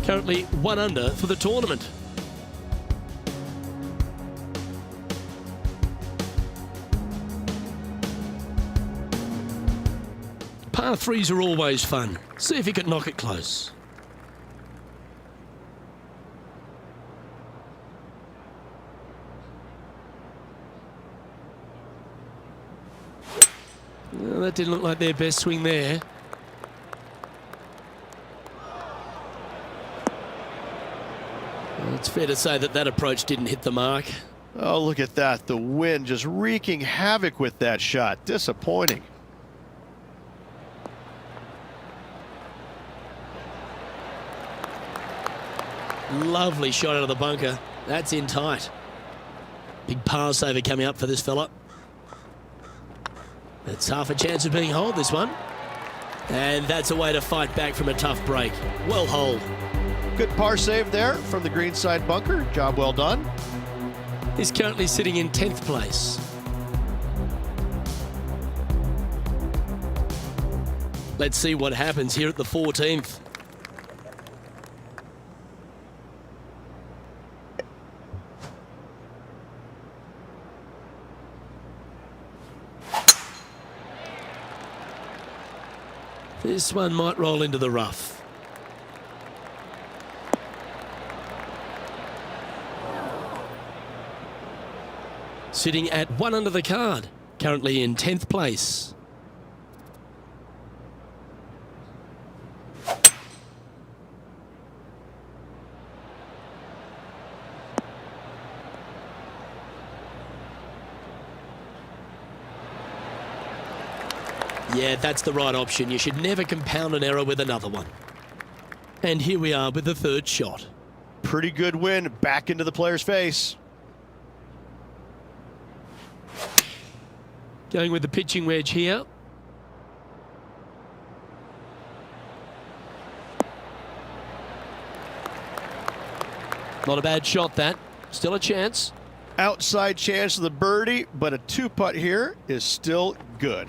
Currently 1 under for the tournament. Par 3s are always fun. See if you can knock it close. Well, that didn't look like their best swing there. Well, it's fair to say that that approach didn't hit the mark. Oh, look at that. The wind just wreaking havoc with that shot. Disappointing. Lovely shot out of the bunker. That's in tight. Big par saver coming up for this fella. It's half a chance of being holed, this one. And that's a way to fight back from a tough break. Well holed. Good par save there from the greenside bunker. Job well done. He's currently sitting in 10th place. Let's see what happens here at the 14th. This one might roll into the rough. Sitting at 1 under the card, currently in 10th place. Yeah, that's the right option. You should never compound an error with another one. And here we are with the 3rd shot. Pretty good wind back into the player's face. Going with the pitching wedge here. Not a bad shot, that. Still a chance. Outside chance of the birdie, but a 2-putt here is still good.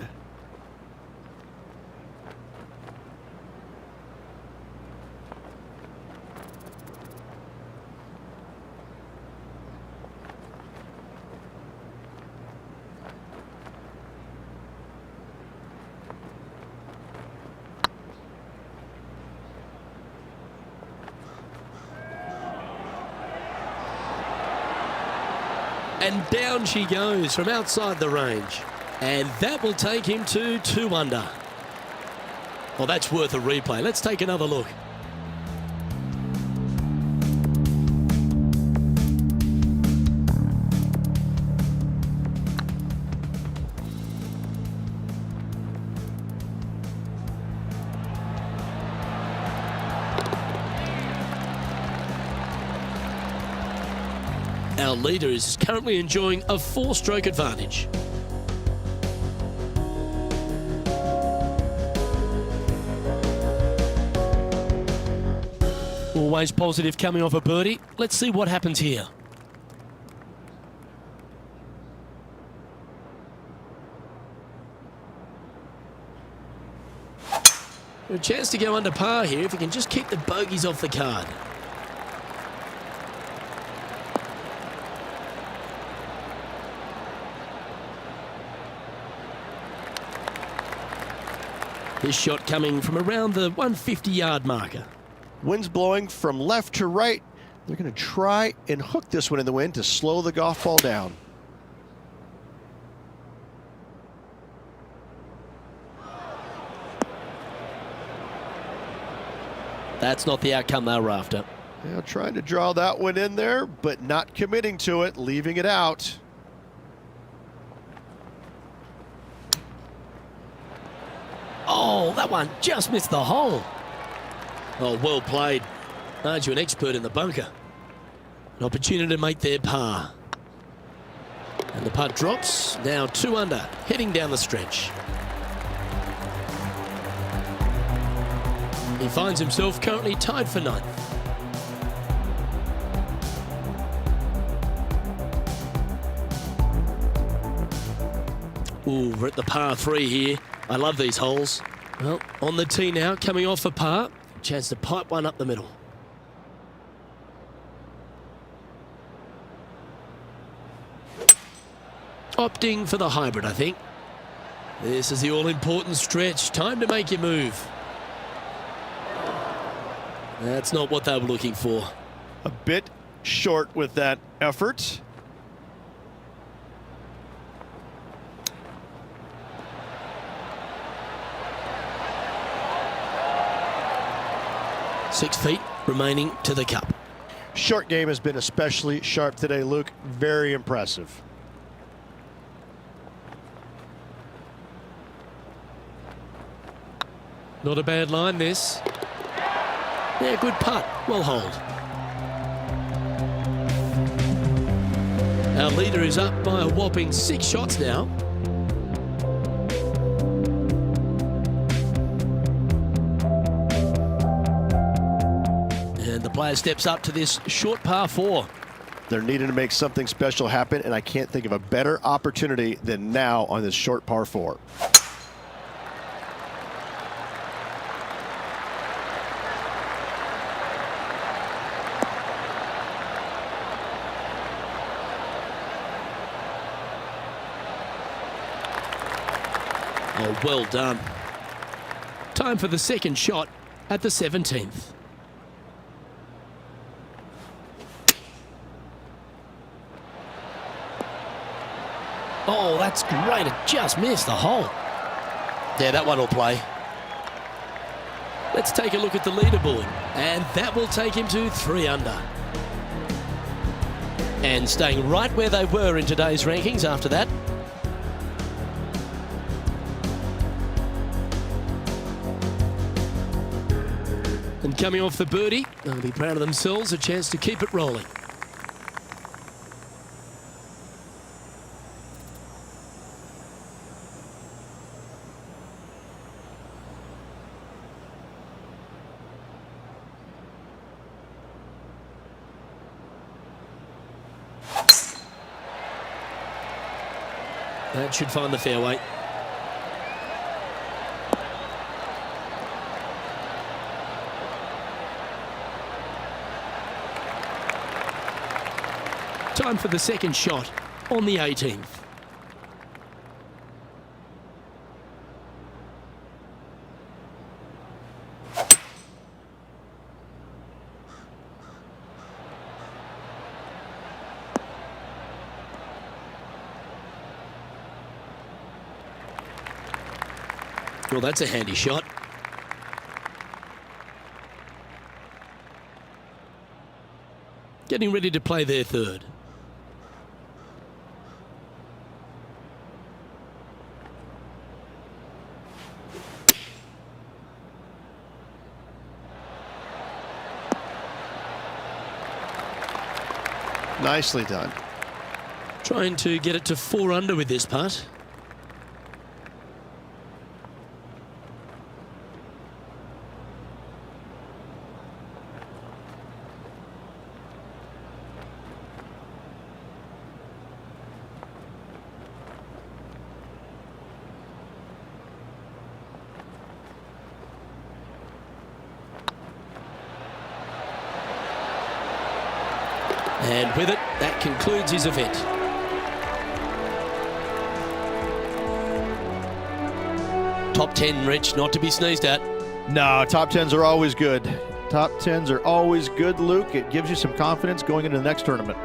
And down she goes from outside the range. And that will take him to 2 under. Well, that's worth a replay. Let's take another look. Our leader is currently enjoying a 4-stroke advantage. Always positive coming off a birdie. Let's see what happens here. A chance to go under par here if he can just keep the bogeys off the card. This shot coming from around the 150-yard marker. Wind's blowing from left to right. They're going to try and hook this one in the wind to slow the golf ball down. That's not the outcome they were after. Yeah, trying to draw that one in there, but not committing to it, leaving it out. Oh, that one just missed the hole. Oh, well played. Aren't you an expert in the bunker? An opportunity to make their par. And the putt drops, now 2 under, heading down the stretch. He finds himself currently tied for 9th. Ooh, we're at the par 3 here. I love these holes. Well, on the tee now, coming off a par. Chance to pipe one up the middle. opting for the hybrid, I think. This is the all-important stretch. Time to make your move. That's not what they were looking for. A bit short with that effort. Six feet remaining to the cup. Short game has been especially sharp today, Luke. Very impressive. Not a bad line, this. Yeah, good putt. Well hold. Our leader is up by a whopping 6 shots now. And the player steps up to this short par 4. They're needing to make something special happen, and I can't think of a better opportunity than now on this short par 4. Oh, well done. Time for the second shot at the 17th. Oh, that's great. It just missed the hole. Yeah, that one will play. Let's take a look at the leaderboard. And that will take him to 3 under. And staying right where they were in today's rankings after that. And coming off the birdie, they'll be proud of themselves, a chance to keep it rolling. That should find the fairway. Time for the second shot on the 18th. Well, that's a handy shot. Getting ready to play their third. Nicely done. Trying to get it to 4 under with this putt. And with it, that concludes his event. Top 10, Rich, not to be sneezed at. No, top 10s are always good. Top 10s are always good, Luke. It gives you some confidence going into the next tournament.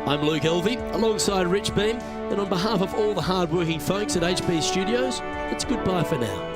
I'm Luke Elvey, alongside Rich Beam, and on behalf of all the hard-working folks at HB Studios, it's goodbye for now.